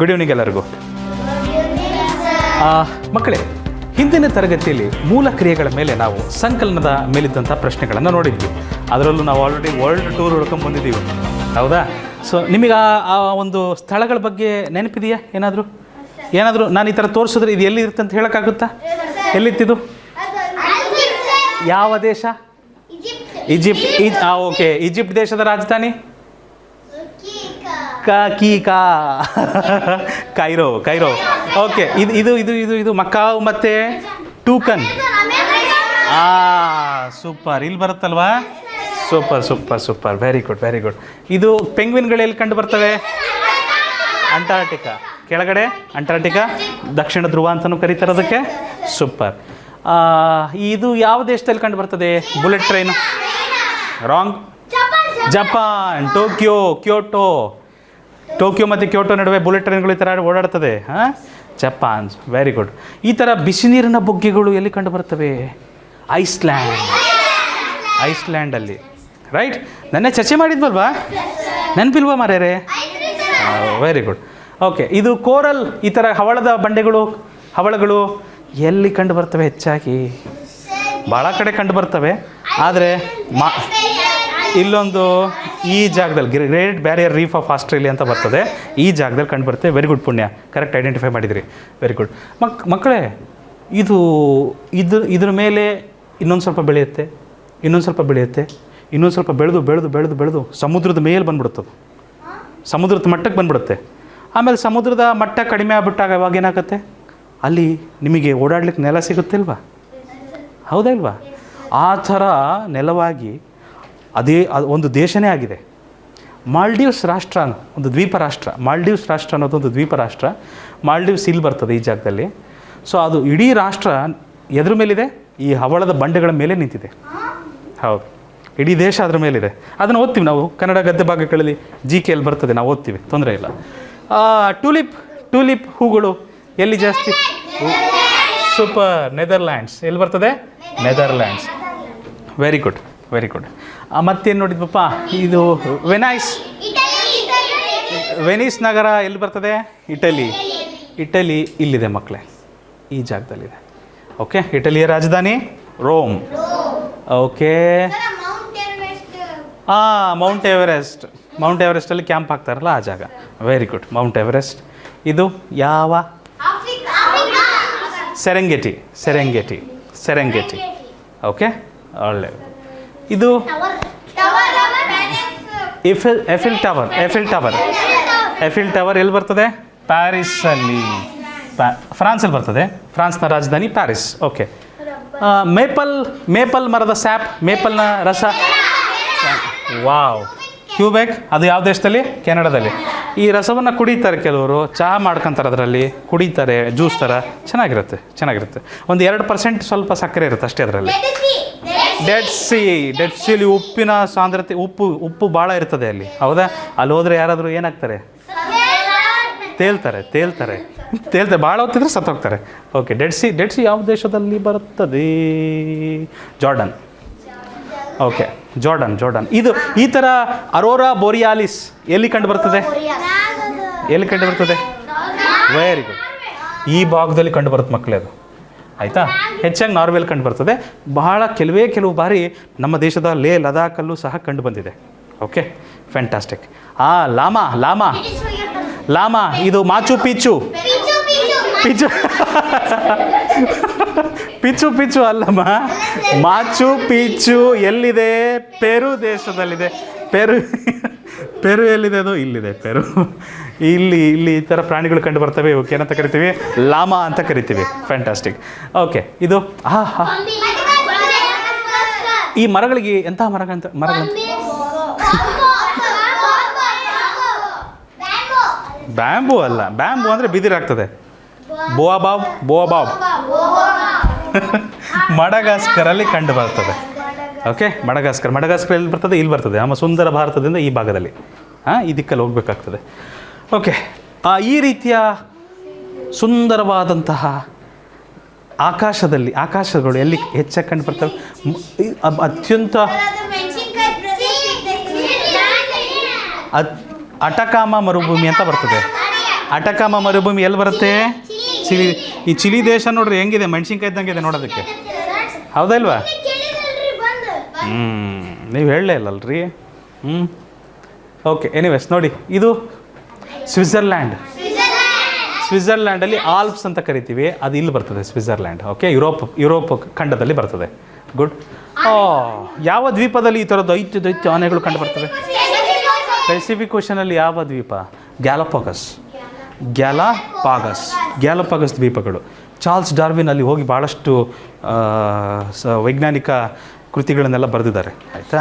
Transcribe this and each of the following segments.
Good evening ಎಲ್ಲರಿಗೂ. ಮಕ್ಕಳೇ, ಹಿಂದಿನ ತರಗತಿಯಲ್ಲಿ ಮೂಲ ಕ್ರಿಯೆಗಳ ಮೇಲೆ ನಾವು ಸಂಕಲನದ ಮೇಲಿದ್ದಂಥ ಪ್ರಶ್ನೆಗಳನ್ನು ನೋಡಿದ್ವಿ. ಅದರಲ್ಲೂ ನಾವು ಆಲ್ರೆಡಿ ವರ್ಲ್ಡ್ ಟೂರ್ ಹುಡ್ಕೊಂಡು ಬಂದಿದ್ದೀವಿ, ಹೌದಾ? ಸೊ ನಿಮಗೆ ಆ ಒಂದು ಸ್ಥಳಗಳ ಬಗ್ಗೆ ನೆನಪಿದೆಯಾ? ಏನಾದರೂ ನಾನು ಈ ಥರ ತೋರಿಸಿದ್ರೆ ಇದು ಎಲ್ಲಿರುತ್ತೆ ಅಂತ ಹೇಳೋಕ್ಕಾಗುತ್ತಾ? ಎಲ್ಲಿತ್ತಿದು? ಯಾವ ದೇಶ? ಈಜಿಪ್ಟ್. ಓಕೆ, ಈಜಿಪ್ಟ್ ದೇಶದ ರಾಜಧಾನಿ ಕೈರೋ. ಓಕೆ, ಇದು ಮಕಾವ್ ಮತ್ತು ಟೂಕನ್. ಸೂಪರ್, ಇಲ್ಲಿ ಬರುತ್ತಲ್ವಾ? Super, very good. ಇದು ಪೆಂಗ್ವಿನ್ಗಳು ಎಲ್ಲಿ ಕಂಡು ಬರ್ತವೆ? ಅಂಟಾರ್ಟಿಕಾ ಕೆಳಗಡೆ, ಅಂಟಾರ್ಟಿಕಾ ದಕ್ಷಿಣ ಧ್ರುವ ಅಂತಲೂ ಕರೀತಾರೆ ಅದಕ್ಕೆ. ಸೂಪರ್. ಇದು ಯಾವ ದೇಶದಲ್ಲಿ ಕಂಡು ಬರ್ತದೆ? Bullet train? Wrong. Japan. Tokyo ಮತ್ತು ಕ್ಯೋಟೋ ನಡುವೆ ಬುಲೆಟ್ ಟ್ರೈನ್ಗಳು ಈ ಥರ ಓಡಾಡ್ತದೆ. ಜಪಾನ್. Very good. ಈ ಥರ ಬಿಸಿ ನೀರಿನ ಬುಗ್ಗೆಗಳು ಎಲ್ಲಿ ಕಂಡು ಬರ್ತವೆ? ಐಸ್ಲ್ಯಾಂಡಲ್ಲಿ, ರೈಟ್? ನೆನ್ನೆ ಚರ್ಚೆ ಮಾಡಿದ್ವಲ್ವಾ? ನೆನಪಿಲ್ವಾ ಮಾರ್ಯಾರೆ? Very good. ಓಕೆ, ಇದು ಕೋರಲ್. ಈ ಥರ ಹವಳಗಳು ಎಲ್ಲಿ ಕಂಡು ಬರ್ತವೆ ಹೆಚ್ಚಾಗಿ? ಭಾಳ ಕಡೆ ಕಂಡು ಬರ್ತವೆ, ಆದರೆ ಇಲ್ಲೊಂದು ಈ ಜಾಗದಲ್ಲಿ great barrier reef of Australia ಅಂತ ಬರ್ತದೆ. ಈ ಜಾಗದಲ್ಲಿ ಕಂಡು ಬರ್ತದೆ. ವೆರಿ ಗುಡ್ ಪುಣ್ಯ, ಕರೆಕ್ಟ್ ಐಡೆಂಟಿಫೈ ಮಾಡಿದಿರಿ. Very good. ಮಕ್ಕಳೇ, ಇದ್ರ ಮೇಲೆ ಇನ್ನೊಂದು ಸ್ವಲ್ಪ ಬೆಳೆಯುತ್ತೆ, ಇನ್ನೊಂದು ಸ್ವಲ್ಪ ಬೆಳೆದು ಸಮುದ್ರದ ಮೇಲೆ ಬಂದ್ಬಿಡುತ್ತದು. ಸಮುದ್ರದ ಮಟ್ಟಕ್ಕೆ ಬಂದ್ಬಿಡುತ್ತೆ. ಆಮೇಲೆ ಸಮುದ್ರದ ಮಟ್ಟ ಕಡಿಮೆ ಆಗ್ಬಿಟ್ಟಾಗ ಅವಾಗ ಏನಾಗುತ್ತೆ? ಅಲ್ಲಿ ನಿಮಗೆ ಓಡಾಡ್ಲಿಕ್ಕೆ ನೆಲ ಸಿಗುತ್ತಿಲ್ವಾ? ಹೌದಾ ಇಲ್ವಾ? ಆ ಥರ ನೆಲವಾಗಿ ಒಂದು ದೇಶನೇ ಆಗಿದೆ. ಮಾಲ್ಡೀವ್ಸ್ ರಾಷ್ಟ್ರ ಒಂದು ದ್ವೀಪ ರಾಷ್ಟ್ರ. ಮಾಲ್ಡೀವ್ಸ್ ರಾಷ್ಟ್ರ ಅನ್ನೋದೊಂದು ದ್ವೀಪ ರಾಷ್ಟ್ರ. ಮಾಲ್ಡೀವ್ಸ್ ಇಲ್ಲಿ ಬರ್ತದೆ ಈ ಜಾಗದಲ್ಲಿ. ಸೊ ಅದು ಇಡೀ ರಾಷ್ಟ್ರ ಎದ್ರ ಮೇಲಿದೆ? ಈ ಹವಳದ ಬಂಡೆಗಳ ಮೇಲೆ ನಿಂತಿದೆ. ಹೌದು, ಇಡೀ ದೇಶ ಅದ್ರ ಮೇಲಿದೆ. ಅದನ್ನು ಓದ್ತೀವಿ ನಾವು ಕನ್ನಡ ಗದ್ಯ ಭಾಗಗಳಲ್ಲಿ. GK ಬರ್ತದೆ, ನಾವು ಓದ್ತೀವಿ, ತೊಂದರೆ ಇಲ್ಲ. ಟೂಲಿಪ್ ಹೂಗಳು ಎಲ್ಲಿ ಜಾಸ್ತಿ? Super, Netherlands. ಎಲ್ಲಿ ಬರ್ತದೆ? ನೆದರ್ಲ್ಯಾಂಡ್ಸ್. Very good. ಮತ್ತೇನು ನೋಡಿದ್ವಪ್ಪ? ಇದು ವೆನೀಸ್ ನಗರ ಎಲ್ಲಿ ಬರ್ತದೆ? ಇಟಲಿ ಇಲ್ಲಿದೆ ಮಕ್ಕಳೇ, ಈ ಜಾಗದಲ್ಲಿದೆ. ಓಕೆ, ಇಟಲಿಯ ರಾಜಧಾನಿ ರೋಮ್. ಓಕೆ, ಮೌಂಟ್ ಎವರೆಸ್ಟಲ್ಲಿ ಕ್ಯಾಂಪ್ ಹಾಕ್ತಾರಲ್ಲ ಆ ಜಾಗ. Very good. Mount Everest. ಇದು ಯಾವ? ಸೆರೆಂಗೆಟಿ. ಓಕೆ, ಒಳ್ಳೆ. ಇದು ಎಫಿಲ್ ಟವರ್ ಎಲ್ಲಿ ಬರ್ತದೆ? ಪ್ಯಾರಿಸಲ್ಲಿ. ಫ್ರಾನ್ಸಲ್ಲಿ ಬರ್ತದೆ. ಫ್ರಾನ್ಸ್ನ ರಾಜಧಾನಿ ಪ್ಯಾರಿಸ್. ಓಕೆ. ಮೇಪಲ್ ಮರದ ಸ್ಯಾಪ್, ಮೇಪಲ್ನ ರಸ. ವಾವ್. ಕ್ಯೂಬೆಕ್, ಅದು ಯಾವ ದೇಶದಲ್ಲಿ? ಕೆನಡಾದಲ್ಲಿ. ಈ ರಸವನ್ನು ಕುಡಿತಾರೆ ಕೆಲವರು, ಚಹಾ ಮಾಡ್ಕೊತಾರೆ, ಅದರಲ್ಲಿ ಕುಡಿತಾರೆ, ಜ್ಯೂಸ್ ಥರ. ಚೆನ್ನಾಗಿರುತ್ತೆ. ಒಂದು 2% ಸ್ವಲ್ಪ ಸಕ್ಕರೆ ಇರುತ್ತೆ ಅಷ್ಟೇ ಅದರಲ್ಲಿ. ಡೆಡ್ ಸಿಲಿ ಉಪ್ಪಿನ ಸಾಂದ್ರತೆ, ಉಪ್ಪು ಭಾಳ ಇರ್ತದೆ ಅಲ್ಲಿ, ಹೌದಾ? ಅಲ್ಲಿ ಹೋದರೆ ಯಾರಾದರೂ ಏನಾಗ್ತಾರೆ? ತೇಲ್ತಾರೆ. ಭಾಳ ಹೊತ್ತಿದ್ರೆ ಸತ್ತೋಗ್ತಾರೆ. ಓಕೆ, ಡೆಡ್ ಸಿ ಯಾವ ದೇಶದಲ್ಲಿ ಬರುತ್ತದೆ? ಜಾರ್ಡನ್. Okay, Jordan. ಇದು ಈ ಥರ ಅರೋರಾ ಬೋರಿಯಾಲಿಸ್ ಎಲ್ಲಿ ಕಂಡು ಬರ್ತದೆ? Very good. ಈ ಭಾಗದಲ್ಲಿ ಕಂಡು ಬರುತ್ತೆ ಮಕ್ಕಳೇ ಅದು, ಆಯಿತಾ? ಹೆಚ್ಚಾಗಿ ನಾರ್ವೆಲ್ ಕಂಡು ಬರ್ತದೆ. ಕೆಲವು ಬಾರಿ ನಮ್ಮ ದೇಶದ ಲದಾಖಲ್ಲೂ ಸಹ ಕಂಡು ಬಂದಿದೆ. Okay, fantastic. ಲಾಮಾ ಇದು ಮಾಚು ಪಿಚ್ಚು ಅಲ್ಲಮ್ಮ. ಮಾಚು ಪಿಚ್ಚು ಎಲ್ಲಿದೆ? ಪೆರು ದೇಶದಲ್ಲಿದೆ. ಪೆರು ಎಲ್ಲಿದೆ? ಅದು ಇಲ್ಲಿದೆ, ಪೆರು. ಇಲ್ಲಿ ಈ ಥರ ಪ್ರಾಣಿಗಳು ಕಂಡು ಬರ್ತವೆ. ಓಕೆ, ಏನಂತ ಕರಿತೀವಿ? ಲಾಮಾ ಅಂತ ಕರಿತೀವಿ. ಫ್ಯಾಂಟಾಸ್ಟಿಕ್. ಓಕೆ, ಇದು ಈ ಮರಗಳಿಗೆ ಎಂತಹ ಮರಗಳಂತ? ಬ್ಯಾಂಬೂ ಅಲ್ಲ. ಬ್ಯಾಂಬೂ ಅಂದರೆ ಬಿದಿರಾಗ್ತದೆ. ಬೋಬಾಬ್ ಮಡಗಾಸ್ಕರಲ್ಲಿ ಕಂಡು ಬರ್ತದೆ. ಓಕೆ, ಮಡಗಾಸ್ಕರ್ ಎಲ್ಲಿ ಬರ್ತದೆ? ಇಲ್ಲಿ ಬರ್ತದೆ. ನಮ್ಮ ಸುಂದರ ಭಾರತದಿಂದ ಈ ಭಾಗದಲ್ಲಿ, ಈ ದಿಕ್ಕಲ್ಲಿ ಹೋಗಬೇಕಾಗ್ತದೆ. ಓಕೆ, ಈ ರೀತಿಯ ಸುಂದರವಾದಂತಹ ಆಕಾಶಗಳು ಎಲ್ಲಿ ಹೆಚ್ಚಾಗಿ ಕಂಡು ಬರ್ತವೆ? ಅತ್ಯಂತ ಅಟಕಾಮ ಮರುಭೂಮಿ ಅಂತ ಬರ್ತದೆ. ಅಟಕಾಮ ಮರುಭೂಮಿ ಎಲ್ಲಿ ಬರುತ್ತೆ? ಚಿಲಿ. ಈ ಚಿಲಿ ದೇಶ ನೋಡ್ರಿ ಹೆಂಗಿದೆ, ಮೆಣಸಿನ್ಕಾಯಿ ಇದ್ದಂಗೆ ಇದೆ ನೋಡೋದಕ್ಕೆ, ಹೌದಾ ಇಲ್ವಾ? ನೀವು ಹೇಳಲೇ ಇಲ್ಲಲ್ರಿ. ಓಕೆ, ಎನಿವೇಸ್ ನೋಡಿ, ಇದು ಸ್ವಿಟ್ಜರ್ಲ್ಯಾಂಡ್. ಸ್ವಿಟ್ಜರ್ಲ್ಯಾಂಡಲ್ಲಿ ಆಲ್ಪ್ಸ್ ಅಂತ ಕರಿತೀವಿ, ಅದು ಇಲ್ಲಿ ಬರ್ತದೆ ಸ್ವಿಟ್ಜರ್ಲ್ಯಾಂಡ್. ಓಕೆ, ಯುರೋಪ್ ಖಂಡದಲ್ಲಿ ಬರ್ತದೆ. ಗುಡ್. ಯಾವ ದ್ವೀಪದಲ್ಲಿ ಈ ಥರದ್ದು ದೈತ್ಯ ಆನೆಗಳು ಕಂಡು ಬರ್ತವೆ? ಪೆಸಿಫಿಕ್ ಓಷನಲ್ಲಿ ಯಾವ ದ್ವೀಪ? ಗ್ಯಾಲಪಾಗಸ್ ದ್ವೀಪಗಳು. ಚಾರ್ಲ್ಸ್ ಡಾರ್ವಿನ್ ಅಲ್ಲಿ ಹೋಗಿ ಭಾಳಷ್ಟು ವೈಜ್ಞಾನಿಕ ಕೃತಿಗಳನ್ನೆಲ್ಲ ಬರೆದಿದ್ದಾರೆ. ಆಯಿತಾ?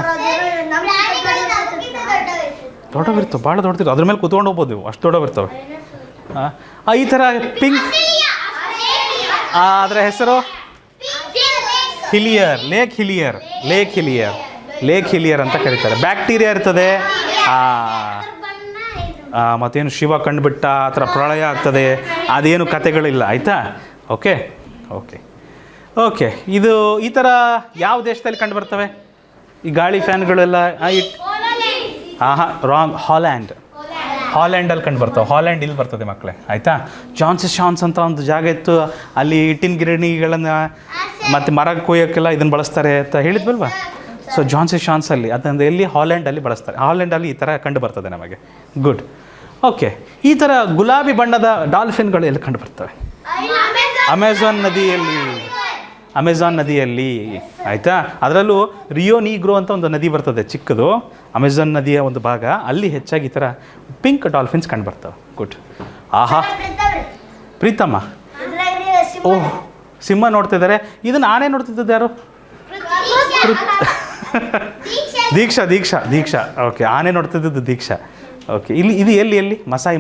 ದೊಡ್ಡವಿರ್ತವೆ, ಭಾಳ ದೊಡ್ಡದಿರ್ತವೆ, ಅದ್ರ ಮೇಲೆ ಕೂತ್ಕೊಂಡು ಹೋಗ್ಬೋದು ನೀವು, ಅಷ್ಟು ದೊಡ್ಡವಿರ್ತವೆ. ಈ ಥರ ಪಿಂಕ್, ಅದರ ಹೆಸರು ಲೇಕ್ ಹಿಲಿಯರ್ ಅಂತ ಕರೀತಾರೆ. ಬ್ಯಾಕ್ಟೀರಿಯಾ ಇರ್ತದೆ. ಮತ್ತೇನು ಶಿವ ಕಂಡುಬಿಟ್ಟ ಆ ಥರ ಪ್ರಳಯ ಆಗ್ತದೆ, ಅದೇನು ಕತೆಗಳಿಲ್ಲ. ಆಯಿತಾ? ಓಕೆ, ಇದು ಈ ಥರ ಯಾವ ದೇಶದಲ್ಲಿ ಕಂಡು ಬರ್ತವೆ ಈ ಗಾಳಿ ಫ್ಯಾನ್ಗಳೆಲ್ಲ? ರಾಂಗ್. ಹಾಲ್ಯಾಂಡಲ್ಲಿ ಕಂಡು ಬರ್ತವೆ. ಹಾಲ್ಯಾಂಡ್ ಇಲ್ಲಿ ಬರ್ತದೆ ಮಕ್ಕಳೇ. ಆಯಿತಾ? ಜಾನ್ಸ್ ಅಂತ ಒಂದು ಜಾಗ ಇತ್ತು, ಅಲ್ಲಿ ಇಟ್ಟಿನ ಗಿರಣಿಗಳನ್ನು ಮತ್ತು ಮರ ಕೊಯ್ಯೋಕ್ಕೆಲ್ಲ ಇದನ್ನು ಬಳಸ್ತಾರೆ ಅಂತ ಹೇಳಿದ್ವಲ್ವ? ಸೊ ಜಾನ್ಸಲ್ಲಿ ಅದನ್ನು ಎಲ್ಲಿ? ಹಾಲ್ಯಾಂಡಲ್ಲಿ ಬಳಸ್ತಾರೆ. ಹಾಲ್ಯಾಂಡಲ್ಲಿ ಈ ಥರ ಕಂಡು ಬರ್ತದೆ ನಮಗೆ. ಗುಡ್. ಓಕೆ, ಈ ಥರ ಗುಲಾಬಿ ಬಣ್ಣದ ಡಾಲ್ಫಿನ್ಗಳು ಎಲ್ಲಿ ಕಂಡು ಬರ್ತವೆ? ಅಮೆಝಾನ್ ನದಿಯಲ್ಲಿ. ಆಯಿತಾ? ಅದರಲ್ಲೂ ರಿಯೋ ನೀಗ್ರೋ ಅಂತ ಒಂದು ನದಿ ಬರ್ತದೆ, ಚಿಕ್ಕದು, ಅಮೆಝಾನ್ ನದಿಯ ಒಂದು ಭಾಗ. ಅಲ್ಲಿ ಹೆಚ್ಚಾಗಿ ಈ ಥರ ಪಿಂಕ್ ಡಾಲ್ಫಿನ್ಸ್ ಕಂಡು ಬರ್ತವೆ. ಗುಡ್. ಆಹಾ, ಪ್ರೀತಮ್ಮ, ಓಹ್, ಸಿಂಹ ನೋಡ್ತಾ ಇದ್ದಾರೆ. ಇದನ್ನು ಆನೆ ನೋಡ್ತಿದ್ದದ್ದು ಯಾರು? ದೀಕ್ಷಾ. ಓಕೆ, ಆನೆ ನೋಡ್ತಿದ್ದದ್ದು ದೀಕ್ಷಾ. ಓಕೆ, ಇದು ಎಲ್ಲಿ? ಮಸಾಯಿ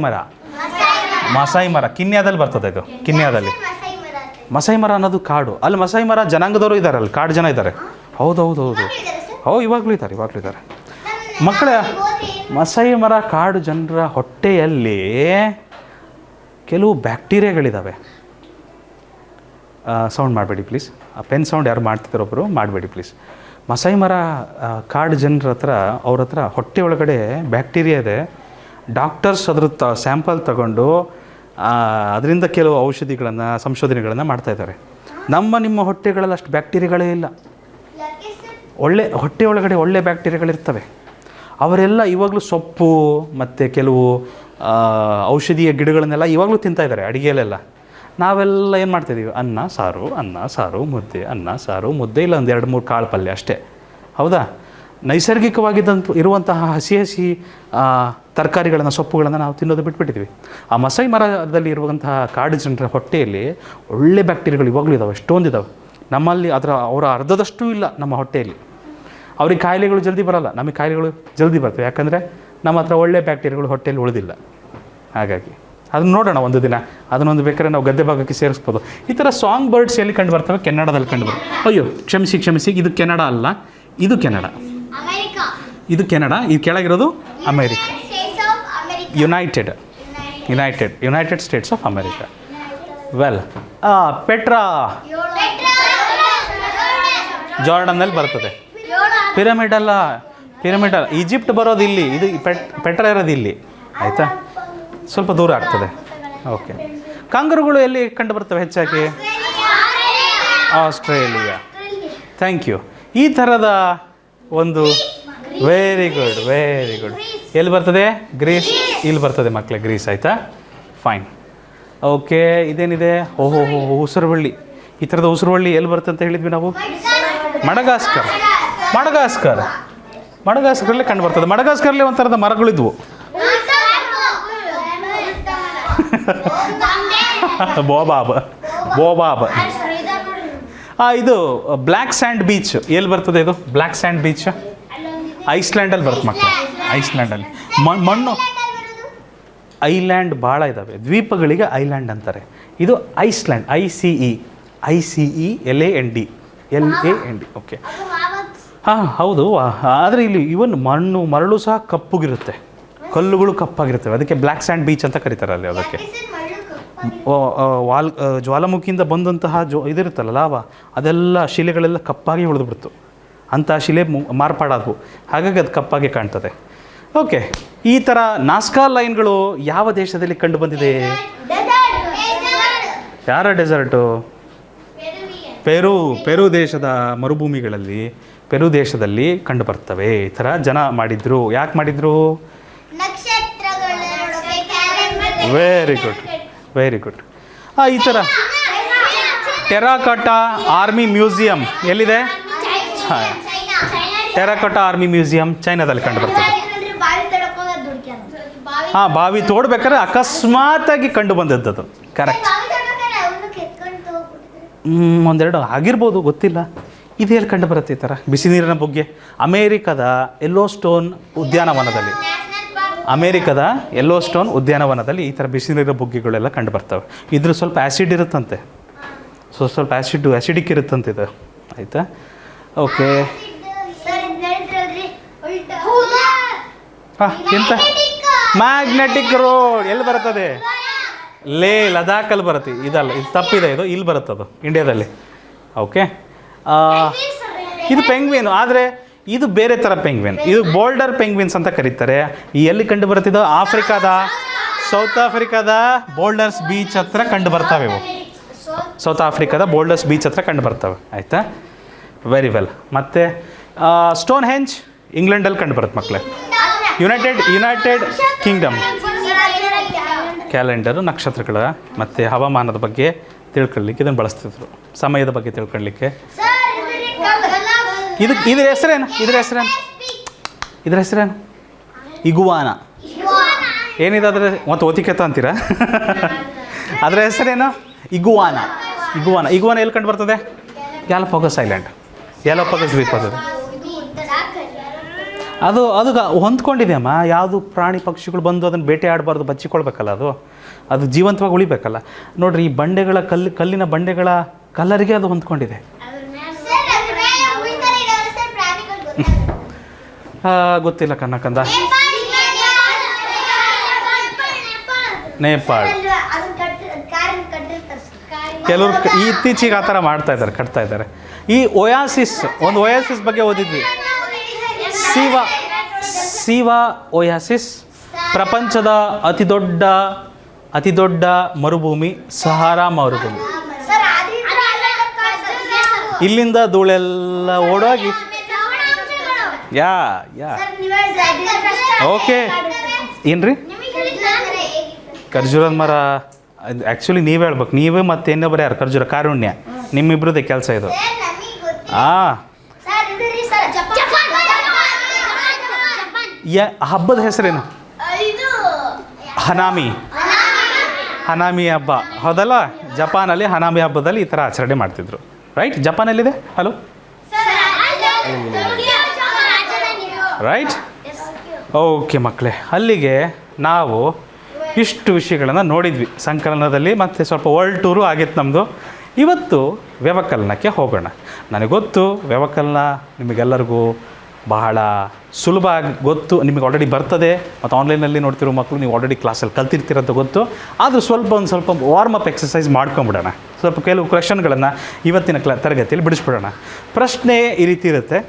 ಮರ ಕಿನ್ಯಾದಲ್ಲಿ ಬರ್ತದೆ. ಇದು ಕಿನ್ಯಾದಲ್ಲಿ ಮಸಾಯಿ ಮರ ಅನ್ನೋದು ಕಾಡು. ಅಲ್ಲಿ ಮಸಾಯಿ ಮರ ಜನಾಂಗದವರು ಇದ್ದಾರೆ, ಅಲ್ಲಿ ಕಾಡು ಜನ ಇದ್ದಾರೆ. ಹೌದು, ಇವಾಗಲೂ ಇದ್ದಾರೆ ಮಕ್ಕಳೇ. ಮಸಾಯಿ ಮರ ಕಾಡು ಜನರ ಹೊಟ್ಟೆಯಲ್ಲಿ ಕೆಲವು ಬ್ಯಾಕ್ಟೀರಿಯಾಗಳಿದ್ದಾವೆ. ಸೌಂಡ್ ಮಾಡಬೇಡಿ ಪ್ಲೀಸ್. ಆ ಪೆನ್ ಸೌಂಡ್ ಯಾರು ಮಾಡ್ತಿದ್ದಾರೊಬ್ಬರು ಮಾಡಬೇಡಿ ಪ್ಲೀಸ್. ಮಸಾಯಿ ಮರ ಕಾಡು ಜನರ ಅವ್ರ ಹತ್ರ ಹೊಟ್ಟೆ ಒಳಗಡೆ ಬ್ಯಾಕ್ಟೀರಿಯಾ ಇದೆ. ಡಾಕ್ಟರ್ಸ್ ಅದ್ರ ಸ್ಯಾಂಪಲ್ ತಗೊಂಡು ಅದರಿಂದ ಕೆಲವು ಸಂಶೋಧನೆಗಳನ್ನು ಮಾಡ್ತಾಯಿದ್ದಾರೆ. ನಿಮ್ಮ ಹೊಟ್ಟೆಗಳಲ್ಲಿ ಅಷ್ಟು ಬ್ಯಾಕ್ಟೀರಿಯಾಗಳೇ ಇಲ್ಲ. ಹೊಟ್ಟೆ ಒಳಗಡೆ ಒಳ್ಳೆ ಬ್ಯಾಕ್ಟೀರಿಯಾಗಳಿರ್ತವೆ. ಅವರೆಲ್ಲ ಇವಾಗಲೂ ಸೊಪ್ಪು ಮತ್ತು ಕೆಲವು ಔಷಧೀಯ ಗಿಡಗಳನ್ನೆಲ್ಲ ಇವಾಗಲೂ ತಿಂತಾಯಿದ್ದಾರೆ ಅಡುಗೆಯಲ್ಲೆಲ್ಲ. ನಾವೆಲ್ಲ ಏನು ಮಾಡ್ತಾಯಿದ್ದೀವಿ? ಅನ್ನ ಸಾರು ಮುದ್ದೆ, ಇಲ್ಲ ಒಂದು 2-3 ಕಾಳು ಪಲ್ಯ ಅಷ್ಟೇ. ಹೌದಾ? ಇರುವಂತಹ ಹಸಿ ತರಕಾರಿಗಳನ್ನು, ಸೊಪ್ಪುಗಳನ್ನು ನಾವು ತಿನ್ನೋದು ಬಿಟ್ಬಿಟ್ಟಿದ್ವಿ. ಆ ಮಸಾಯಿ ಮರದಲ್ಲಿ ಇರುವಂತಹ ಕಾಡು ಜನರ ಹೊಟ್ಟೆಯಲ್ಲಿ ಒಳ್ಳೆ ಬ್ಯಾಕ್ಟೀರಿಯಾಗಳು ಇವಾಗಲೂ ಇದ್ದಾವೆ, ಎಷ್ಟೊಂದಿದ್ದಾವೆ. ನಮ್ಮಲ್ಲಿ ಅವರ ಅರ್ಧದಷ್ಟು ಇಲ್ಲ ನಮ್ಮ ಹೊಟ್ಟೆಯಲ್ಲಿ. ಅವ್ರಿಗೆ ಕಾಯಿಲೆಗಳು ಜಲ್ದಿ ಬರೋಲ್ಲ, ನಮಗೆ ಕಾಯಿಲೆಗಳು ಜಲ್ದಿ ಬರ್ತವೆ. ಯಾಕಂದರೆ ನಮ್ಮ ಹತ್ರ ಒಳ್ಳೆ ಬ್ಯಾಕ್ಟೀರಿಯಾಗಳು ಹೊಟ್ಟೆಯಲ್ಲಿ ಉಳಿದಿಲ್ಲ. ಹಾಗಾಗಿ ಅದನ್ನು ನೋಡೋಣ ಒಂದು ದಿನ. ಅದನ್ನೊಂದು ಬೇಕಾದ್ರೆ ನಾವು ಗದ್ದೆ ಭಾಗಕ್ಕೆ ಸೇರಿಸ್ಬೋದು. ಈ ಥರ ಸಾಂಗ್ ಬರ್ಡ್ಸ್ ಎಲ್ಲಿ ಕಂಡು ಬರ್ತವೆ? ಕೆನಡಾದಲ್ಲಿ ಕಂಡು ಬರ್ತವೆ. ಅಯ್ಯೋ, ಕ್ಷಮಿಸಿ, ಇದು ಕೆನಡಾ ಅಲ್ಲ, ಇದು ಕೆನಡಾ. ಇದು ಕೆಳಗಿರೋದು America. United States of America. Well, Petra ಜಾರ್ಡನ್ನಲ್ಲಿ ಬರ್ತದೆ. ಪಿರಮಿಡ್ ಅಲ್ಲ, ಈಜಿಪ್ಟ್ ಬರೋದು ಇಲ್ಲಿ, ಇದು ಪೆಟ್ರಾ ಇರೋದು ಇಲ್ಲಿ. ಆಯಿತಾ? ಸ್ವಲ್ಪ ದೂರ ಆಗ್ತದೆ. ಓಕೆ, ಕಾಂಗರುಗಳು ಎಲ್ಲಿ ಕಂಡು ಬರ್ತವೆ ಹೆಚ್ಚಾಗಿ? ಆಸ್ಟ್ರೇಲಿಯಾ. Thank you. ಈ ಥರದ ಒಂದು ವೆರಿ ಗುಡ್. ಎಲ್ಲಿ ಬರ್ತದೆ? ಗ್ರೀಸ್. ಇಲ್ಲಿ ಬರ್ತದೆ ಮಕ್ಕಳೇ, ಗ್ರೀಸ್. ಆಯಿತಾ? ಫೈನ್. ಓಕೆ, ಇದೇನಿದೆ? ಉಸಿರುವಳ್ಳಿ. ಈ ಥರದ ಉಸಿರುವಳ್ಳಿ ಎಲ್ಲಿ ಬರುತ್ತೆ ಅಂತ ಹೇಳಿದ್ವಿ ನಾವು? ಮಡಗಾಸ್ಕರಲ್ಲೇ ಕಂಡು ಬರ್ತದೆ. ಮಡಗಾಸ್ಕರಲ್ಲಿ ಒಂಥರದ ಮರಗಳಿದ್ವು. ಬೋಬಾಬ್. ಇದು ಬ್ಲ್ಯಾಕ್ ಸ್ಯಾಂಡ್ ಬೀಚ್ ಎಲ್ಲಿ ಬರ್ತದೆ? ಇದು ಬ್ಲ್ಯಾಕ್ ಸ್ಯಾಂಡ್ ಬೀಚ್ ಐಸ್ಲ್ಯಾಂಡಲ್ಲಿ ಬರುತ್ತೆ ಮಕ್ಕಳು. ಐಸ್ಲ್ಯಾಂಡಲ್ಲಿ ಮಣ್ಣು. ಐಲ್ಯಾಂಡ್ ಭಾಳ ಇದ್ದಾವೆ, ದ್ವೀಪಗಳಿಗೆ ಐಲ್ಯಾಂಡ್ ಅಂತಾರೆ. ಇದು ಐಸ್ಲ್ಯಾಂಡ್. ICE LAND. ಓಕೆ, ಹೌದು. ಆದರೆ ಇಲ್ಲಿ ಇವನ್ ಮರಳು ಸಹ ಕಪ್ಪುಗಿರುತ್ತೆ, ಕಲ್ಲುಗಳು ಕಪ್ಪಾಗಿರ್ತವೆ. ಅದಕ್ಕೆ ಬ್ಲ್ಯಾಕ್ ಸ್ಯಾಂಡ್ ಬೀಚ್ ಅಂತ ಕರೀತಾರೆ ಅಲ್ಲಿ. ಅದಕ್ಕೆ ಜ್ವಾಲಾಮುಖಿಯಿಂದ ಬಂದಂತಹ ಇದಿರುತ್ತಲ್ಲ ಲಾವ, ಅದೆಲ್ಲ ಶಿಲೆಗಳೆಲ್ಲ ಕಪ್ಪಾಗಿ ಉಳಿದುಬಿಡ್ತು. ಅಂತಹ ಶಿಲೆ ಮಾರ್ಪಾಡಾದವು, ಹಾಗಾಗಿ ಅದು ಕಪ್ಪಾಗಿ ಕಾಣ್ತದೆ. ಓಕೆ, ಈ ಥರ ನಾಸ್ಕಾ ಲೈನ್ಗಳು ಯಾವ ದೇಶದಲ್ಲಿ ಕಂಡು ಬಂದಿದೆ? ಯಾರ ಡೆಸರ್ಟು? ಪೆರು ದೇಶದ ಮರುಭೂಮಿಗಳಲ್ಲಿ, ಪೆರು ದೇಶದಲ್ಲಿ ಕಂಡು ಬರ್ತವೆ. ಈ ಥರ ಜನ ಮಾಡಿದ್ರು. ಯಾಕೆ ಮಾಡಿದ್ರು? Very good, very good. ಈ ಥರ ಟೆರಾಕೋಟಾ ಆರ್ಮಿ ಮ್ಯೂಸಿಯಂ ಎಲ್ಲಿದೆ? ಟೆರಾಕೋಟಾ ಆರ್ಮಿ ಮ್ಯೂಸಿಯಂ ಚೈನಾದಲ್ಲಿ ಕಂಡು ಬರ್ತದೆ. ಹಾಂ, ಬಾವಿ ತೋಡ್ಬೇಕಾದ್ರೆ ಅಕಸ್ಮಾತಾಗಿ ಕಂಡು ಬಂದದ್ದು. ಕರೆಕ್ಟ್. ಒಂದೆರಡು ಆಗಿರ್ಬೋದು, ಗೊತ್ತಿಲ್ಲ. ಇದು ಎಲ್ಲಿ ಕಂಡು ಬರುತ್ತೆ ಈ ಥರ ಬಿಸಿ ನೀರಿನ ಬುಗ್ಗೆ? ಅಮೇರಿಕದ ಯೆಲ್ಲೋಸ್ಟೋನ್ ಉದ್ಯಾನವನದಲ್ಲಿ, ಉದ್ಯಾನವನದಲ್ಲಿ ಈ ಥರ ಬಿಸಿ ನೀರಿನ ಬುಗ್ಗೆಗಳೆಲ್ಲ ಕಂಡು ಬರ್ತವೆ. ಇದ್ರ ಸ್ವಲ್ಪ ಆ್ಯಸಿಡ್ ಇರುತ್ತಂತೆ, ಸ್ವಲ್ಪ ಆ್ಯಸಿಡಿಕ್ ಇರುತ್ತಂತೆ ಇದು. ಆಯಿತಾ? ಓಕೆ. ಎಂತ ಮ್ಯಾಗ್ನೆಟಿಕ್ ರೋಡ್ ಎಲ್ಲಿ ಬರ್ತದೆ? ಲದಾಖಲ್ಲಿ ಬರುತ್ತೆ. ಇದಲ್ಲ, ಇದು ತಪ್ಪಿದೆ. ಇದು ಇಲ್ಲಿ ಬರುತ್ತದು ಇಂಡಿಯಾದಲ್ಲಿ. ಓಕೆ. ಇದು ಪೆಂಗ್ವಿನ್, ಆದರೆ ಇದು ಬೇರೆ ಥರ ಪೆಂಗ್ವಿನ್. ಇದು ಬೋಲ್ಡರ್ ಪೆಂಗ್ವಿನ್ಸ್ ಅಂತ ಕರೀತಾರೆ. ಎಲ್ಲಿ ಕಂಡು ಬರುತ್ತಿದ್ದು? ಸೌತ್ ಆಫ್ರಿಕಾದ ಬೋಲ್ಡರ್ಸ್ ಬೀಚ್ ಹತ್ರ ಕಂಡು ಬರ್ತವೆ ಇವು. ಸೌತ್ ಆಫ್ರಿಕಾದ ಬೋಲ್ಡರ್ಸ್ ಬೀಚ್ ಹತ್ರ ಕಂಡು ಬರ್ತವೆ. ಆಯಿತಾ? Very well. ಮತ್ತು ಸ್ಟೋನ್ ಹೆಂಜ್ ಇಂಗ್ಲೆಂಡಲ್ಲಿ ಕಂಡು ಬರುತ್ತೆ ಮಕ್ಕಳೇ. ಯುನೈಟೆಡ್ ಕಿಂಗ್ಡಮ್ ಕ್ಯಾಲೆಂಡರು, ನಕ್ಷತ್ರಗಳ ಮತ್ತು ಹವಾಮಾನದ ಬಗ್ಗೆ ತಿಳ್ಕೊಳ್ಳಿಕ್ಕೆ ಇದನ್ನು ಬಳಸ್ತಿದ್ರು. ಸಮಯದ ಬಗ್ಗೆ ತಿಳ್ಕೊಳ್ಳಿಕ್ಕೆ. ಇದ್ರ ಹೆಸರೇನು? ಇಗುವಾನ. ಏನಿದೆ ಅದರ ಮತ್ತು ಓತಿಕೆತ ಅಂತೀರಾ? ಅದರ ಹೆಸರೇನು? ಇಗುವಾನ. ಎಲ್ಲಿ ಕಂಡು ಬರ್ತದೆ? ಗ್ಯಾಲಪಗೋಸ್ ಐಲ್ಯಾಂಡ್, ಗ್ಯಾಲಪಗೋಸ್ ದ್ವೀಪ. ಅದು ಹೊಂದ್ಕೊಂಡಿದೆ ಅಮ್ಮ. ಯಾವುದು ಪ್ರಾಣಿ ಪಕ್ಷಿಗಳು ಬಂದು ಅದನ್ನು ಬೇಟೆ ಆಡಬಾರ್ದು, ಬಚ್ಚಿಕೊಳ್ಬೇಕಲ್ಲ. ಅದು ಜೀವಂತವಾಗಿ ಉಳಿಬೇಕಲ್ಲ. ನೋಡ್ರಿ, ಈ ಬಂಡೆಗಳ ಕಲ್ಲಿನ ಬಂಡೆಗಳ ಕಲ್ಲರಿಗೆ ಅದು ಹೊಂದ್ಕೊಂಡಿದೆ. ಗೊತ್ತಿಲ್ಲ ಕನ್ನಕಂದ. ನೇಪಾಳ. ಕೆಲವರು ಇತ್ತೀಚೆಗೆ ಆ ಥರ ಕಟ್ತಾ ಇದ್ದಾರೆ. ಈ ಒಯಾಸಿಸ್ ಬಗ್ಗೆ ಓದಿದ್ವಿ. ಸಿವಾ ಒಯಾಸಿಸ್ ಪ್ರಪಂಚದ ಅತಿ ದೊಡ್ಡ ಮರುಭೂಮಿ ಸಹಾರಾ ಮರುಭೂಮಿ. ಇಲ್ಲಿಂದ ಧೂಳೆಲ್ಲ ಓಡೋಗಿ ಓಕೆ. ಏನ್ರಿ? ಖರ್ಜೂರದ ಮರ. ಆ್ಯಕ್ಚುಲಿ ನೀವೇ ಹೇಳ್ಬೇಕು. ನೀವೇ ಮತ್ತೆ ಇನ್ನೊಬ್ಬರು ಯಾರು? ಖರ್ಜೂರ ಕಾರುಣ್ಯ. ನಿಮ್ಮಿಬ್ರದ್ದೇ ಕೆಲಸ ಇದು. ಹಬ್ಬದ ಹೆಸರೇನು? ಹನಾಮಿ ಹಬ್ಬ. ಹೌದಲ್ಲ? ಜಪಾನಲ್ಲಿ ಹನಾಮಿ ಹಬ್ಬದಲ್ಲಿ ಈ ಥರ ಆಚರಣೆ ಮಾಡ್ತಿದ್ರು. ರೈಟ್? ಜಪಾನಲ್ಲಿದೆ. Hello, right? ಓಕೆ ಮಕ್ಕಳೇ, ಅಲ್ಲಿಗೆ ನಾವು ಇಷ್ಟು ವಿಷಯಗಳನ್ನು ನೋಡಿದ್ವಿ ಸಂಕಲನದಲ್ಲಿ. ಮತ್ತು ಸ್ವಲ್ಪ ವರ್ಲ್ಡ್ ಟೂರು ಆಗಿತ್ತು ನಮ್ಮದು. ಇವತ್ತು ವ್ಯವಕಲನಕ್ಕೆ ಹೋಗೋಣ. ನನಗೆ ಗೊತ್ತು ವ್ಯವಕಲನ ನಿಮಗೆಲ್ಲರಿಗೂ ಬಹಳ ಸುಲಭ ಗೊತ್ತು. ನಿಮಗೆ ಆಲ್ರೆಡಿ ಬರ್ತದೆ. ಮತ್ತು ಆನ್ಲೈನಲ್ಲಿ ನೋಡ್ತಿರೋ ಮಕ್ಕಳು ನೀವು ಆಲ್ರೆಡಿ ಕ್ಲಾಸಲ್ಲಿ ಕಲ್ತಿರ್ತೀರಂತ ಗೊತ್ತು. ಆದರೂ ಸ್ವಲ್ಪ ವಾರ್ಮ್ ಅಪ್ ಎಕ್ಸಸೈಸ್ ಮಾಡ್ಕೊಂಬಿಡೋಣ. ಕೆಲವು ಕ್ವೆಶನ್ಗಳನ್ನು ಇವತ್ತಿನ ತರಗತಿಯಲ್ಲಿ ಬಿಡಿಸ್ಬಿಡೋಣ. ಪ್ರಶ್ನೆ ಈ ರೀತಿ ಇರುತ್ತೆ.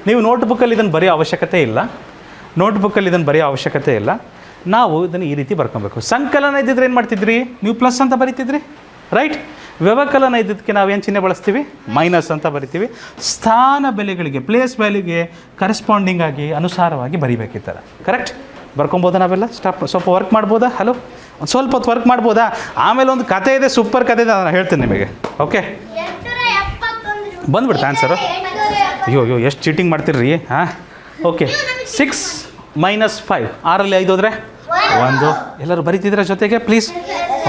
ನೀವು ನೋಟ್ಬುಕ್ಕಲ್ಲಿ ಇದನ್ನು ಬರೆಯೋ ಅವಶ್ಯಕತೆ ಇಲ್ಲ. ನಾವು ಇದನ್ನು ಈ ರೀತಿ ಬರ್ಕೊಬೇಕು. ಸಂಕಲನ ಇದ್ದಿದ್ರೆ ಏನು ಮಾಡ್ತಿದ್ರಿ? ನೀವು ಪ್ಲಸ್ ಅಂತ ಬರಿತಿದ್ರಿ. ರೈಟ್? ವ್ಯವಕಲನ ಇದ್ದದಕ್ಕೆ ನಾವೇನು ಚಿಹ್ನೆ ಬಳಸ್ತೀವಿ? ಮೈನಸ್ ಅಂತ ಬರಿತೀವಿ. ಸ್ಥಾನ ಬೆಲೆಗಳಿಗೆ, ಪ್ಲೇಸ್ ವ್ಯಾಲ್ಯೂಗೆ ಕರೆಸ್ಪಾಂಡಿಂಗ್ ಆಗಿ ಅನುಸಾರವಾಗಿ ಬರಿಬೇಕಿತ್ತರ. ಕರೆಕ್ಟ್? ಬರ್ಕೊಬೋದಾ? ನಾವೆಲ್ಲ ಸ್ವಲ್ಪ ವರ್ಕ್ ಮಾಡ್ಬೋದಾ? ಹಲೋ, ಒಂದು ಸ್ವಲ್ಪ ಹೊತ್ತು ವರ್ಕ್ ಮಾಡ್ಬೋದಾ? ಆಮೇಲೆ ಒಂದು ಕತೆ ಇದೆ, ಸೂಪರ್ ಕತೆ ಇದೆ, ನಾನು ಹೇಳ್ತೀನಿ ನಿಮಗೆ. ಓಕೆ, ಬಂದ್ಬಿಡ್ತಾ ಆನ್ಸರು? ಅಯ್ಯೋ ಎಷ್ಟು ಚೀಟಿಂಗ್ ಮಾಡ್ತೀರಿ. ಹಾಂ, ಓಕೆ. 6 - 5 6ರಲ್ಲಿ 5 ಹೋದರೆ 1. ಎಲ್ಲರೂ ಬರೀತಿದ್ರೆ ಜೊತೆಗೆ ಪ್ಲೀಸ್?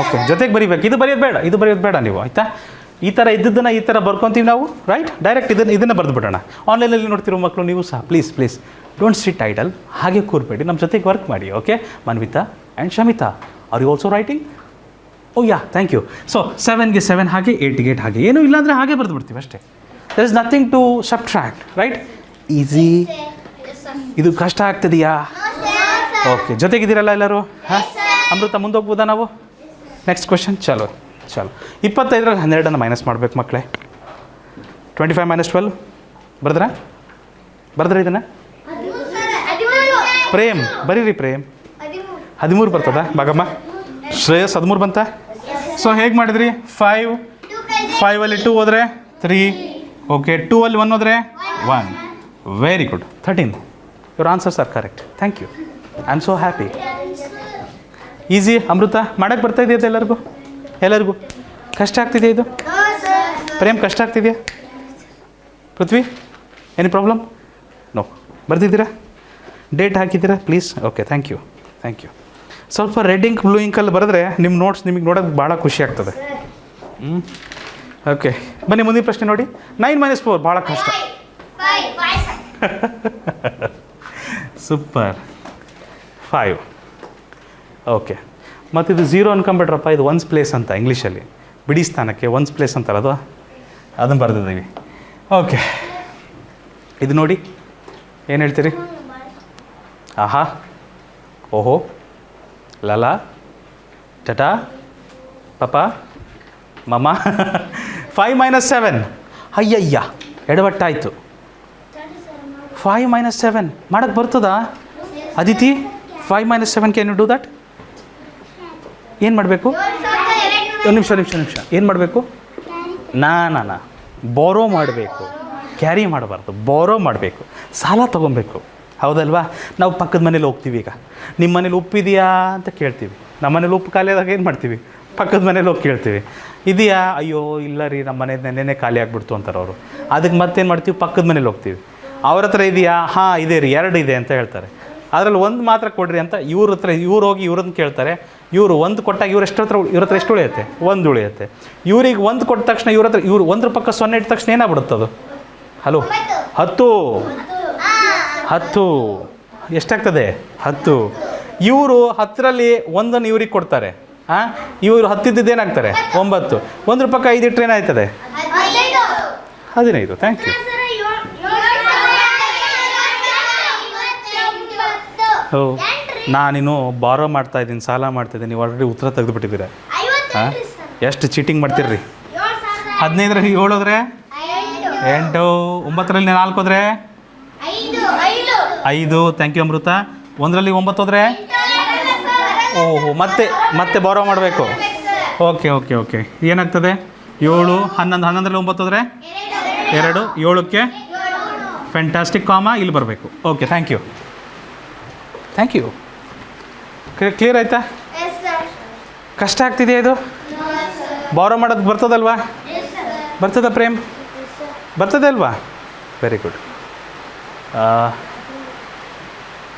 ಓಕೆ, ಜೊತೆಗೆ ಬರೀಬೇಕು. ಇದು ಬರೆಯೋದು ಬೇಡ ನೀವು. ಆಯಿತಾ? ಈ ಥರ ಇದ್ದದ್ದನ್ನು ಈ ಥರ ಬರ್ಕೊತೀವಿ ನಾವು. ರೈಟ್? ಡೈರೆಕ್ಟ್ ಇದನ್ನು ಬರೆದುಬಿಡೋಣ. ಆನ್ಲೈನಲ್ಲಿ ನೋಡ್ತಿರೋ ಮಕ್ಕಳು ನೀವು ಸಹ ಪ್ಲೀಸ್ ಡೋಂಟ್ ಸಿಟ್ ಐಡಲ್. ಹಾಗೆ ಕೂರಬೇಡಿ, ನಮ್ಮ ಜೊತೆಗೆ ವರ್ಕ್ ಮಾಡಿ. Okay, Manvita and Shamita, are you also writing? Oh yeah, thank you. So 7ಗೆ 7 ಹಾಗೆ, 8ಗೆ 8 ಹಾಗೆ. ಏನೂ ಇಲ್ಲಾಂದರೆ ಹಾಗೆ ಬರೆದುಬಿಡ್ತೀವಿ ಅಷ್ಟೇ. There is nothing to subtract. Right? Easy. ಇದು ಕಷ್ಟ ಆಗ್ತದೆಯಾ? ಓಕೆ, ಜೊತೆಗಿದ್ದೀರಲ್ಲ ಎಲ್ಲರೂ? ಹಾಂ, ಅಮೃತ, ಮುಂದೋಗ್ಬೋದಾ ನಾವು? Next question. ಚಲೋ 25ರಲ್ಲಿ 12 ಮೈನಸ್ ಮಾಡಬೇಕು ಮಕ್ಕಳೇ. 25 - 12 ಬರೆದ್ರಾ ಇದನ್ನು? ಪ್ರೇಮ್ ಬರೀರಿ ಪ್ರೇಮ್ 13 ಬರ್ತದ ಭಾಗಮ್ಮ. ಶ್ರೇಯಸ್ 13 ಬಂತ. ಸೊ ಹೇಗೆ ಮಾಡಿದ್ರಿ? 5 2 ಹೋದರೆ 3. ಓಕೆ 2 1 ಹೋದರೆ 1. Very good. 13. Your answers are correct. Thank you. I am so happy. Easy. Amrutha ಮಾಡೋಕ್ಕೆ ಬರ್ತಾ ಇದೆಯಾ ಎಲ್ಲರಿಗೂ? ಕಷ್ಟ ಆಗ್ತಿದೆಯಾ ಇದು? ಪ್ರೇಮ್ ಕಷ್ಟ ಆಗ್ತಿದೆಯಾ? Prithvi any problem? ನೋ. ಬರ್ತಿದ್ದೀರಾ? ಡೇಟ್ ಹಾಕಿದ್ದೀರಾ ಪ್ಲೀಸ್? Okay thank you. ಸ್ವಲ್ಪ ರೆಡ್ ಇಂಕ್ ಬ್ಲೂ ಇಂಕಲ್ಲಿ ಬರೆದ್ರೆ ನಿಮ್ಮ ನೋಟ್ಸ್ ನಿಮಗೆ ನೋಡೋಕ್ಕೆ ಭಾಳ ಖುಷಿ ಆಗ್ತದೆ. ಓಕೆ ಬನ್ನಿ ಮುಂದಿನ ಪ್ರಶ್ನೆ ನೋಡಿ. 9 - 4 ಭಾಳ ಕಷ್ಟ. ಸೂಪರ್. 5. ಓಕೆ ಮತ್ತು ಇದು 0 ಅನ್ಕೊಂಬಿಟ್ರಪ್ಪ. ಇದು ಒನ್ಸ್ ಪ್ಲೇಸ್ ಅಂತ ಇಂಗ್ಲೀಷಲ್ಲಿ. ಬಿಡಿ ಸ್ಥಾನಕ್ಕೆ ಒನ್ಸ್ ಪ್ಲೇಸ್ ಅಂತಾರೆ ಅದು, ಅದನ್ನು ಬರೆದಿದ್ದೀವಿ. ಓಕೆ ಇದು ನೋಡಿ ಏನು ಹೇಳ್ತೀರಿ? ಆಹಾ, ಓಹೋ, ಲಲಾ, ಟಟಾ, ಪಾಪ, ಮಮ್ಮ. 5 - 7. ಅಯ್ಯಯ್ಯ ಎಡವಟ್ಟಾಯಿತು. 5 - 7 ಮಾಡೋಕ್ಕೆ ಬರ್ತದಾ Aditi? 5 - 7 can you do that? ಏನು ಮಾಡಬೇಕು? ಒಂದು ನಿಮಿಷ ಏನು ಮಾಡಬೇಕು? ನಾ ಬೋರೋ ಮಾಡಬೇಕು. ಕ್ಯಾರಿ ಮಾಡಬಾರ್ದು, ಬೋರೋ ಮಾಡಬೇಕು. ಸಾಲ ತೊಗೊಬೇಕು. ಹೌದಲ್ವಾ? ನಾವು ಪಕ್ಕದ ಮನೇಲಿ ಹೋಗ್ತೀವಿ. ಈಗ ನಿಮ್ಮ ಮನೇಲಿ ಉಪ್ಪಿದೆಯಾ ಅಂತ ಕೇಳ್ತೀವಿ. ನಮ್ಮ ಮನೇಲಿ ಉಪ್ಪು ಖಾಲಿ ಆದಾಗ ಏನು ಮಾಡ್ತೀವಿ? ಪಕ್ಕದ ಮನೇಲಿ ಹೋಗಿ ಕೇಳ್ತೀವಿ. ಇದೆಯಾ? ಅಯ್ಯೋ ಇಲ್ಲ ರೀ, ನಮ್ಮ ಮನೆ ನೆನ್ನೆ ಖಾಲಿ ಆಗಿಬಿಡ್ತು ಅಂತಾರೆ ಅವರು. ಅದಕ್ಕೆ ಮತ್ತೇನು ಮಾಡ್ತೀವಿ? ಪಕ್ಕದ ಮನೇಲಿ ಹೋಗ್ತೀವಿ. ಅವ್ರ ಹತ್ರ ಇದೆಯಾ? ಹಾಂ ಇದೆ ರೀ, 2 ಇದೆ ಅಂತ ಹೇಳ್ತಾರೆ. ಅದರಲ್ಲಿ 1 ಮಾತ್ರ ಕೊಡ್ರಿ ಅಂತ ಇವ್ರು ಹೋಗಿ ಇವ್ರನ್ನ ಕೇಳ್ತಾರೆ. ಇವರು 1 ಕೊಟ್ಟಾಗ ಇವ್ರ ಹತ್ರ ಎಷ್ಟು ಉಳಿಯುತ್ತೆ? 1 ಉಳಿಯುತ್ತೆ. ಇವ್ರಿಗೆ 1 ಕೊಟ್ಟ ತಕ್ಷಣ ಇವ್ರ 1 ಪಕ್ಕ 0 ಇಟ್ಟ ತಕ್ಷಣ ಏನಾಗ್ಬಿಡುತ್ತೆ ಅದು? ಹಲೋ 10 ಎಷ್ಟಾಗ್ತದೆ? 10. ಇವರು 10ರಲ್ಲಿ 1 ಇವ್ರಿಗೆ ಕೊಡ್ತಾರೆ. ಇವರು 10 ಇದ್ದಿದ್ದು ಏನಾಗ್ತಾರೆ? 9. 1 ಪಕ್ಕ 5 ಇಟ್ಟರೆ ಏನಾಯ್ತದೆ? 15. Thank you. ಓ ನಾನಿನ್ನು ಬಾರೋ ಮಾಡ್ತಾಯಿದ್ದೀನಿ, ಸಾಲ ಮಾಡ್ತಾಯಿದ್ದೀನಿ. ನೀವು ಆಲ್ರೆಡಿ ಉತ್ತರ ತೆಗೆದುಬಿಟ್ಟಿದ್ದೀರ. ಎಷ್ಟು ಚೀಟಿಂಗ್ ಮಾಡ್ತೀರ್ರಿ? 15ರಲ್ಲಿ 7 ಹೋದರೆ 8, 9ರಲ್ಲಿ 4 ಹೋದರೆ 5. ಥ್ಯಾಂಕ್ ಯು ಅಮೃತ. 1ರಲ್ಲಿ 9 ಹೋದರೆ ಓಹೋ ಮತ್ತೆ ಬಾರೋ ಮಾಡಬೇಕು. ಓಕೆ ಏನಾಗ್ತದೆ? 7, 11. 11ರಲ್ಲಿ 9 ಹೋದರೆ 2, 7ಕ್ಕೆ ಫ್ಯಾಂಟಾಸ್ಟಿಕ್. ಕಾಮ ಇಲ್ಲಿ ಬರಬೇಕು. Okay thank you. ಕ್ಲಿಯರ್ ಆಯಿತಾ? ಕಷ್ಟ ಆಗ್ತಿದೆಯಾ ಇದು? ಬಾರೋ ಮಾಡೋದು ಬರ್ತದಲ್ವಾ? ಬರ್ತದ ಪ್ರೇಮ್? ಬರ್ತದೆ ಅಲ್ವಾ? Very good.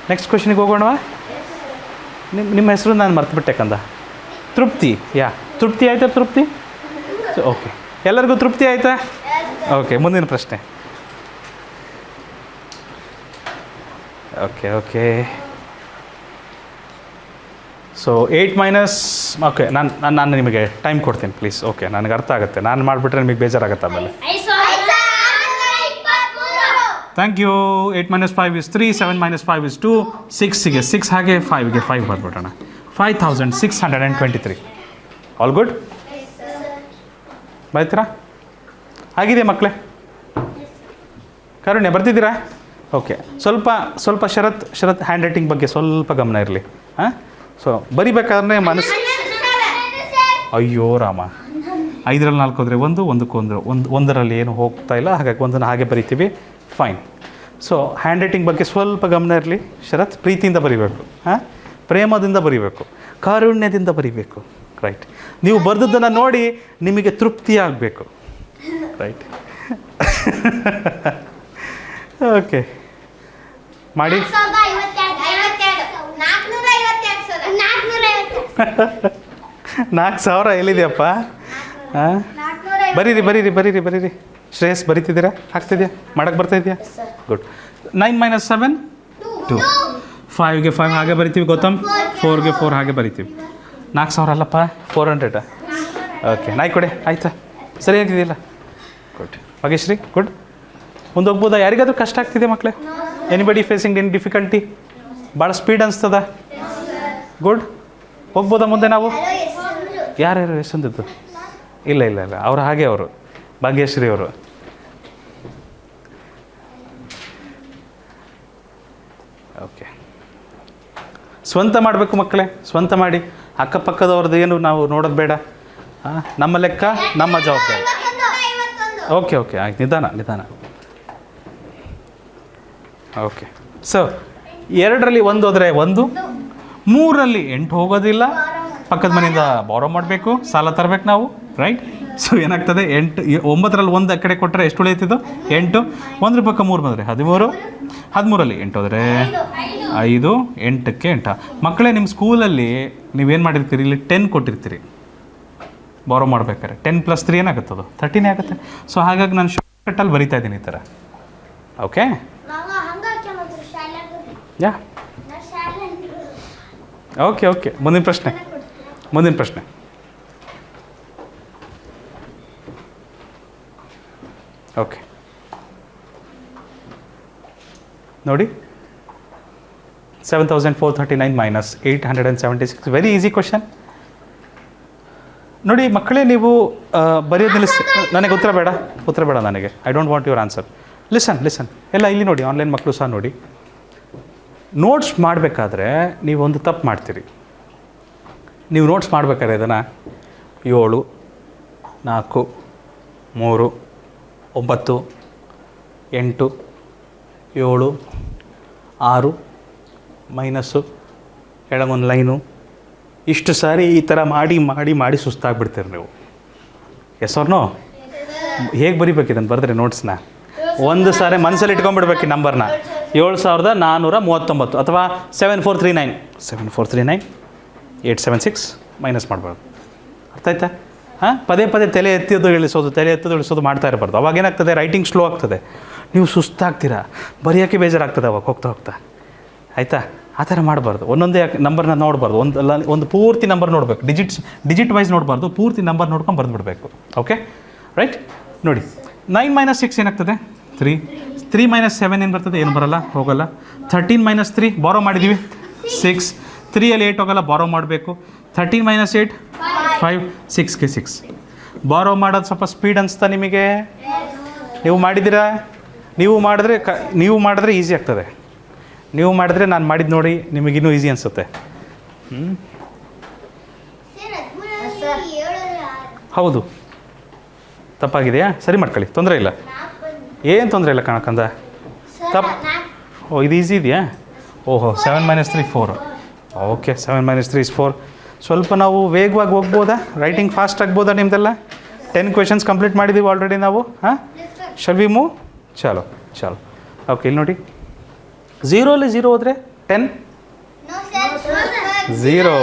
ನೆಕ್ಸ್ಟ್ ಕ್ವೆಶನಿಗೆ ಹೋಗೋಣವಾ? ನಿಮ್ಮ ಹೆಸರು ನಾನು ಮರ್ತುಬಿಟ್ಟೆ ಕಂದ. ತೃಪ್ತಿ. ತೃಪ್ತಿ ಆಯಿತಾ? ತೃಪ್ತಿ. ಓಕೆ ಎಲ್ಲರಿಗೂ ತೃಪ್ತಿ ಆಯಿತಾ? ಓಕೆ ಮುಂದಿನ ಪ್ರಶ್ನೆ. ಓಕೆ ಸೊ 8 - ಓಕೆ ನಾನು ನಿಮಗೆ ಟೈಮ್ ಕೊಡ್ತೀನಿ ಪ್ಲೀಸ್. ಓಕೆ ನನಗೆ ಅರ್ಥ ಆಗುತ್ತೆ. ನಾನು ಮಾಡಿಬಿಟ್ರೆ ನಿಮಗೆ ಬೇಜಾರಾಗುತ್ತೆ ಆಮೇಲೆ. Thank you. 8 - 5 is 3, 7 - 5 is 2, 6ಗೆ 6 ಹಾಗೆ 5ಗೆ 5 ಬರ್ಬಿಡೋಣ. 5623. All good? ಬರ್ತೀರಾ? ಆಗಿದೆ ಮಕ್ಕಳೇ? ಕಾರುಣ್ಯ ಬರ್ತಿದ್ದೀರಾ? ಓಕೆ ಸ್ವಲ್ಪ ಶರತ್ ಹ್ಯಾಂಡ್ ರೈಟಿಂಗ್ ಬಗ್ಗೆ ಸ್ವಲ್ಪ ಗಮನ ಇರಲಿ. ಸೊ ಬರಿಬೇಕಾದ್ರೆ ಮನಸ್ಸು ಅಯ್ಯೋ ರಾಮ 5ರಲ್ಲಿ 4 ಹೋದರೆ 1, 1ರಲ್ಲಿ ಏನು ಹೋಗ್ತಾ ಇಲ್ಲ. ಹಾಗಾಗಿ 1 ಹಾಗೆ ಬರಿತೀವಿ. ಫೈನ್. ಸೊ ಹ್ಯಾಂಡ್ ರೈಟಿಂಗ್ ಬಗ್ಗೆ ಸ್ವಲ್ಪ ಗಮನ ಇರಲಿ. ಶರತ್ ಪ್ರೀತಿಯಿಂದ ಬರಿಬೇಕು, ಪ್ರೇಮದಿಂದ ಬರಿಬೇಕು, ಕಾರುಣ್ಯದಿಂದ ಬರಿಬೇಕು. ರೈಟ್. ನೀವು ಬರೆದದ್ದನ್ನು ನೋಡಿ ನಿಮಗೆ ತೃಪ್ತಿ ಆಗಬೇಕು. ರೈಟ್. ಓಕೆ ಮಾಡಿ. 4,000 ಎಲ್ಲಿದೆಯಪ್ಪ? ಬರೀರಿ. ಶ್ರೇಯಸ್ ಬರೀತಿದ್ದೀರಾ? ಆಗ್ತಿದೆಯಾ? ಮಾಡೋಕ್ಕೆ ಬರ್ತಾಯಿದೆಯಾ? ಗುಡ್. 9 - 7 2. 5ಗೆ 5 ಹಾಗೆ ಬರಿತೀವಿ. ಗೌತಮ್ 4ಗೆ 4 ಹಾಗೆ ಬರಿತೀವಿ. 4,000 ಅಲ್ಲಪ್ಪ, 400. ಓಕೆ ನಾಯಿ ಕೊಡೆ ಆಯಿತಾ? ಸರಿಯಾಗಿದೆಯಲ್ಲ? ಗುಡ್. ಭಾಗ್ಯಶ್ರೀ ಗುಡ್. ಮುಂದೆ ಹೋಗ್ಬೋದಾ? ಯಾರಿಗಾದ್ರೂ ಕಷ್ಟ ಆಗ್ತಿದೆ ಮಕ್ಕಳೇ? Anybody facing any difficulty? ಭಾಳ ಸ್ಪೀಡ್ ಅನಿಸ್ತದ? ಗುಡ್. ಹೋಗ್ಬೋದಾ ಮುಂದೆ ನಾವು? ಯಾರು ಎಷ್ಟೊಂದಿದ್ದು? ಇಲ್ಲ ಅವರು ಹಾಗೆ, ಅವರು ಭಾಗ್ಯಶ್ರೀ ಅವರು. ಓಕೆ ಸ್ವಂತ ಮಾಡಬೇಕು ಮಕ್ಕಳೇ, ಸ್ವಂತ ಮಾಡಿ. ಅಕ್ಕಪಕ್ಕದವ್ರದ್ದು ಏನು ನಾವು ನೋಡೋದು ಬೇಡ. ನಮ್ಮ ಲೆಕ್ಕ ನಮ್ಮ ಜವಾಬ್ದಾರಿ. ಓಕೆ ಓಕೆ ಆಯ್ತು, ನಿಧಾನ. ಓಕೆ, ಸೊ 2ರಲ್ಲಿ 1 ಹೋದರೆ 1, 3ರಲ್ಲಿ 8 ಹೋಗೋದಿಲ್ಲ. ಪಕ್ಕದ ಮನೆಯಿಂದ ಬಾರೋ ಮಾಡಬೇಕು, ಸಾಲ ತರಬೇಕು ನಾವು, ರೈಟ್? ಸೊ ಏನಾಗ್ತದೆ, 8 9ರಲ್ಲಿ 1 ಕಡೆ ಕೊಟ್ಟರೆ ಎಷ್ಟು ಉಳಿಯುತ್ತಿದ್ದು? 8. 1 ಪಕ್ಕ 3 ಬಂದರೆ 13. 13ರಲ್ಲಿ 8 ಹೋದರೆ 5, 8ಕ್ಕೆ 8. ಮಕ್ಕಳೇ, ನಿಮ್ಮ ಸ್ಕೂಲಲ್ಲಿ ನೀವೇನು ಮಾಡಿರ್ತೀರಿ, ಇಲ್ಲಿ 10 ಕೊಟ್ಟಿರ್ತೀರಿ ಬಾರೋ ಮಾಡ್ಬೇಕಾದ್ರೆ. 10 + 3 ಏನಾಗುತ್ತದು? 13 ಆಗುತ್ತೆ. ಸೊ ಹಾಗಾಗಿ ನಾನು ಶಾರ್ಟ್ಕಟ್ಟಲ್ಲಿ ಬರಿತಾ ಇದ್ದೀನಿ ಈ ಥರ. ಓಕೆ, ಯಾ ಓಕೆ. ಮುಂದಿನ ಪ್ರಶ್ನೆ. ಓಕೆ, ನೋಡಿ, 7439 ಮೈನಸ್ 876. Very easy question. ನೋಡಿ ಮಕ್ಕಳೇ, ನೀವು ಬರೆಯೋದು ನಿಲ್ಲಿಸಿ. ನನಗೆ ಉತ್ತರ ಬೇಡ ನನಗೆ. I don't want your answer. Listen ಎಲ್ಲ ಇಲ್ಲಿ ನೋಡಿ, ಆನ್ಲೈನ್ ಮಕ್ಕಳು ಸಹ ನೋಡಿ. ನೋಟ್ಸ್ ಮಾಡಬೇಕಾದ್ರೆ ನೀವೊಂದು ತಪ್ಪು ಮಾಡ್ತೀರಿ. ನೀವು ನೋಟ್ಸ್ ಮಾಡಬೇಕಾದ್ರೆ ಇದನ್ನು 7, 4, 3, 9, 8, 7, 6 ಮೈನಸ್ಸು ಕೆಳಗೊಂದು ಲೈನು, ಇಷ್ಟು ಸಾರಿ ಈ ಥರ ಮಾಡಿ ಸುಸ್ತಾಗ್ಬಿಡ್ತೀರಿ ನೀವು. Yes or no? ಹೇಗೆ ಬರಿಬೇಕಿದನ್ನು ಬರೆದ್ರೆ ನೋಟ್ಸ್ನ? ಒಂದು ಸಾರಿ ಮನಸ್ಸಲ್ಲಿ ಇಟ್ಕೊಂಡ್ಬಿಡ್ಬೇಕು ಈ ನಂಬರ್ನ. 7439 ಅಥವಾ 7439 876 ಮೈನಸ್ ಮಾಡಬಾರ್ದು. ಅರ್ಥ ಆಯ್ತಾ? ಪದೇ ತಲೆ ಎತ್ತೋದು ಇಳಿಸೋದು ಮಾಡ್ತಾ ಇರಬಾರ್ದು. ಅವಾಗ ಏನಾಗ್ತದೆ, ರೈಟಿಂಗ್ ಸ್ಲೋ ಆಗ್ತದೆ, ನೀವು ಸುಸ್ತಾಗ್ತೀರಾ, ಬರೆಯೋಕ್ಕೆ ಬೇಜಾರಾಗ್ತದೆ ಅವಾಗ ಹೋಗ್ತಾ. ಆಯಿತಾ? ಆ ಥರ ಮಾಡಬಾರ್ದು. ಒಂದೊಂದೇ ನಂಬರ್ನ ನೋಡಬಾರ್ದು. ಒಂದು ಪೂರ್ತಿ ನಂಬರ್ ನೋಡಬೇಕು. ಡಿಜಿಟ್ ವೈಸ್ ನೋಡಬಾರ್ದು, ಪೂರ್ತಿ ನಂಬರ್ ನೋಡ್ಕೊಂಡು ಬರೆದ್ಬಿಡ್ಬೇಕು. Okay, right? ನೋಡಿ, 9 - 6 ಏನಾಗ್ತದೆ? 3. 3 - 7 ಏನು ಬರ್ತದೆ? ಏನು ಬರೋಲ್ಲ, ಹೋಗೋಲ್ಲ. 13 - 3 ಬಾರೋ ಮಾಡಿದ್ದೀವಿ, 6. 3ಯಲ್ಲಿ 8 ಹೋಗೋಲ್ಲ, ಬಾರೋ ಮಾಡಬೇಕು. 13 - 8 5. 6ಗೆ 6 ಬಾರೋ ಮಾಡೋದು ಸ್ವಲ್ಪ ಸ್ಪೀಡ್ ಅನಿಸ್ತಾ ನಿಮಗೆ? ನೀವು ಮಾಡಿದ್ದೀರಾ? ನೀವು ಮಾಡಿದ್ರೆ ಈಸಿ ಆಗ್ತದೆ. ನೀವು ಮಾಡಿದ್ರೆ ನಾನು ಮಾಡಿದ್ದು ನೋಡಿ ನಿಮಗಿನ್ನೂ ಈಸಿ ಅನಿಸುತ್ತೆ. ಹೌದು, ತಪ್ಪಾಗಿದೆಯಾ? ಸರಿ ಮಾಡ್ಕೊಳ್ಳಿ, ತೊಂದರೆ ಇಲ್ಲ, ಏನು ತೊಂದರೆ ಇಲ್ಲ ಕಣಕಂದ. ಇದು ಈಸಿ ಇದೆಯಾ? 7 - 3 4. Okay, 7 - 3 is 4. ಸ್ವಲ್ಪ ನಾವು ವೇಗವಾಗಿ ಹೋಗ್ಬೋದಾ? ರೈಟಿಂಗ್ ಫಾಸ್ಟ್ ಆಗ್ಬೋದಾ ನಿಮ್ಮದೆಲ್ಲ? 10 ಕ್ವೆಶನ್ಸ್ ಕಂಪ್ಲೀಟ್ ಮಾಡಿದ್ದೀವಿ ಆಲ್ರೆಡಿ ನಾವು. Shall we move? ಚಲೋ. ಓಕೆ, ಇಲ್ಲಿ ನೋಡಿ, 0ಲ್ಲಿ 0 ಹೋದರೆ 10 0.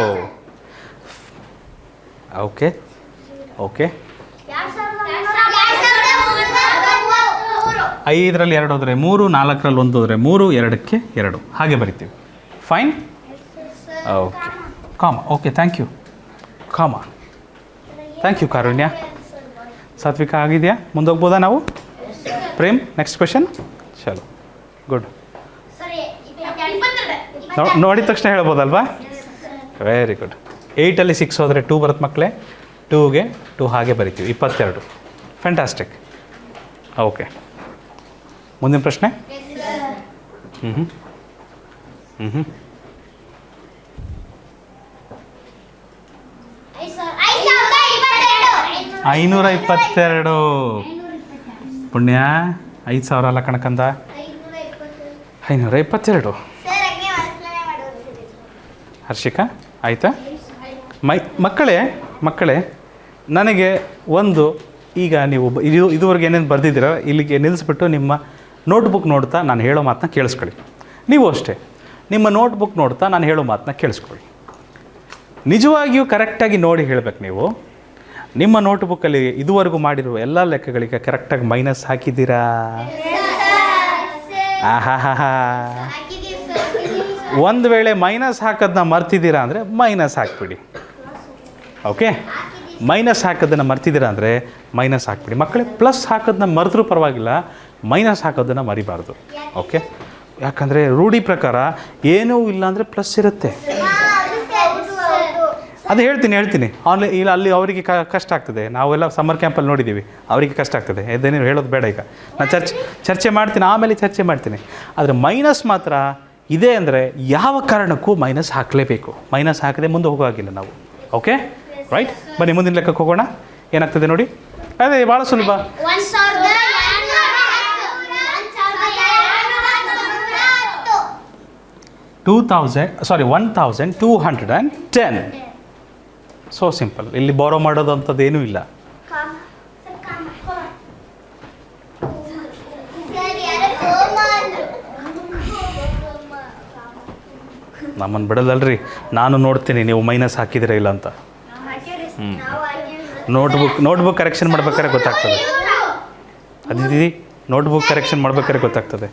ಓಕೆ 5ರಲ್ಲಿ 2 ಹೋದರೆ 3, 4ರಲ್ಲಿ 1 ಹೋದರೆ 3, 2ಕ್ಕೆ 2 ಹಾಗೆ ಬರಿತೀವಿ. Fine. Okay, Kama. Okay, thank you. Kama, thank you Karunya. Satvika ಆಗಿದೆಯಾ? ಮುಂದೋಗ್ಬೋದಾ ನಾವು? Prem, next question. ಚಲೋ, ಗುಡ್. ನೋಡಿದ ತಕ್ಷಣ ಹೇಳ್ಬೋದಲ್ವಾ? Very good. 8ಲ್ಲಿ 6 ಹೋದರೆ 2 ಬರುತ್ತೆ ಮಕ್ಕಳೇ. 2ಗೆ 2 ಹಾಗೆ ಬರಿತೀವಿ, 22. ಫ್ಯಾಂಟಾಸ್ಟಿಕ್. ಓಕೆ, ಮುಂದಿನ ಪ್ರಶ್ನೆ. 522. ಪುಣ್ಯ, 5,000 ಅಲ್ಲ ಕಣಕಂದ, 522. ಹರ್ಷಿಕಾ, ಆಯಿತಾ? ಮಕ್ಕಳೇ, ನನಗೆ ಈಗ ನೀವು ಇದುವರೆಗೆ ಏನೇನು ಬರೆದಿದ್ದೀರ ಇಲ್ಲಿಗೆ ನಿಲ್ಲಿಸ್ಬಿಟ್ಟು ನಿಮ್ಮ ನೋಟ್ಬುಕ್ ನೋಡ್ತಾ ನಾನು ಹೇಳೋ ಮಾತನ್ನ ಕೇಳಿಸ್ಕೊಳ್ಳಿ. ನೀವು ಅಷ್ಟೇ, ನಿಮ್ಮ ನೋಟ್ಬುಕ್ ನೋಡ್ತಾ ನಾನು ಹೇಳೋ ಮಾತನ್ನ ಕೇಳಿಸ್ಕೊಳ್ಳಿ. ನಿಜವಾಗಿಯೂ ಕರೆಕ್ಟಾಗಿ ನೋಡಿ ಹೇಳಬೇಕು ನೀವು. ನಿಮ್ಮ ನೋಟ್ಬುಕ್ಕಲ್ಲಿ ಇದುವರೆಗೂ ಮಾಡಿರುವ ಎಲ್ಲ ಲೆಕ್ಕಗಳಿಗೆ ಕರೆಕ್ಟಾಗಿ ಮೈನಸ್ ಹಾಕಿದ್ದೀರಾ? ಒಂದು ವೇಳೆ ಮೈನಸ್ ಹಾಕೋದನ್ನ ಮರ್ತಿದ್ದೀರಾ ಅಂದರೆ ಮೈನಸ್ ಹಾಕ್ಬಿಡಿ. ಓಕೆ, ಮೈನಸ್ ಹಾಕೋದನ್ನು ಮರ್ತಿದ್ದೀರಾ ಅಂದರೆ ಮೈನಸ್ ಹಾಕ್ಬಿಡಿ. ಮಕ್ಕಳೇ, ಪ್ಲಸ್ ಹಾಕೋದನ್ನ ಮರೆದ್ರೂ ಪರವಾಗಿಲ್ಲ, ಮೈನಸ್ ಹಾಕೋದನ್ನು ಮರಿಬಾರ್ದು. ಓಕೆ, ಯಾಕಂದರೆ ರೂಢಿ ಪ್ರಕಾರ ಏನೂ ಇಲ್ಲ ಅಂದರೆ ಪ್ಲಸ್ ಇರುತ್ತೆ. ಅದು ಹೇಳ್ತೀನಿ ಆನ್ಲೈನ್. ಇಲ್ಲ, ಅಲ್ಲಿ ಅವರಿಗೆ ಕಷ್ಟ ಆಗ್ತದೆ. ನಾವೆಲ್ಲ ಸಮ್ಮರ್ ಕ್ಯಾಂಪಲ್ಲಿ ನೋಡಿದ್ದೀವಿ, ಅವರಿಗೆ ಕಷ್ಟ ಆಗ್ತದೆ. ಇದೇನು ಹೇಳೋದು ಬೇಡ. ಈಗ ನಾನು ಚರ್ಚೆ ಮಾಡ್ತೀನಿ, ಆಮೇಲೆ ಚರ್ಚೆ ಮಾಡ್ತೀನಿ. ಆದರೆ ಮೈನಸ್ ಮಾತ್ರ ಇದೆ ಅಂದರೆ ಯಾವ ಕಾರಣಕ್ಕೂ ಮೈನಸ್ ಹಾಕಲೇಬೇಕು. ಮೈನಸ್ ಹಾಕದೆ ಮುಂದೆ ಹೋಗೋವಾಗಿಲ್ಲ ನಾವು. ಓಕೆ ರೈಟ್, ಬನ್ನಿ ಮುಂದಿನ ಲೆಕ್ಕಕ್ಕೆ ಹೋಗೋಣ. ಏನಾಗ್ತದೆ ನೋಡಿ, ಅದೇ ಭಾಳ ಸುಲಭ. 1210. So simple. ಇಲ್ಲಿ ಬಾರೋ ಮಾಡೋದು ಅಂಥದ್ದು ಏನೂ ಇಲ್ಲ. ನಮ್ಮನ್ನು ಬಿಡೋದಲ್ರಿ, ನಾನು ನೋಡ್ತೀನಿ ನೀವು ಮೈನಸ್ ಹಾಕಿದಿರ ಇಲ್ಲ ಅಂತ. ನೋಟ್ಬುಕ್ ಕರೆಕ್ಷನ್ ಮಾಡ್ಬೇಕಾದ್ರೆ ಗೊತ್ತಾಗ್ತದೆ. ಅದಿದ್ದೀವಿ, ನೋಟ್ಬುಕ್ ಕರೆಕ್ಷನ್ ಮಾಡ್ಬೇಕಾದ್ರೆ ಗೊತ್ತಾಗ್ತದೆ.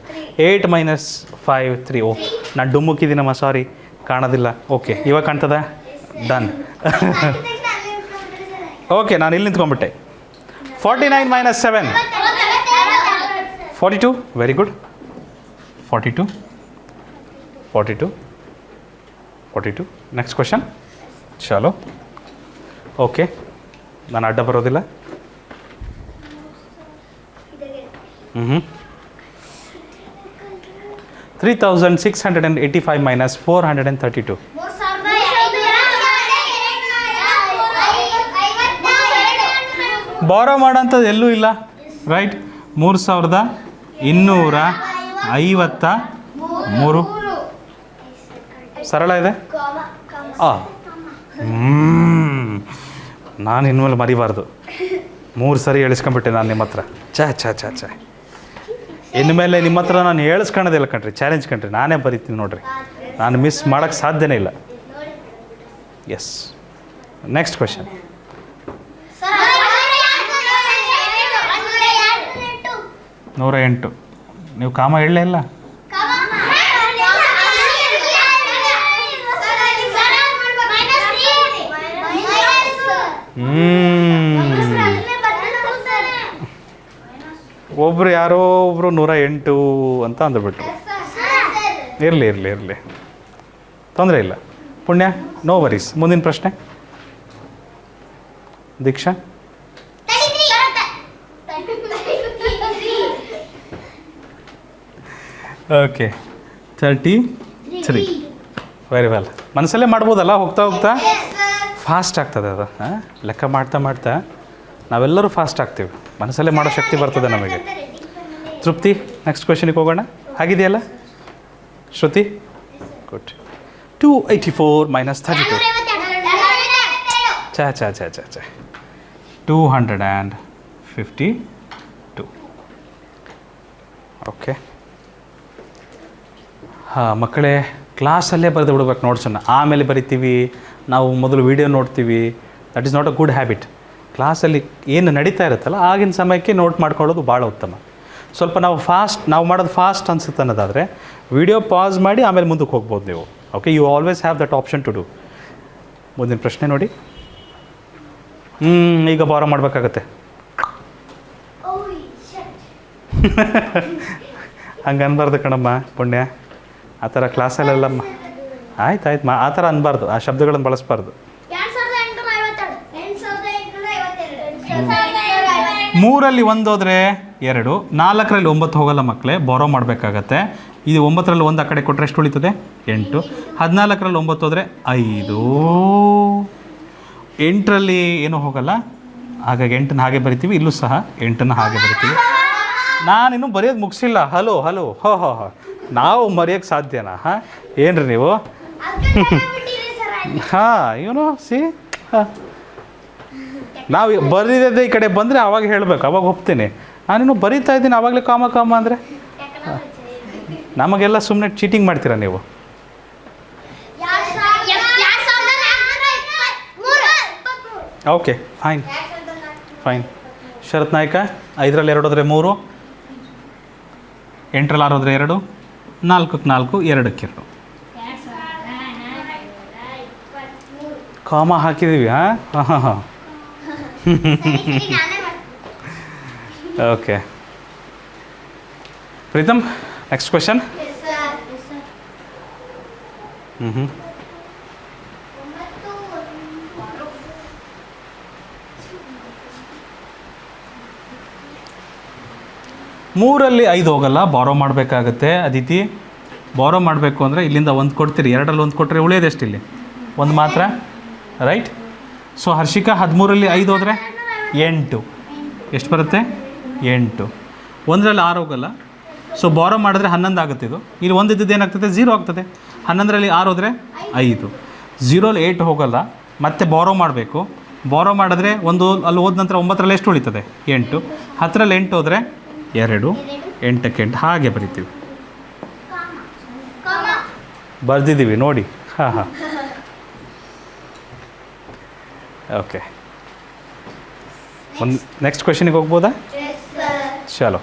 8 - 5 3. ಓ, ನಾನು ಡುಮ್ಮುಕ್ಕಿದ್ದೀನಮ್ಮ, ಸಾರಿ, ಕಾಣೋದಿಲ್ಲ. ಓಕೆ, ಇವಾಗ ಕಾಣ್ತದ? ಡನ್. ಓಕೆ, ನಾನು ಇಲ್ಲಿ ನಿಂತ್ಕೊಂಡ್ಬಿಟ್ಟೆ. 49 - 7 42. Very good. 42. Next question. ಚಲೋ, ಓಕೆ, ನಾನು ಅಡ್ಡ ಬರೋದಿಲ್ಲ. 3685 - 432. ಬಾರೋ ಮಾಡೋಂಥದ್ದು ಎಲ್ಲೂ ಇಲ್ಲ, ರೈಟ್. 3253. ಸರಳ ಇದೆ. ನಾನು ಇನ್ಮೇಲೆ ಮರಿಬಾರ್ದು. 3 ಸರಿ ಹೇಳಿಸ್ಕೊಂಡ್ಬಿಟ್ಟೆ ನಾನು ನಿಮ್ಮ ಹತ್ರ. ಛ ಇನ್ಮೇಲೆ ನಿಮ್ಮ ಹತ್ರ ನಾನು ಹೇಳಿಸ್ಕೊಳ್ಳೋದಿಲ್ಲ ಕಣ್ರಿ, ಚಾಲೆಂಜ್ ಕಣ್ರಿ, ನಾನೇ ಬರೀತೀನಿ ನೋಡ್ರಿ. ನಾನು ಮಿಸ್ ಮಾಡೋಕ್ಕೆ ಸಾಧ್ಯನೇ ಇಲ್ಲ. Yes, next question. 108. ನೀವು ಕಾಮ ಹೇಳಲೇ ಇಲ್ಲ. ಒಬ್ರು ಯಾರೋ ಒಬ್ರು 108 ಅಂತ ಅಂದ್ಬಿಟ್ರು. ಇರಲಿ, ತೊಂದರೆ ಇಲ್ಲ. ಪುಣ್ಯ, ನೋ ವರೀಸ್. ಮುಂದಿನ ಪ್ರಶ್ನೆ. ದೀಕ್ಷಾ. ಓಕೆ, 33. Very well. ಮನಸ್ಸಲ್ಲೇ ಮಾಡ್ಬೋದಲ್ಲ, ಹೋಗ್ತಾ ಫಾಸ್ಟ್ ಆಗ್ತದೆ ಅದು. ಲೆಕ್ಕ ಮಾಡ್ತಾ ನಾವೆಲ್ಲರೂ ಫಾಸ್ಟ್ ಆಗ್ತೀವಿ. ಮನಸ್ಸಲ್ಲೇ ಮಾಡೋ ಶಕ್ತಿ ಬರ್ತದೆ ನಮಗೆ. ತೃಪ್ತಿ, ನೆಕ್ಸ್ಟ್ ಕ್ವೆಶನಿಗೆ ಹೋಗೋಣ. ಆಗಿದೆಯಲ್ಲ ಶ್ರುತಿ? ಗುಡ್. 284 - 32. ಚ 252. ಓಕೆ. ಹಾಂ ಮಕ್ಕಳೇ, ಕ್ಲಾಸಲ್ಲೇ ಬರೆದು ಬಿಡ್ಬೇಕು ನೋಟ್ಸನ್ನು. ಆಮೇಲೆ ಬರಿತೀವಿ ನಾವು, ಮೊದಲು ವೀಡಿಯೋ ನೋಡ್ತೀವಿ. That is not a good habit. ಕ್ಲಾಸಲ್ಲಿ ಏನು ನಡೀತಾ ಇರುತ್ತಲ್ಲ ಆಗಿನ ಸಮಯಕ್ಕೆ ನೋಟ್ ಮಾಡ್ಕೊಳ್ಳೋದು ಭಾಳ ಉತ್ತಮ. ಸ್ವಲ್ಪ ನಾವು ಮಾಡೋದು ಫಾಸ್ಟ್ ಅನ್ಸುತ್ತೆ ಅನ್ನೋದಾದರೆ ವಿಡಿಯೋ ಪಾಸ್ ಮಾಡಿ ಆಮೇಲೆ ಮುಂದಕ್ಕೆ ಹೋಗ್ಬೋದು ನೀವು. Okay, you always have that option to do. ಮುಂದಿನ ಪ್ರಶ್ನೆ ನೋಡಿ. ಈಗ ಬಾರೋ ಮಾಡಬೇಕಾಗತ್ತೆ. ಹಂಗೆ ಅನ್ಬಾರ್ದು ಕಣಮ್ಮ ಪುಣ್ಯ. ಆ ಥರ ಕ್ಲಾಸಲ್ಲೆಲ್ಲಮ್ಮ ಆಯ್ತು ಆ ಥರ ಅನ್ಬಾರ್ದು, ಆ ಶಬ್ದಗಳನ್ನು ಬಳಸಬಾರ್ದು. 3ರಲ್ಲಿ 1 ಹೋದರೆ 2, 4ರಲ್ಲಿ 9 ಹೋಗಲ್ಲ ಮಕ್ಕಳೇ, ಬಾರೋ ಮಾಡಬೇಕಾಗತ್ತೆ. ಇದು 9ರಲ್ಲಿ 1 ಆ ಕಡೆ ಕೊಟ್ಟರೆ ಎಷ್ಟು ಉಳಿತದೆ? 8. 14ರಲ್ಲಿ 9 ಹೋದರೆ 5. 8ರಲ್ಲಿ ಏನೂ ಹೋಗಲ್ಲ, ಹಾಗಾಗಿ 8ನ ಹಾಗೆ ಬರಿತೀವಿ. ಇಲ್ಲೂ ಸಹ 8ನ ಹಾಗೆ ಬರಿತೀವಿ. ನಾನಿನ್ನೂ ಬರೆಯೋದು ಮುಗಿಸಿಲ್ಲ. ಹಲೋ ಹೋ ನಾವು ಮರೆಯೋಕ್ಕೆ ಸಾಧ್ಯನಾ? ಏನ್ರಿ ನೀವು? ಇವನು ಸಿ ನಾವು ಬರೀದೇ ಈ ಕಡೆ ಬಂದರೆ ಅವಾಗ ಹೇಳಬೇಕು, ಅವಾಗ ಒಪ್ತೀನಿ. ನಾನಿನ್ನೂ ಬರೀತಾ ಇದ್ದೀನಿ, ಆವಾಗಲೇ ಕಾಮ ಅಂದರೆ ನಮಗೆಲ್ಲ ಸುಮ್ಮನೆ ಚೀಟಿಂಗ್ ಮಾಡ್ತೀರಾ ನೀವು. Okay, fine. ಶರತ್ ನಾಯ್ಕ, 5ರಲ್ಲಿ 2 ಹೋದರೆ 3, 8ರಲ್ಲಿ 6 ಹೋದರೆ 2, 4ಕ್ಕೆ 4, 2ಕ್ಕೆ 2. ಕಾಮ ಹಾಕಿದ್ದೀವಿ. ಹಾಂ. Okay Pritam, next question. ಹ್ಞೂ 3ರಲ್ಲಿ 5 ಹೋಗಲ್ಲ, ಬಾರೋ ಮಾಡಬೇಕಾಗತ್ತೆ. ಅದಿತಿ ಬಾರೋ ಮಾಡಬೇಕು ಅಂದರೆ ಇಲ್ಲಿಂದ ಒಂದು ಕೊಡ್ತೀರಿ, ಎರಡರಲ್ಲಿ ಒಂದು ಕೊಟ್ಟರೆ ಉಳಿಯೋದೆಷ್ಟು ಇಲ್ಲಿ ಒಂದು ಮಾತ್ರ, ರೈಟ್. ಸೊ ಹರ್ಷಿಕಾ 13ರಲ್ಲಿ 5 ಹೋದರೆ 8, ಎಷ್ಟು ಬರುತ್ತೆ 8. 1ರಲ್ಲಿ 6 ಹೋಗಲ್ಲ, ಸೊ ಬಾರೋ ಮಾಡಿದ್ರೆ 11 ಆಗುತ್ತೆ. ಇದು ಇಲ್ಲಿ ಒಂದು ಇದ್ದದ್ದು ಏನಾಗ್ತದೆ 0 ಆಗ್ತದೆ. 11ರಲ್ಲಿ 6 ಹೋದರೆ 5, 0ರಲ್ಲಿ 8 ಹೋಗಲ್ಲ, ಮತ್ತೆ ಬಾರೋ ಮಾಡಬೇಕು. ಬಾರೋ ಮಾಡಿದ್ರೆ ಒಂದು ಅಲ್ಲಿ ಹೋದ ನಂತರ 9ರಲ್ಲಿ ಎಷ್ಟು ಉಳಿತದೆ 8, 10ರಲ್ಲಿ 8 ಹೋದರೆ 2, 8ಕ್ಕೆ 8 ಹಾಗೆ ಬರಿತೀವಿ. ಬರೆದಿದ್ದೀವಿ ನೋಡಿ. ಹಾಂ ಹಾಂ ಓಕೆ. ಒಂದು ನೆಕ್ಸ್ಟ್ ಕ್ವೆಶನಿಗೆ ಹೋಗ್ಬೋದಾ? ಚಲೋ.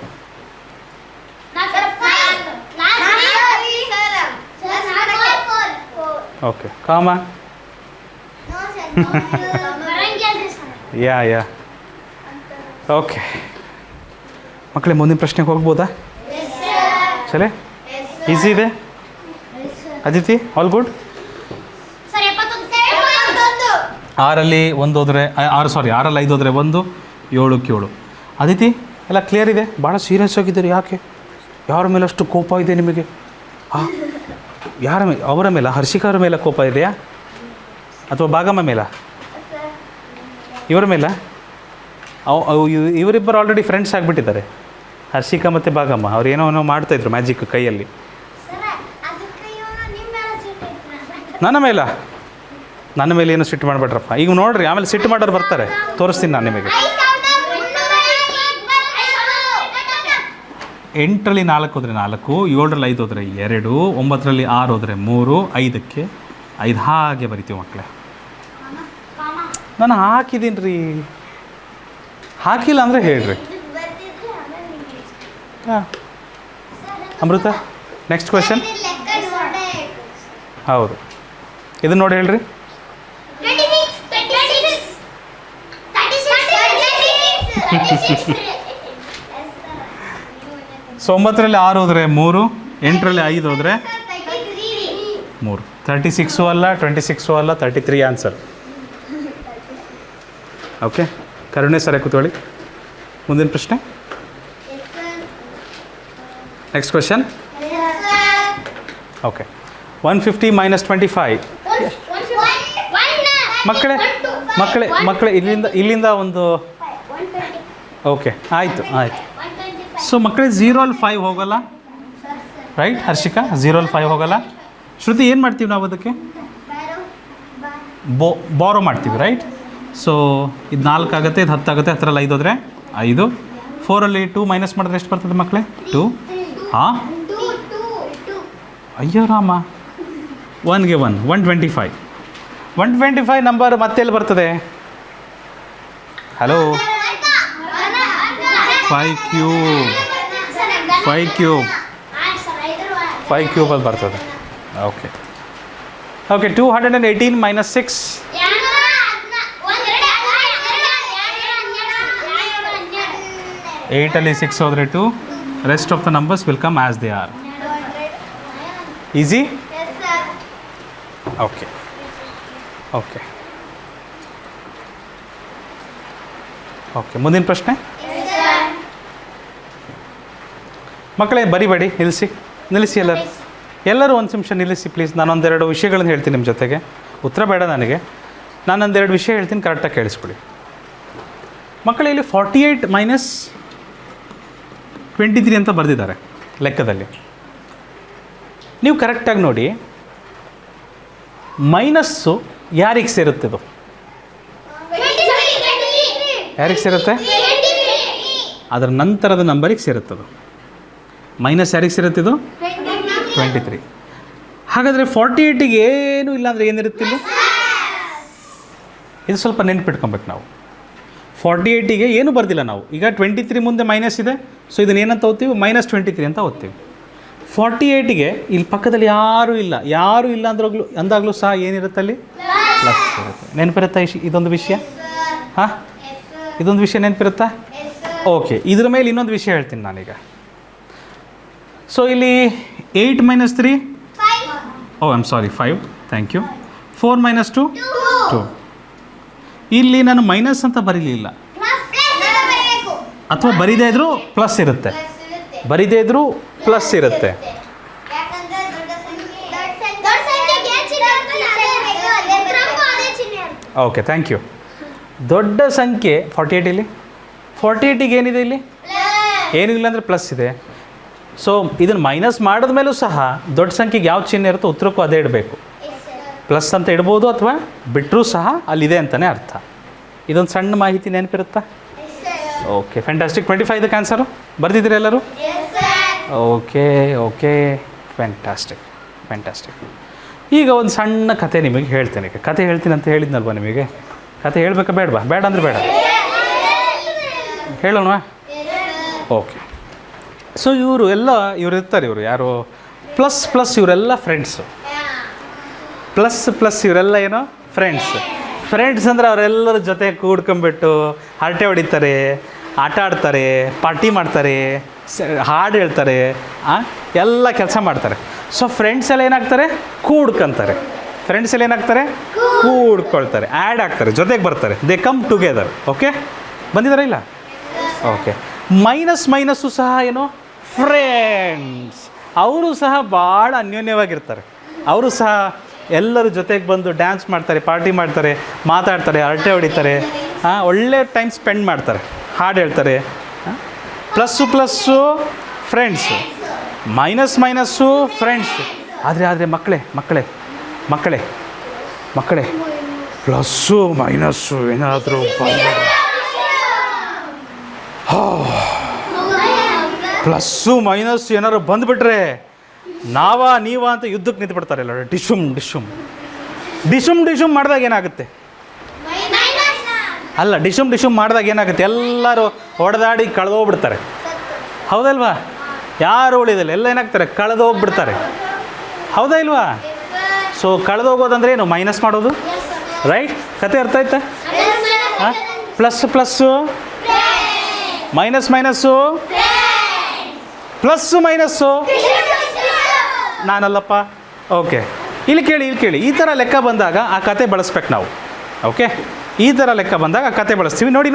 ಓಕೆ ಕಾಮ. ಯಾ ಓಕೆ ಮಕ್ಕಳೇ, ಮುಂದಿನ ಪ್ರಶ್ನೆಗೆ ಹೋಗ್ಬೋದಾ? ಸರಿ, ಈಸಿ ಇದೆ. Aditi all good. 6ರಲ್ಲಿ 1 ಹೋದರೆ 6ರಲ್ಲಿ 5 ಹೋದರೆ 1, 7ಕ್ಕೆ 7. ಅದಿತಿ ಎಲ್ಲ ಕ್ಲಿಯರ್ ಇದೆ? ಭಾಳ ಸೀರಿಯಸ್ ಆಗಿದ್ದೀರಿ, ಯಾಕೆ? ಯಾರ ಮೇಲೆ ಅಷ್ಟು ಕೋಪ ಇದೆ ನಿಮಗೆ? ಹಾಂ, ಯಾರ ಮೇಲೆ? ಅವರ ಮೇಲೆ, ಹರ್ಷಿಕಾ ಅವರ ಮೇಲೆ ಕೋಪ ಇದೆಯಾ ಅಥವಾ ಭಾಗಮ್ಮ ಮೇಲೆ? ಇವರ ಮೇಲೆ? ಇವರಿಬ್ಬರು ಆಲ್ರೆಡಿ ಫ್ರೆಂಡ್ಸ್ ಆಗಿಬಿಟ್ಟಿದ್ದಾರೆ, ಹರ್ಷಿಕಾ ಮತ್ತು ಭಾಗಮ್ಮ. ಅವ್ರು ಏನೋ ಮಾಡ್ತಾಯಿದ್ರು ಮ್ಯಾಜಿಕ್ ಕೈಯಲ್ಲಿ. ನನ್ನ ಮೇಲೆ ಏನು ಸಿಟ್ಟು ಮಾಡಬೇಡ್ರಪ್ಪ. ಈಗ ನೋಡಿರಿ, ಆಮೇಲೆ ಸಿಟ್ಟು ಮಾಡೋರು ಬರ್ತಾರೆ, ತೋರಿಸ್ತೀನಿ ನಾನು ನಿಮಗೆ. 8ರಲ್ಲಿ 4 ಹೋದರೆ 4, 7ರಲ್ಲಿ 5 ಹೋದರೆ 2, 9ರಲ್ಲಿ 6 ಹೋದರೆ 3, 5ಕ್ಕೆ 5 ಹಾಗೆ ಬರಿತೀವಿ ಮಕ್ಕಳೇ. ನಾನು ಹಾಕಿದ್ದೀನಿ ರೀ, ಹಾಕಿಲ್ಲ ಅಂದರೆ ಹೇಳ್ರಿ. ಹಾಂ ಅಮೃತ, ನೆಕ್ಸ್ಟ್ ಕ್ವೆಶನ್. ಹೌದು, ಇದನ್ನು ನೋಡಿ ಹೇಳ್ರಿ. ಸೊ 9ರಲ್ಲಿ 6 ಹೋದರೆ 3, 8ರಲ್ಲಿ 5 ಹೋದರೆ 3. 36 ಅಲ್ಲ, 26 ಅಲ್ಲ, 33 ಆನ್ಸರ್. ಓಕೆ, ಕರುಣೆ ಸರಿ ಕೂತ್ಕೊಳ್ಳಿ. ಮುಂದಿನ ಪ್ರಶ್ನೆ, ನೆಕ್ಸ್ಟ್ ಕ್ವೆಶನ್. ಓಕೆ, 150 - 25. ಮಕ್ಕಳೇ ಇಲ್ಲಿಂದ ಒಂದು. ಓಕೆ, ಆಯಿತು. ಸೊ ಮಕ್ಕಳೇ 0ರಲ್ಲಿ 5 ಹೋಗಲ್ಲ, ರೈಟ್ ಹರ್ಷಿಕಾ? 0ರಲ್ಲಿ 5 ಹೋಗಲ್ಲ. ಶ್ರುತಿ ಏನು ಮಾಡ್ತೀವಿ ನಾವು ಅದಕ್ಕೆ? ಬಾರೋ ಮಾಡ್ತೀವಿ, ರೈಟ್? ಸೊ ಇದು 4 ಆಗುತ್ತೆ, ಇದು 10 ಆಗುತ್ತೆ. 10ರಲ್ಲಿ 5 ಹೋದರೆ 5. 4ರಲ್ಲಿ 2 ಮೈನಸ್ ಮಾಡಿದ್ರೆ ಎಷ್ಟು ಬರ್ತದೆ ಮಕ್ಕಳೇ? 2. ಹಾಂ, ಅಯ್ಯೋ ರಾಮ, 1ಗೆ 1, 125. 125 ನಂಬರ್ ಮತ್ತೆಲ್ಲಿ ಬರ್ತದೆ? ಹಲೋ, 5 ಕ್ಯೂಬಲ್ಲಿ ಬರ್ತದೆ. ಓಕೆ 218 - 6. 8ರಲ್ಲಿ 6 ಹೋದರೆ 2. Rest of the numbers will come as they are. Easy? Okay ಮುಂದಿನ ಪ್ರಶ್ನೆ ಮಕ್ಕಳೇ. ಬರಿಬೇಡಿ, ನಿಲ್ಲಿಸಿ ಎಲ್ಲರೂ ಒಂದು ನಿಮಿಷ ನಿಲ್ಲಿಸಿ ಪ್ಲೀಸ್. ನಾನೊಂದೆರಡು ವಿಷಯಗಳನ್ನು ಹೇಳ್ತೀನಿ ನಿಮ್ಮ ಜೊತೆಗೆ. ಉತ್ತರ ಬೇಡ ನನಗೆ, ನಾನೊಂದೆರಡು ವಿಷಯ ಹೇಳ್ತೀನಿ, ಕರೆಕ್ಟಾಗಿ ಕೇಳಿಸ್ಬಿಡಿ ಮಕ್ಕಳೇ. ಇಲ್ಲಿ 48 - 23 ಅಂತ ಬರೆದಿದ್ದಾರೆ ಲೆಕ್ಕದಲ್ಲಿ. ನೀವು ಕರೆಕ್ಟಾಗಿ ನೋಡಿ, ಮೈನಸ್ಸು ಯಾರಿಗೆ ಸೇರುತ್ತದು? ಯಾರಿಗೆ ಸೇರುತ್ತೆ? ಅದರ ನಂತರದ ನಂಬರಿಗೆ ಸೇರುತ್ತದು. ಮೈನಸ್ ಯಾರಿಗೆ ಸೇರುತ್ತಿದ್ದು? 23. ಹಾಗಾದರೆ 48ಗೆ ಏನೂ ಇಲ್ಲ ಅಂದರೆ ಏನಿರುತ್ತಿಲ್ಲ? ಇದು ಸ್ವಲ್ಪ ನೆನ್ಪಿಟ್ಕೊಬೇಕು ನಾವು. 48ಗೆ ಏನೂ ಬರ್ದಿಲ್ಲ ನಾವು. ಈಗ 23 ಮುಂದೆ ಮೈನಸ್ ಇದೆ, ಸೊ ಇದನ್ನು ಏನಂತ ಓದ್ತೀವಿ? -23 ಅಂತ ಓದ್ತೀವಿ. 48ಗೆ ಇಲ್ಲಿ ಪಕ್ಕದಲ್ಲಿ ಯಾರೂ ಇಲ್ಲ ಅಂದಾಗಲೂ ಸಹ ಏನಿರುತ್ತಲ್ಲಿ? ಪ್ಲಸ್ ಇರುತ್ತೆ. ನೆನಪಿರುತ್ತಾ ಇದೊಂದು ವಿಷಯ? ಹಾಂ, ಇದೊಂದು ವಿಷಯ ನೆನಪಿರುತ್ತಾ? ಓಕೆ, ಇದ್ರ ಮೇಲೆ ಇನ್ನೊಂದು ವಿಷಯ ಹೇಳ್ತೀನಿ ನಾನೀಗ. ಸೊ ಇಲ್ಲಿ 8 - 3, 5, ಥ್ಯಾಂಕ್ ಯು. 4 - 2, 2. ಇಲ್ಲಿ ನಾನು ಮೈನಸ್ ಅಂತ ಬರೀಲಿಲ್ಲ, ಅಥವಾ ಬರೀದೇ ಇದ್ರೂ ಪ್ಲಸ್ ಇರುತ್ತೆ, ಓಕೆ, ಥ್ಯಾಂಕ್ ಯು. ದೊಡ್ಡ ಸಂಖ್ಯೆ 48 ಇಲ್ಲಿ. 48ಗೆ ಏನಿದೆ ಇಲ್ಲಿ? ಏನಿಲ್ಲ ಅಂದರೆ ಪ್ಲಸ್ ಇದೆ. ಸೊ ಇದನ್ನು ಮೈನಸ್ ಮಾಡಿದ ಮೇಲೂ ಸಹ ದೊಡ್ಡ ಸಂಖ್ಯೆಗೆ ಯಾವ ಚಿಹ್ನೆ ಇರುತ್ತೋ ಉತ್ತರಕ್ಕೂ ಅದೇ ಇಡಬೇಕು. ಪ್ಲಸ್ ಅಂತ ಇಡ್ಬೋದು ಅಥವಾ ಬಿಟ್ಟರೂ ಸಹ ಅಲ್ಲಿದೆ ಅಂತಲೇ ಅರ್ಥ. ಇದೊಂದು ಸಣ್ಣ ಮಾಹಿತಿ ನೆನಪಿರುತ್ತಾ? Okay, fantastic. 25ಕ್ಕೆ ಆನ್ಸರು ಬರ್ದಿದ್ದೀರಾ ಎಲ್ಲರೂ? Okay okay, fantastic fantastic. ಈಗ ಒಂದು ಸಣ್ಣ ಕತೆ ನಿಮಗೆ ಹೇಳ್ತೇನೆ. ಈಗ ಕತೆ ಹೇಳ್ತೀನಿ ಅಂತ ಹೇಳಿದ್ನಲ್ವ ನಿಮಗೆ. ಕತೆ ಹೇಳಬೇಕಾ ಬೇಡವಾ? ಬೇಡ ಅಂದರೆ ಬೇಡ, ಹೇಳೋಣ. ಓಕೆ. ಸೊ ಇವರು ಇರ್ತಾರೆ, ಇವರು ಯಾರು? ಪ್ಲಸ್ ಇವರೆಲ್ಲ ಫ್ರೆಂಡ್ಸು. ಪ್ಲಸ್ ಇವರೆಲ್ಲ ಏನೋ ಫ್ರೆಂಡ್ಸ್ ಅಂದರೆ ಅವರೆಲ್ಲರ ಜೊತೆ ಕೂಡ್ಕೊಂಬಿಟ್ಟು ಹರಟೆ ಹೊಡಿತಾರೆ, ಆಟ ಆಡ್ತಾರೆ, ಪಾರ್ಟಿ ಮಾಡ್ತಾರೆ, ಹಾಡು ಹೇಳ್ತಾರೆ, ಎಲ್ಲ ಕೆಲಸ ಮಾಡ್ತಾರೆ. ಸೊ ಫ್ರೆಂಡ್ಸ್ ಎಲ್ಲ ಏನಾಗ್ತಾರೆ? ಕೂಡ್ಕೊಂತಾರೆ. ಫ್ರೆಂಡ್ಸ್ ಎಲ್ಲ ಏನಾಗ್ತಾರೆ? ಕೂಡ್ಕೊಳ್ತಾರೆ, ಆ್ಯಡ್ ಆಗ್ತಾರೆ, ಜೊತೆಗೆ ಬರ್ತಾರೆ. They come together. ಓಕೆ, ಬಂದಿದ್ದಾರೆ ಇಲ್ಲ? ಓಕೆ. ಮೈನಸ್ಸು ಸಹ ಏನು? ಫ್ರೆಂಡ್ಸ್. ಅವರು ಸಹ ಭಾಳ ಅನ್ಯೋನ್ಯವಾಗಿರ್ತಾರೆ. ಅವರು ಸಹ ಎಲ್ಲರ ಜೊತೆಗೆ ಬಂದು ಡ್ಯಾನ್ಸ್ ಮಾಡ್ತಾರೆ, ಪಾರ್ಟಿ ಮಾಡ್ತಾರೆ, ಮಾತಾಡ್ತಾರೆ, ಹರಟೆ ಹೊಡಿತಾರೆ, ಒಳ್ಳೆ ಟೈಮ್ ಸ್ಪೆಂಡ್ ಮಾಡ್ತಾರೆ, ಹಾಡು ಹೇಳ್ತಾರೆ. Plus friends, minus friends. ಆದರೆ ಮಕ್ಕಳೇ ಪ್ಲಸ್ಸು ಮೈನಸ್ಸು ಏನಾದರೂ ಪ್ಲಸ್ಸು ಮೈನಸ್ಸು ಏನಾದ್ರು ಬಂದುಬಿಟ್ರೆ ನೀವಾ ಅಂತ ಯುದ್ಧಕ್ಕೆ ನಿಂತುಬಿಡ್ತಾರೆ ಎಲ್ಲರೂ. ಡಿಶುಮ್ ಮಾಡಿದಾಗ ಏನಾಗುತ್ತೆ? ಅಲ್ಲ, ಡಿಶುಮ್ ಮಾಡಿದಾಗ ಏನಾಗುತ್ತೆ? ಎಲ್ಲರೂ ಹೊಡೆದಾಡಿ ಕಳೆದೋಗ್ಬಿಡ್ತಾರೆ, ಹೌದಲ್ವಾ? ಯಾರು ಉಳಿದಿಲ್ಲ, ಎಲ್ಲ ಏನಾಗ್ತಾರೆ? ಕಳೆದೋಗ್ಬಿಡ್ತಾರೆ, ಹೌದಾ ಇಲ್ವಾ? ಸೊ ಕಳೆದೋಗೋದಂದ್ರೆ ಏನು? ಮೈನಸ್ ಮಾಡೋದು, ರೈಟ್? ಕತೆ ಅರ್ಥ ಆಯ್ತಾ? ಹಾಂ, ಪ್ಲಸ್ಸು ಮೈನಸ್ಸು ಪ್ಲಸ್ಸು ನಾನಲ್ಲಪ್ಪ. ಓಕೆ, ಇಲ್ಲಿ ಕೇಳಿ. ಈ ಥರ ಲೆಕ್ಕ ಬಂದಾಗ ಆ ಕತೆ ಬಳಸ್ಬೇಕು ನಾವು. ಓಕೆ, ಈ ಥರ ಲೆಕ್ಕ ಬಂದಾಗ ಆ ಕತೆ ಬಳಸ್ತೀವಿ. ನೋಡಿ.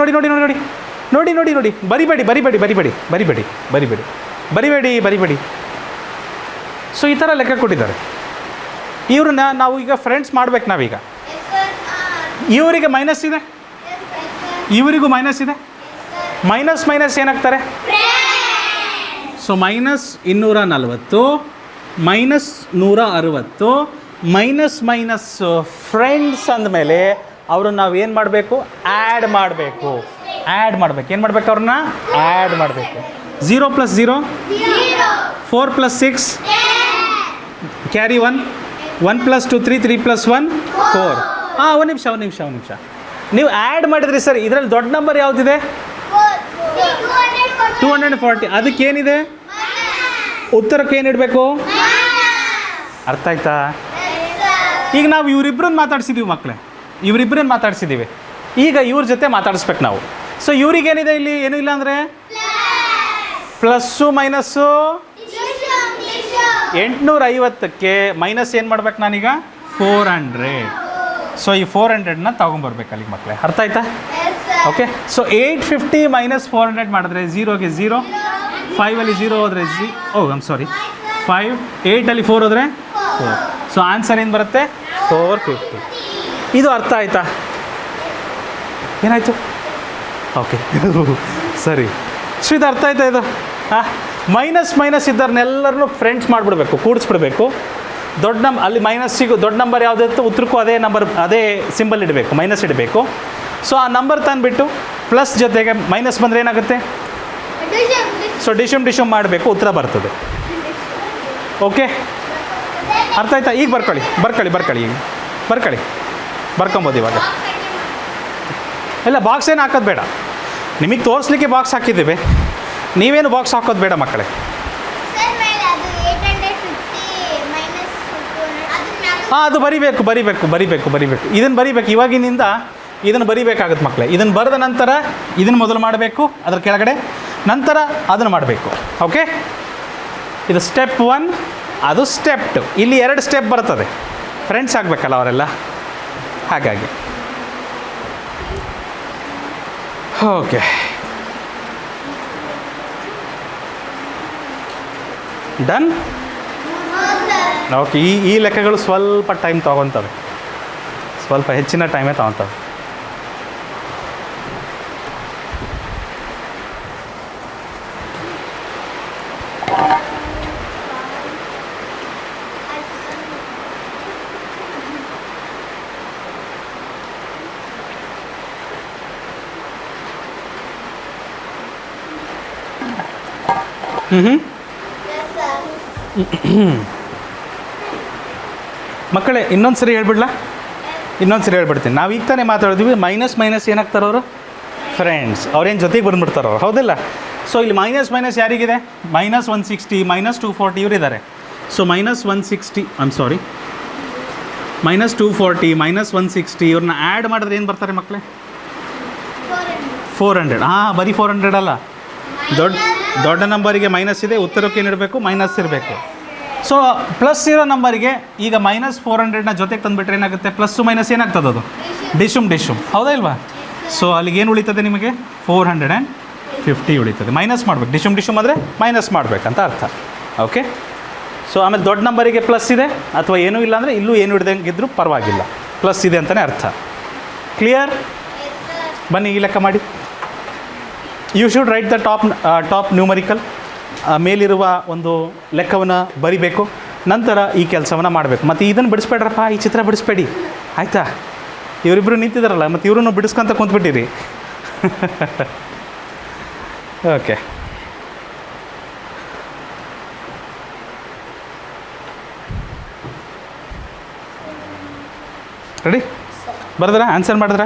ಬರಿಬೇಡಿ. ಸೊ ಈ ಥರ ಲೆಕ್ಕ ಕೊಟ್ಟಿದ್ದಾರೆ. ಇವ್ರನ್ನ ನಾವು ಈಗ ಫ್ರೆಂಡ್ಸ್ ಮಾಡ್ಬೇಕು. ನಾವೀಗ ಇವರಿಗೆ ಮೈನಸ್ ಇದೆ, ಇವರಿಗೂ ಮೈನಸ್ ಇದೆ. ಮೈನಸ್ ಏನಾಗ್ತಾರೆ? ಸೊ -240 -160 ಮೈನಸ್ ಫ್ರೆಂಡ್ಸ್ ಅಂದಮೇಲೆ ಅವ್ರನ್ನ ನಾವು ಏನು ಮಾಡಬೇಕು? ಆ್ಯಡ್ ಮಾಡಬೇಕು. ಏನು ಮಾಡಬೇಕು? ಅವ್ರನ್ನ ಆ್ಯಡ್ ಮಾಡಬೇಕು. 0 + 0 4 + 6 ಕ್ಯಾರಿ 1 1 + 2 3 3 + 1 4. ಒಂದು ನಿಮಿಷ. ನೀವು ಆ್ಯಡ್ ಮಾಡಿದ್ರಿ ಸರ್. ಇದರಲ್ಲಿ ದೊಡ್ಡ ನಂಬರ್ ಯಾವುದಿದೆ? 240. ಅದಕ್ಕೇನಿದೆ? ಉತ್ತರಕ್ಕೆ ಏನಿಡಬೇಕು? ಅರ್ಥ ಆಯ್ತಾ? ಈಗ ನಾವು ಇವರಿಬ್ಬರನ್ನ ಮಾತಾಡ್ಸಿದ್ದೀವಿ ಮಕ್ಕಳೇ, ಈಗ ಇವ್ರ ಜೊತೆ ಮಾತಾಡಿಸ್ಬೇಕು ನಾವು. ಸೊ ಇವ್ರಿಗೇನಿದೆ ಇಲ್ಲಿ? ಏನೂ ಇಲ್ಲ ಅಂದರೆ ಪ್ಲಸ್ಸು ಮೈನಸ್ಸು 850ಕ್ಕೆ ಮೈನಸ್ ಏನು ಮಾಡ್ಬೇಕು ನಾನೀಗ? 400. ಸೊ ಈ 400ನ ತೊಗೊಂಬರ್ಬೇಕು ಅಲ್ಲಿಗೆ ಮಕ್ಕಳೇ, ಅರ್ಥ ಆಯ್ತಾ? ಓಕೆ. ಸೊ 850 - 400 ಮಾಡಿದ್ರೆ 0ಗೆ 0, 5ಅಲ್ಲಿ 0 ಹೋದರೆ 5, 8ಅಲ್ಲಿ 4 ಹೋದರೆ 4. ಸೊ ಆನ್ಸರ್ ಏನು ಬರುತ್ತೆ? 450. ಇದು ಅರ್ಥ ಆಯ್ತಾ? ಏನಾಯಿತು? ಓಕೆ, ಸರಿ. ಸೊ ಇದು ಅರ್ಥ ಆಯ್ತಾ? ಇದು ಮೈನಸ್ ಇದ್ದವ್ರನ್ನೆಲ್ಲರನ್ನೂ ಫ್ರೆಂಡ್ಸ್ ಮಾಡಿಬಿಡ್ಬೇಕು, ಕೂಡಿಸ್ಬಿಡ್ಬೇಕು. ಅಲ್ಲಿ ಮೈನಸ್ಸಿಗೂ ದೊಡ್ಡ ನಂಬರ್ ಯಾವುದಿತ್ತು ಉತ್ತರಕ್ಕೂ ಅದೇ ಸಿಂಬಲ್ ಇಡಬೇಕು, ಮೈನಸ್ ಇಡಬೇಕು. ಸೊ ಆ ನಂಬರ್ ತಂದುಬಿಟ್ಟು ಪ್ಲಸ್ ಜೊತೆಗೆ ಮೈನಸ್ ಬಂದರೆ ಏನಾಗುತ್ತೆ? ಸೊ ಡಿಶಮ್ ಮಾಡಬೇಕು, ಉತ್ತರ ಬರ್ತದೆ. ಓಕೆ, ಅರ್ಥ ಆಯ್ತಾ? ಈಗ ಬರ್ಕೊಳ್ಳಿ. ಬರ್ಕೊಬೋದು ಇವಾಗ. ಇಲ್ಲ, ಬಾಕ್ಸ್ ಏನು ಹಾಕೋದು ಬೇಡ. ನಿಮಗೆ ತೋರಿಸ್ಲಿಕ್ಕೆ ಬಾಕ್ಸ್ ಹಾಕಿದ್ದೇವೆ, ನೀವೇನು ಬಾಕ್ಸ್ ಹಾಕೋದು ಬೇಡ ಮಕ್ಕಳೇ. ಅದು ಬರಿಬೇಕು. ಇದನ್ನು ಬರಿಬೇಕು. ಇವಾಗಿನಿಂದ ಇದನ್ನು ಬರಿಬೇಕಾಗುತ್ತೆ ಮಕ್ಕಳೇ. ಇದನ್ನು ಬರೆದ ನಂತರ ಇದನ್ನು ಮೊದಲು ಮಾಡಬೇಕು, ಅದರ ಕೆಳಗಡೆ, ನಂತರ ಅದನ್ನು ಮಾಡಬೇಕು. ಓಕೆ, ಇದು ಸ್ಟೆಪ್ 1, ಅದು ಸ್ಟೆಪ್ 2. ಇಲ್ಲಿ 2 ಸ್ಟೆಪ್ ಬರ್ತದೆ. ಫ್ರೆಂಡ್ಸ್ ಆಗಬೇಕಲ್ಲ ಅವರೆಲ್ಲ, ಹಾಗಾಗಿ. Okay, done. ಓಕೆ, ಈ ಲೆಕ್ಕಗಳು ಸ್ವಲ್ಪ ಟೈಮ್ ತೊಗೊತವೆ, ಸ್ವಲ್ಪ ಹೆಚ್ಚಿನ ಟೈಮೇ ತಗೊತಾವೆ. ಮಕ್ಕಳೇ ಇನ್ನೊಂದು ಸರಿ ಹೇಳ್ಬಿಡ್ಲಾ? ಇನ್ನೊಂದು ಸರಿ ಹೇಳ್ಬಿಡ್ತೀನಿ. ನಾವು ಈಗ ತಾನೇ ಮಾತಾಡಿದ್ವಿ ಮೈನಸ್ ಮೈನಸ್ ಏನಾಗ್ತಾರೆ ಅವರು? ಫ್ರೆಂಡ್ಸ್. ಅವ್ರೇನು ಜೊತೆಗೆ ಬಂದುಬಿಡ್ತಾರೆ ಅವ್ರು, ಹೌದಿಲ್ಲ? ಸೊ ಇಲ್ಲಿ ಮೈನಸ್ ಮೈನಸ್ ಯಾರಿಗಿದೆ? ಮೈನಸ್ 160 ಮೈನಸ್ 240 ಇವರಿದ್ದಾರೆ. ಸೊ ಮೈನಸ್ 160 ಮೈನಸ್ 240 ಮೈನಸ್ 160 ಇವ್ರನ್ನ ಆ್ಯಡ್ ಮಾಡಿದ್ರೆ ಏನು ಬರ್ತಾರೆ ಮಕ್ಕಳೇ? 400. ಹಾಂ, ಬರೀ 400 ಅಲ್ಲ, ದೊಡ್ಡ ನಂಬರಿಗೆ ಮೈನಸ್ ಇದೆ, ಉತ್ತರಕ್ಕೆ ಏನಿರಬೇಕು? ಮೈನಸ್ ಇರಬೇಕು. ಸೊ ಪ್ಲಸ್ ಇರೋ ನಂಬರಿಗೆ ಈಗ ಮೈನಸ್ 400ನ ಜೊತೆಗೆ ತಂದುಬಿಟ್ರೆ ಏನಾಗುತ್ತೆ? ಪ್ಲಸ್ಸು ಮೈನಸ್ ಏನಾಗ್ತದೆ? ಅದು ಡಿಶುಮ್, ಹೌದಾ ಇಲ್ವಾ? ಸೊ ಅಲ್ಲಿಗೆ ಏನು ಉಳಿತದೆ ನಿಮಗೆ? 450 ಉಳಿತದೆ. ಮೈನಸ್ ಮಾಡಬೇಕು, ಡಿಶುಮ್ ಅಂದರೆ ಮೈನಸ್ ಮಾಡಬೇಕಂತ ಅರ್ಥ. ಓಕೆ. ಸೊ ಆಮೇಲೆ ದೊಡ್ಡ ನಂಬರಿಗೆ ಪ್ಲಸ್ ಇದೆ ಅಥವಾ ಏನೂ ಇಲ್ಲ ಅಂದರೆ ಇಲ್ಲೂ ಏನು ಹಿಡ್ದಂಗಿದ್ರೂ ಪರವಾಗಿಲ್ಲ, ಪ್ಲಸ್ ಇದೆ ಅಂತಲೇ ಅರ್ಥ. ಕ್ಲಿಯರ್? ಬನ್ನಿ ಈ ಲೆಕ್ಕ ಮಾಡಿ. You should write the top numerical. ಮೇಲಿರುವ ಒಂದು ಲೆಕ್ಕವನ್ನು ಬರಿಬೇಕು, ನಂತರ ಈ ಕೆಲಸವನ್ನು ಮಾಡಬೇಕು. ಮತ್ತು ಇದನ್ನು ಬಿಡಿಸ್ಬೇಡ್ರಪ್ಪ, ಈ ಚಿತ್ರ ಬಿಡಿಸ್ಬೇಡಿ, ಆಯಿತಾ? ಇವರಿಬ್ಬರು ನಿಂತಿದ್ದಾರಲ್ಲ, ಮತ್ತು ಇವ್ರನ್ನೂ ಬಿಡಿಸ್ಕೊಂತ ಕುಂತ್ಬಿಟ್ಟಿರಿ. ಓಕೆ. ರೆಡಿ? ಬರೆದ್ರ? ಆನ್ಸರ್ ಮಾಡಿದ್ರ?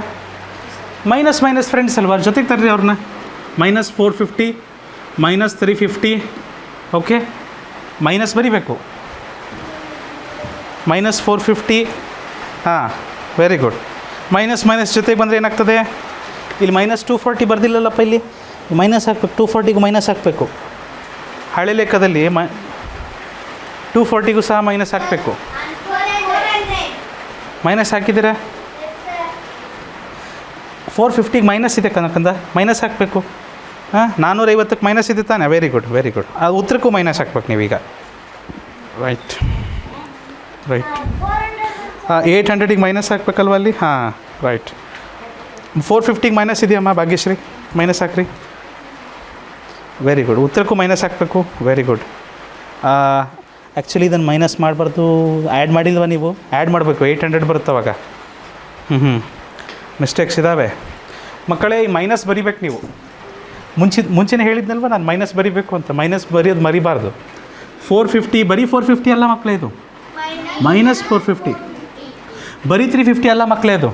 ಮೈನಸ್ ಮೈನಸ್ ಫ್ರೆಂಡ್ಸ್ ಅಲ್ವಾ, ಜೊತೆಗೆ ತರ್ರಿ ಅವ್ರನ್ನ. Minus 450 minus 350. ಓಕೆ, ಮೈನಸ್ ಬರಿಬೇಕು. ಮೈನಸ್ 450. ಹಾಂ, ವೆರಿ ಗುಡ್. ಮೈನಸ್ ಮೈನಸ್ ಜೊತೆಗೆ ಬಂದರೆ ಏನಾಗ್ತದೆ? ಇಲ್ಲಿ ಮೈನಸ್ 240 ಬರ್ದಿಲ್ಲಲ್ಲಪ್ಪ, ಇಲ್ಲಿ ಮೈನಸ್ ಹಾಕ್ಬೇಕು. 240ಗೂ ಮೈನಸ್ ಹಾಕಬೇಕು. ಹಳೆ ಲೆಕ್ಕದಲ್ಲಿ 240ಗೂ ಸಹ ಮೈನಸ್ ಹಾಕಬೇಕು. ಮೈನಸ್ ಹಾಕಿದ್ದೀರಾ? 450ಗೆ ಮೈನಸ್ ಇದೆ ಕನಕಂದ, ಮೈನಸ್ ಹಾಕಬೇಕು. ಹಾಂ, 450ಕ್ಕೆ ಮೈನಸ್ ಇದೆ ತಾನೆ? Very good, very good. ಆ ಉತ್ತರಕ್ಕೂ ಮೈನಸ್ ಹಾಕ್ಬೇಕು ನೀವೀಗ. ರೈಟ್. 800ಗೆ ಮೈನಸ್ ಹಾಕ್ಬೇಕಲ್ವ ಅಲ್ಲಿ? ಹಾಂ, ರೈಟ್. 450ಗೆ ಮೈನಸ್ ಇದೆಯಮ್ಮ ಭಾಗ್ಯಶ್ರೀ, ಮೈನಸ್ ಹಾಕ್ರಿ. Very good. ಉತ್ತರಕ್ಕೂ ಮೈನಸ್ ಹಾಕಬೇಕು. Very good. ಆ್ಯಕ್ಚುಲಿ ಇದನ್ನು ಮೈನಸ್ ಮಾಡಬಾರ್ದು, ಆ್ಯಡ್ ಮಾಡಿಲ್ವ ನೀವು? ಆ್ಯಡ್ ಮಾಡಬೇಕು, 800 ಬರುತ್ತೆ ಅವಾಗ. ಮಿಸ್ಟೇಕ್ಸ್ ಇದ್ದಾವೆ ಮಕ್ಕಳೇ. ಈ ಮೈನಸ್ ಬರಿಬೇಕು ನೀವು. ಮುಂಚೆನೇ ಹೇಳಿದ್ನಲ್ವ ನಾನು ಮೈನಸ್ ಬರಿಬೇಕು ಅಂತ. ಮೈನಸ್ ಬರೆಯೋದು ಮರಿಬಾರ್ದು. 450 ಬರೀ 450 ಅಲ್ಲ ಮಕ್ಕಳೇ, ಇದು ಮೈನಸ್ 450. ಬರೀ 350 ಅಲ್ಲ ಮಕ್ಕಳೇ, ಅದು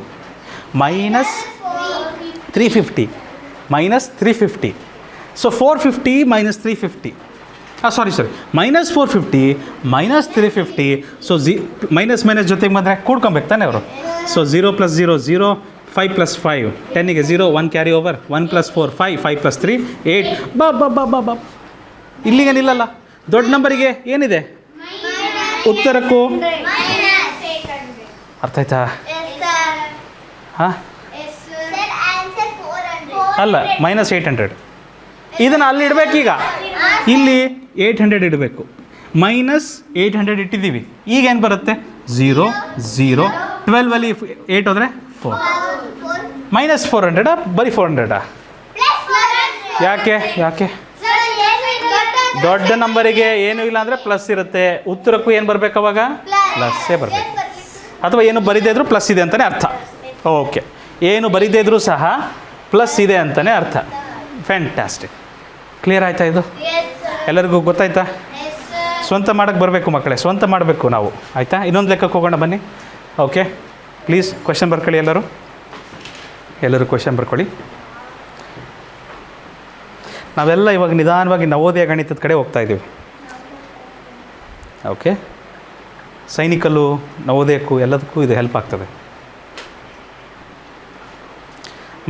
minus 350. Minus 350. So 450 minus 350. Sorry minus 450 minus 350. So minus minus ಜೊತೆಗೆ ಬಂದರೆ ಕೂಡ್ಕೊಬೇಕು ತಾನೆ ಅವರು. So 0 + 0 0, 5 + 5 10ಗೆ 0, 1 carry over, 1 + 4 5, 5 + 3 8. ಬಾ ಇಲ್ಲಿಗೆ ನಿಲ್ಲಲ್ಲ. ದೊಡ್ಡ ನಂಬರಿಗೆ ಏನಿದೆ? ಉತ್ತರಕ್ಕೂ ಅರ್ಥ ಆಯ್ತಾ? ಹಾಂ, ಅಲ್ಲ, ಮೈನಸ್ 800. ಇದನ್ನು ಅಲ್ಲಿ ಇಡಬೇಕೀಗ. ಇಲ್ಲಿ 800 ಇಡಬೇಕು. ಮೈನಸ್ 800 ಇಟ್ಟಿದ್ದೀವಿ. ಈಗ ಏನು ಬರುತ್ತೆ? 0 0. 12ಅಲ್ಲಿ 8 ಹೋದರೆ 4. ಮೈನಸ್ 400 ಬರೀ 400? ಯಾಕೆ? ದೊಡ್ಡ ನಂಬರಿಗೆ ಏನೂ ಇಲ್ಲ ಅಂದರೆ ಪ್ಲಸ್ ಇರುತ್ತೆ. ಉತ್ತರಕ್ಕೂ ಏನು ಬರಬೇಕು ಅವಾಗ? ಪ್ಲಸ್ಸೇ ಬರಬೇಕು. ಅಥವಾ ಏನು ಬರೀದೇ ಇದ್ರೂ ಪ್ಲಸ್ ಇದೆ ಅಂತಲೇ ಅರ್ಥ. ಓಕೆ, ಏನು ಬರೀದೇ ಇದ್ರೂ ಸಹ ಪ್ಲಸ್ ಇದೆ ಅಂತಲೇ ಅರ್ಥ. ಫ್ಯಾಂಟಾಸ್ಟಿಕ್. ಕ್ಲಿಯರ್ ಆಯಿತಾ? ಇದು ಎಲ್ಲರಿಗೂ ಗೊತ್ತಾಯ್ತಾ? ಸ್ವಂತ ಮಾಡೋಕ್ಕೆ ಬರಬೇಕು ಮಕ್ಕಳೇ, ಸ್ವಂತ ಮಾಡಬೇಕು ನಾವು, ಆಯಿತಾ? ಇನ್ನೊಂದು ಲೆಕ್ಕಕ್ಕೆ ಹೋಗೋಣ ಬನ್ನಿ. ಓಕೆ, ಪ್ಲೀಸ್ ಕ್ವೆಶನ್ ಬರ್ಕೊಳ್ಳಿ. ಎಲ್ಲರೂ ಕ್ವೆಶನ್ ಬರ್ಕೊಳ್ಳಿ. ನಾವೆಲ್ಲ ಇವಾಗ ನಿಧಾನವಾಗಿ ನವೋದಯ ಗಣಿತದ ಕಡೆ ಹೋಗ್ತಾಯಿದ್ದೀವಿ. ಓಕೆ, ಸೈನಿಕಲ್ಲೂ ನವೋದಯಕ್ಕೂ ಎಲ್ಲದಕ್ಕೂ ಇದು ಹೆಲ್ಪ್ ಆಗ್ತದೆ.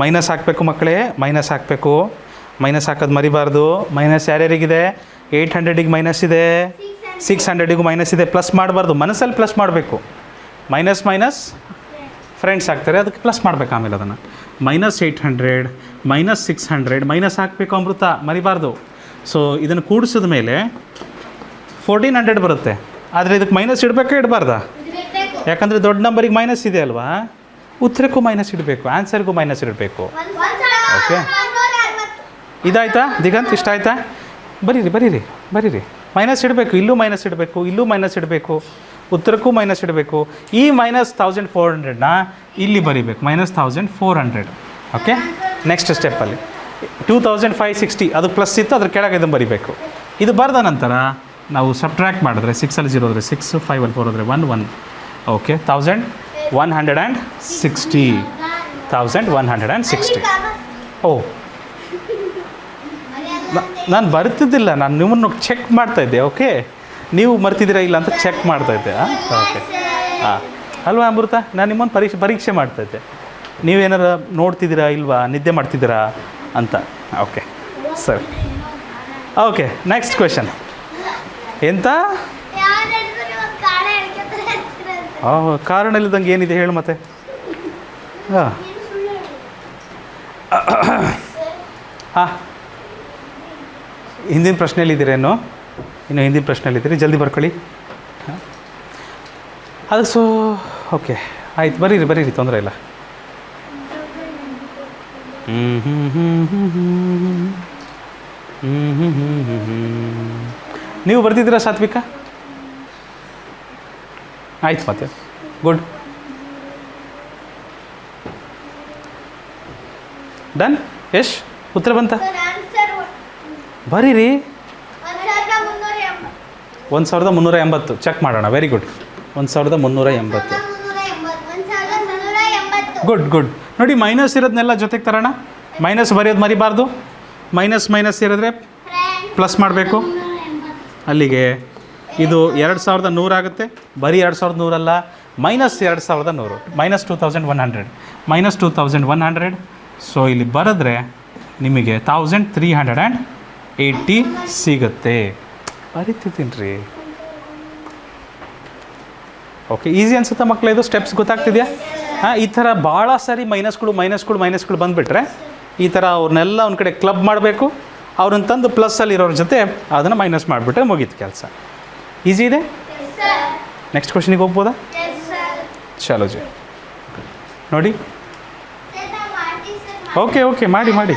ಮೈನಸ್ ಹಾಕಬೇಕು ಮಕ್ಕಳೇ, ಮೈನಸ್ ಹಾಕಬೇಕು. ಮೈನಸ್ ಹಾಕೋದು ಮರಿಬಾರ್ದು. ಮೈನಸ್ ಯಾರ್ಯಾರಿಗಿದೆ? 800ಗೆ ಮೈನಸ್ ಇದೆ, 600ಗೂ ಮೈನಸ್ ಇದೆ. ಪ್ಲಸ್ ಮಾಡಬಾರ್ದು, ಮನಸ್ಸಲ್ಲಿ ಪ್ಲಸ್ ಮಾಡಬೇಕು. ಮೈನಸ್ ಮೈನಸ್ ಫ್ರೆಂಡ್ಸ್ ಆಗ್ತಾರೆ, ಅದಕ್ಕೆ ಪ್ಲಸ್ ಮಾಡಬೇಕು. ಆಮೇಲೆ ಅದನ್ನು ಮೈನಸ್ 800 ಮೈನಸ್ 600 ಮೈನಸ್ ಹಾಕಬೇಕು ಅಮೃತ, ಮರಿಬಾರ್ದು. ಸೊ ಇದನ್ನು ಕೂಡಿಸಿದ ಮೇಲೆ 1400 ಬರುತ್ತೆ. ಆದರೆ ಇದಕ್ಕೆ ಮೈನಸ್ ಇಡಬೇಕಾ ಇಡಬಾರ್ದಾ? ಯಾಕಂದರೆ ದೊಡ್ಡ ನಂಬರಿಗೆ ಮೈನಸ್ ಇದೆ ಅಲ್ವಾ? ಉತ್ತರಕ್ಕೂ ಮೈನಸ್ ಇಡಬೇಕು, ಆನ್ಸರ್ಗೂ ಮೈನಸ್ ಇಡಬೇಕು. ಓಕೆ, ಇದಾಯ್ತಾ ದಿಗಂತ್? ಇಷ್ಟ ಆಯ್ತಾ? ಬರೀರಿ ಬರೀರಿ ಬರೀರಿ. ಮೈನಸ್ ಇಡಬೇಕು, ಇಲ್ಲೂ ಮೈನಸ್ ಇಡಬೇಕು, ಇಲ್ಲೂ ಮೈನಸ್ ಇಡಬೇಕು, ಉತ್ತರಕ್ಕೂ ಮೈನಸ್ ಇಡಬೇಕು. ಈ -1400ನ ಇಲ್ಲಿ ಬರೀಬೇಕು, -1400. ಓಕೆ, ನೆಕ್ಸ್ಟ್ ಸ್ಟೆಪ್ಪಲ್ಲಿ 2560 ಅದು ಪ್ಲಸ್ ಇತ್ತು, ಅದ್ರ ಕೆಳಗೆ ಇದನ್ನು ಬರೀಬೇಕು. ಇದು ಬರೆದ ನಂತರ ನಾವು ಸಬ್ಟ್ರ್ಯಾಕ್ಟ್ ಮಾಡಿದ್ರೆ 6ಅಲ್ಲಿ 0 ಹೋದರೆ 6, 5ಅಲ್ಲಿ 4 ಹೋದರೆ 1, 1. ಓಕೆ, 1160. 1160. ಓ, ನಾನು ಬರ್ತಿದ್ದಿಲ್ಲ, ನಾನು ನಿಮ್ಮನ್ನು ಚೆಕ್ ಮಾಡ್ತಾಯಿದ್ದೆ. ಓಕೆ, ನೀವು ಮರ್ತಿದ್ದೀರಾ ಇಲ್ಲ ಅಂತ ಚೆಕ್ ಮಾಡ್ತಾಯಿದ್ದೆ. ಓಕೆ, ಹಾಂ ಅಲ್ವಾ ಅಮೃತ? ನಾನು ನಿಮ್ಮನ್ನು ಪರೀಕ್ಷೆ ಮಾಡ್ತಾಯಿದ್ದೆ, ನೀವೇನಾರು ನೋಡ್ತಿದ್ದೀರಾ ಇಲ್ವಾ, ನಿದ್ದೆ ಮಾಡ್ತಿದ್ದೀರಾ ಅಂತ. ಓಕೆ ಸರಿ. Okay, next question. ಎಂತ ಕಾರಣ ಇಲ್ಲದಂಗೆ ಏನಿದೆ ಹೇಳು ಮತ್ತೆ. ಹಾಂ ಹಾಂ, ಹಿಂದಿನ ಪ್ರಶ್ನೆಯಲ್ಲಿದ್ದೀರೇನು? ಇನ್ನು ಹಿಂದಿನ ಪ್ರಶ್ನೆಯಲ್ಲಿದ್ದೀರಿ, ಜಲ್ದಿ ಬರ್ಕೊಳ್ಳಿ. ಅದು ಓಕೆ ಆಯ್ತು, ಬರೀರಿ ಬರೀರಿ, ತೊಂದರೆ ಇಲ್ಲ. ನೀವು ಬರ್ತಿದ್ದೀರಾ ಸಾತ್ವಿಕ? ಆಯ್ತು ಮತ್ತೆ, ಗುಡ್. ಡನ್. ಯಶ್, ಉತ್ತರ ಬಂತ? ಬರೀರಿ. 1380. ಚೆಕ್ ಮಾಡೋಣ. Very good. 1380. Good good. ನೋಡಿ, ಮೈನಸ್ ಇರೋದನ್ನೆಲ್ಲ ಜೊತೆಗೆ ತರೋಣ. ಮೈನಸ್ ಬರೆಯೋದು ಮರಿಬಾರ್ದು. ಮೈನಸ್ ಇರಿದ್ರೆ ಪ್ಲಸ್ ಮಾಡಬೇಕು. ಅಲ್ಲಿಗೆ ಇದು 2100 ಆಗುತ್ತೆ. ಬರೀ 2100 ಅಲ್ಲ, -2100, -2100, -2100. ಸೊ ಇಲ್ಲಿ ಬರೆದ್ರೆ ನಿಮಗೆ 1380 ಸಿಗುತ್ತೆ. ಬರೀತಿದ್ದೀನಿ ರೀ. ಓಕೆ, ಈಸಿ ಅನ್ಸುತ್ತಾ ಮಕ್ಕಳು? ಇದು ಸ್ಟೆಪ್ಸ್ ಗೊತ್ತಾಗ್ತಿದೆಯಾ? ಹಾಂ, ಈ ಥರ ಭಾಳ ಸಾರಿ ಮೈನಸ್ಗಳು ಬಂದುಬಿಟ್ರೆ ಈ ಥರ ಅವ್ರನ್ನೆಲ್ಲ ಒಂದು ಕಡೆ ಕ್ಲಬ್ ಮಾಡಬೇಕು. ಅವ್ರನ್ನ ತಂದು ಪ್ಲಸ್ಸಲ್ಲಿರೋರ ಜೊತೆ ಅದನ್ನು ಮೈನಸ್ ಮಾಡಿಬಿಟ್ರೆ ಮುಗೀತು ಕೆಲಸ. ಈಸಿ ಇದೆ. ನೆಕ್ಸ್ಟ್ ಕ್ವೆಶನಿಗೆ ಹೋಗ್ಬೋದಾ? ಚಲೋ ಜಿ, ನೋಡಿ. ಓಕೆ ಓಕೆ, ಮಾಡಿ ಮಾಡಿ.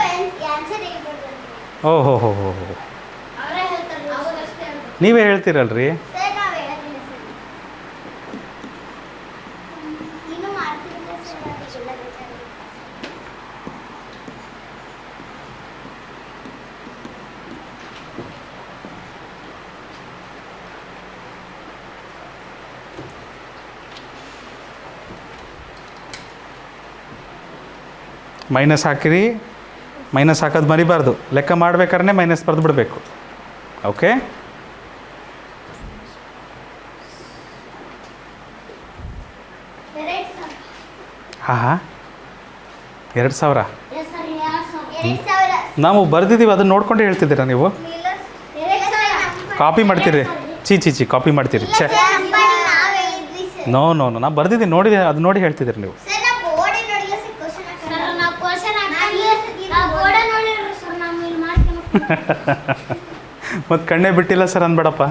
ಓಹೋ ಹೋ ಹೋ ಹೋ, ನೀವೇ ಹೇಳ್ತೀರಲ್ರಿ. ಮೈನಸ್ ಹಾಕಿರಿ. ಮೈನಸ್ ಹಾಕೋದು ಮರಿಬಾರ್ದು. ಲೆಕ್ಕ ಮಾಡ್ಬೇಕಾದ್ರೆ ಮೈನಸ್ ಬರೆದು ಬಿಡಬೇಕು. ಓಕೆ, ಹಾಂ ಹಾಂ, 2000 ನಾವು ಬರೆದಿದ್ದೀವಿ. ಅದನ್ನು ನೋಡ್ಕೊಂಡು ಹೇಳ್ತಿದ್ದೀರಾ ನೀವು? ಕಾಪಿ ಮಾಡ್ತೀರಿ? ಚೀ ಕಾಪಿ ಮಾಡ್ತೀರಿ? ಛೇ, ನೋ ನೋ ನೋ, ನಾನು ಬರೆದಿದ್ದೀನಿ, ನೋಡಿದೆ, ಅದು ನೋಡಿ ಹೇಳ್ತಿದ್ದೀರಿ ನೀವು. ಮತ್ತು ಕಣ್ಣೇ ಬಿಟ್ಟಿಲ್ಲ ಸರ್ ಅಂದ್ಬೇಡಪ್ಪ.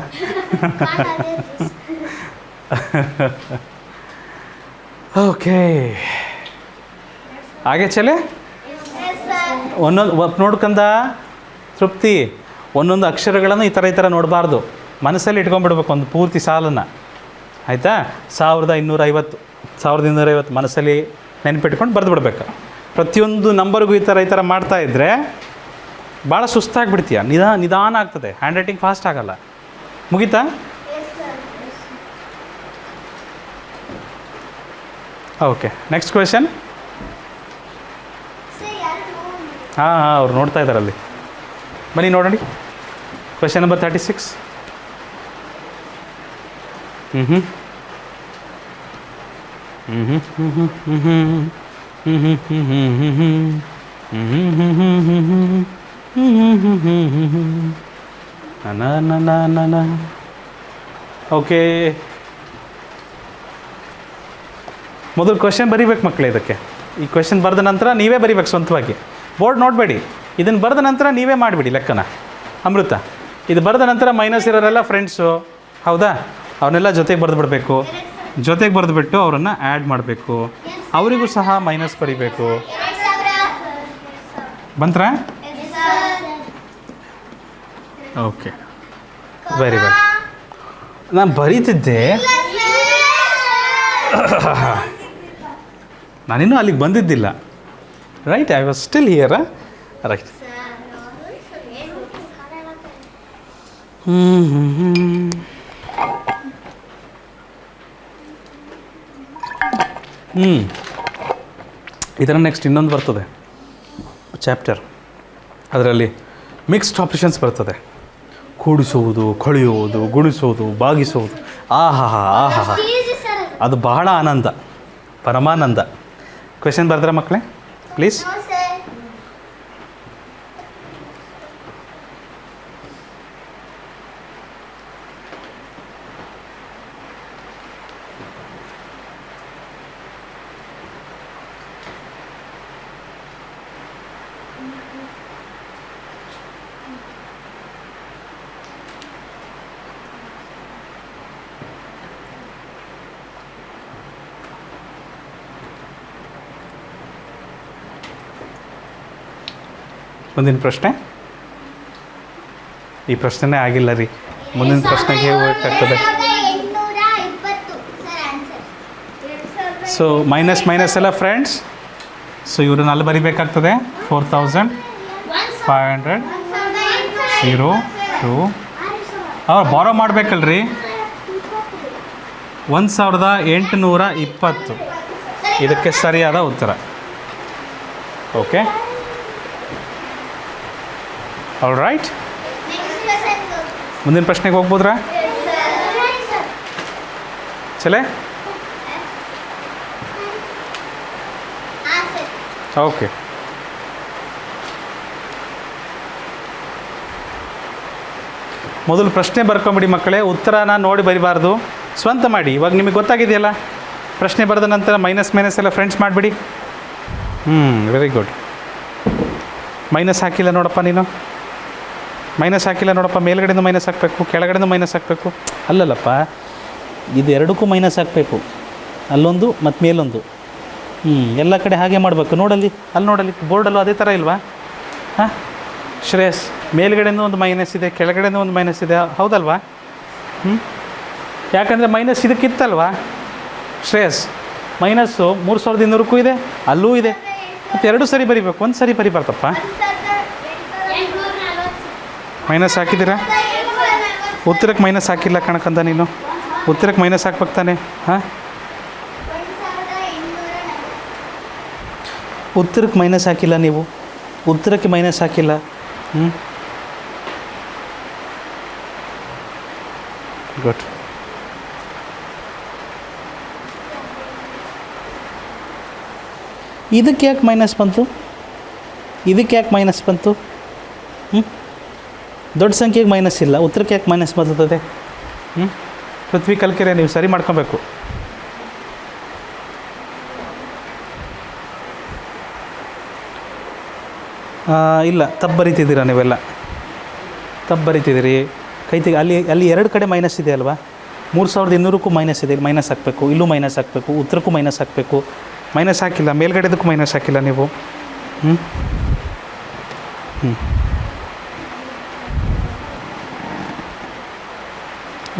ಓಕೆ, ಹಾಗೆ ಚಲೆ ಒಂದೊಂದು ನೋಡ್ಕಂದ ತೃಪ್ತಿ. ಒಂದೊಂದು ಅಕ್ಷರಗಳನ್ನು ಈ ಥರ ನೋಡಬಾರ್ದು, ಮನಸ್ಸಲ್ಲಿ ಇಟ್ಕೊಂಡ್ಬಿಡ್ಬೇಕು ಒಂದು ಪೂರ್ತಿ ಸಾಲನ್ನು. ಆಯಿತಾ? 1250 ಮನಸ್ಸಲ್ಲಿ ನೆನಪಿಟ್ಕೊಂಡು ಬರೆದು ಬಿಡ್ಬೇಕು. ಪ್ರತಿಯೊಂದು ನಂಬರ್ಗೂ ಈ ಥರ ಮಾಡ್ತಾಯಿದ್ರೆ ಭಾಳ ಸುಸ್ತಾಗಿಬಿಡ್ತೀಯ. ನಿಧಾನ ಆಗ್ತದೆ, ಹ್ಯಾಂಡ್ ರೈಟಿಂಗ್ ಫಾಸ್ಟ್ ಆಗಲ್ಲ. ಮುಗೀತಾ? Okay, next question. ಹಾಂ ಹಾಂ, ಅವ್ರು ನೋಡ್ತಾ ಇದ್ದಾರಲ್ಲಿ. ಬನ್ನಿ ನೋಡೋಣ. Question number 36. ಓಕೆ, ಮೊದಲು ಕ್ವೆಶನ್ ಬರೀಬೇಕು ಮಕ್ಕಳೇ. ಇದಕ್ಕೆ ಈ ಕ್ವೆಶನ್ ಬರೆದ ನಂತರ ನೀವೇ ಬರೀಬೇಕು ಸ್ವಂತವಾಗಿ. ಬೋರ್ಡ್ ನೋಡಬೇಡಿ. ಇದನ್ನು ಬರೆದ ನಂತರ ನೀವೇ ಮಾಡಿಬಿಡಿ ಲೆಕ್ಕನ. ಅಮೃತ, ಇದು ಬರೆದ ನಂತರ ಮೈನಸ್ ಇರೋರೆಲ್ಲ ಫ್ರೆಂಡ್ಸು, ಹೌದಾ? ಅವನ್ನೆಲ್ಲ ಜೊತೆಗೆ ಬರೆದು ಬಿಡಬೇಕು. ಜೊತೆಗೆ ಬರೆದುಬಿಟ್ಟು ಅವರನ್ನು ಆ್ಯಡ್ ಮಾಡಬೇಕು. ಅವರಿಗೂ ಸಹ ಮೈನಸ್ ಬರಿಬೇಕು. ಬಂತ್ರಾ? Okay, very well. ನಾನು ಬರೀತಿದ್ದೆ, ನಾನಿನ್ನೂ ಅಲ್ಲಿಗೆ ಬಂದಿದ್ದಿಲ್ಲ. Right, I was still here. Right. ಇದರ ನೆಕ್ಸ್ಟ್ ಇನ್ನೊಂದು ಬರ್ತದೆ ಚಾಪ್ಟರ್. ಅದರಲ್ಲಿ ಮಿಕ್ಸ್ಡ್ ಆಪ್ರೇಷನ್ಸ್ ಬರ್ತದೆ. ಕೂಡಿಸುವುದು, ಕಳೆಯುವುದು, ಗುಣಿಸುವುದು, ಭಾಗಿಸುವುದು. ಆಹಾ ಆಹಾ, ಅದು ಬಹಳ ಆನಂದ, ಪರಮಾನಂದ. ಕ್ವೆಶನ್ ಬರ್ತಾರೆ ಮಕ್ಕಳೇ ಪ್ಲೀಸ್? ಮುಂದಿನ ಪ್ರಶ್ನೆ. ಈ ಪ್ರಶ್ನೆನೇ ಆಗಿಲ್ಲ ರೀ, ಮುಂದಿನ ಪ್ರಶ್ನೆಗೆ ಹೋಗಬೇಕಾಗ್ತದೆ. ಸೊ ಮೈನಸ್ ಮೈನಸ್ ಎಲ್ಲ ಫ್ರೆಂಡ್ಸ್. ಸೊ ಇವ್ರನ್ನ ಅಲ್ಲಿ ಬರಿಬೇಕಾಗ್ತದೆ. 4500 0 2 ಅವ್ರು ಬಾರೋ ಮಾಡಬೇಕಲ್ರಿ. 1820 ಇದಕ್ಕೆ ಸರಿಯಾದ ಉತ್ತರ. Okay, all right. ಮುಂದಿನ ಪ್ರಶ್ನೆಗೆ ಹೋಗ್ಬೋದ್ರಾ? ಚಲೇ, ಓಕೆ. ಮೊದಲು ಪ್ರಶ್ನೆ ಬರ್ಕೊಂಬಿಡಿ ಮಕ್ಕಳೇ, ಉತ್ತರನ ನೋಡಿ ಬರಿಬಾರ್ದು, ಸ್ವಂತ ಮಾಡಿ. ಇವಾಗ ನಿಮಗೆ ಗೊತ್ತಾಗಿದೆಯಲ್ಲ, ಪ್ರಶ್ನೆ ಬರೆದ ನಂತರ ಮೈನಸ್ ಮೈನಸ್ ಎಲ್ಲ ಫ್ರೆಂಡ್ಸ್ ಮಾಡಿಬಿಡಿ. Very good. ಮೈನಸ್ ಹಾಕಿಲ್ಲ ನೋಡಪ್ಪ ನೀನು, ಮೈನಸ್ ಹಾಕಿಲ್ಲ ನೋಡಪ್ಪ. ಮೇಲ್ಗಡೆಯಿಂದ ಮೈನಸ್ ಹಾಕಬೇಕು, ಕೆಳಗಡೆಯಿಂದ ಮೈನಸ್ ಹಾಕಬೇಕು. ಅಲ್ಲಲ್ಲಪ್ಪ, ಇದು ಎರಡಕ್ಕೂ ಮೈನಸ್ ಹಾಕಬೇಕು. ಅಲ್ಲೊಂದು ಮತ್ತು ಮೇಲೊಂದು. ಎಲ್ಲ ಕಡೆ ಹಾಗೆ ಮಾಡಬೇಕು. ನೋಡಲ್ಲಿ, ಅಲ್ಲಿ ನೋಡಲ್ಲಿ ಬೋರ್ಡಲ್ಲೂ ಅದೇ ಥರ ಇಲ್ವಾ? ಹಾಂ ಶ್ರೇಯಸ್, ಮೇಲ್ಗಡೆಯಿಂದ ಒಂದು ಮೈನಸ್ ಇದೆ, ಕೆಳಗಡೆಯಿಂದ ಒಂದು ಮೈನಸ್ ಇದೆ, ಹೌದಲ್ವಾ? ಯಾಕಂದರೆ ಮೈನಸ್ ಇದಕ್ಕಿತ್ತಲ್ವಾ ಶ್ರೇಯಸ್? ಮೈನಸ್ಸು 3200ಕ್ಕೂ ಇದೆ, ಅಲ್ಲೂ ಇದೆ. ಮತ್ತು ಎರಡು ಸರಿ ಬರಿಬೇಕು, ಒಂದು ಸರಿ ಬರಿಬಾರ್ದಪ್ಪ. ಮೈನಸ್ ಹಾಕಿದ್ದೀರಾ? ಉತ್ತರಕ್ಕೆ ಮೈನಸ್ ಹಾಕಿಲ್ಲ ಕಣಕಂದ ನೀನು. ಉತ್ತರಕ್ಕೆ ಮೈನಸ್ ಹಾಕ್ಬೇಕು ತಾನೆ? ಹಾಂ, ಉತ್ತರಕ್ಕೆ ಮೈನಸ್ ಹಾಕಿಲ್ಲ ನೀವು, ಉತ್ತರಕ್ಕೆ ಮೈನಸ್ ಹಾಕಿಲ್ಲ. ಗುಡ್. ಇದಕ್ಕೆ ಯಾಕೆ ಮೈನಸ್ ಬಂತು? ಇದಕ್ಕೆ ಯಾಕೆ ಮೈನಸ್ ಬಂತು? ದೊಡ್ಡ ಸಂಖ್ಯೆಗೆ ಮೈನಸ್ ಇಲ್ಲ, ಉತ್ತರಕ್ಕೆ ಯಾಕೆ ಮೈನಸ್ ಬರ್ತದೆ? ಪೃಥ್ವಿ ಕಲ್ಕೆರೆ, ನೀವು ಸರಿ ಮಾಡ್ಕೊಬೇಕು. ಇಲ್ಲ, ತಪ್ಪು ಬರಿತಿದ್ದೀರಾ ನೀವೆಲ್ಲ, ತಪ್ಪು ಬರಿತಿದ್ದೀರಿ. ಕೈ ತೆಗಿ. ಅಲ್ಲಿ ಎರಡು ಕಡೆ ಮೈನಸ್ ಇದೆ ಅಲ್ವಾ? 3200ಕ್ಕೂ ಮೈನಸ್ ಇದೆ, ಮೈನಸ್ ಹಾಕಬೇಕು. ಇಲ್ಲೂ ಮೈನಸ್ ಹಾಕಬೇಕು, ಉತ್ತರಕ್ಕೂ ಮೈನಸ್ ಹಾಕಬೇಕು. ಮೈನಸ್ ಹಾಕಿಲ್ಲ, ಮೇಲ್ಗಡೆದಕ್ಕೂ ಮೈನಸ್ ಹಾಕಿಲ್ಲ ನೀವು.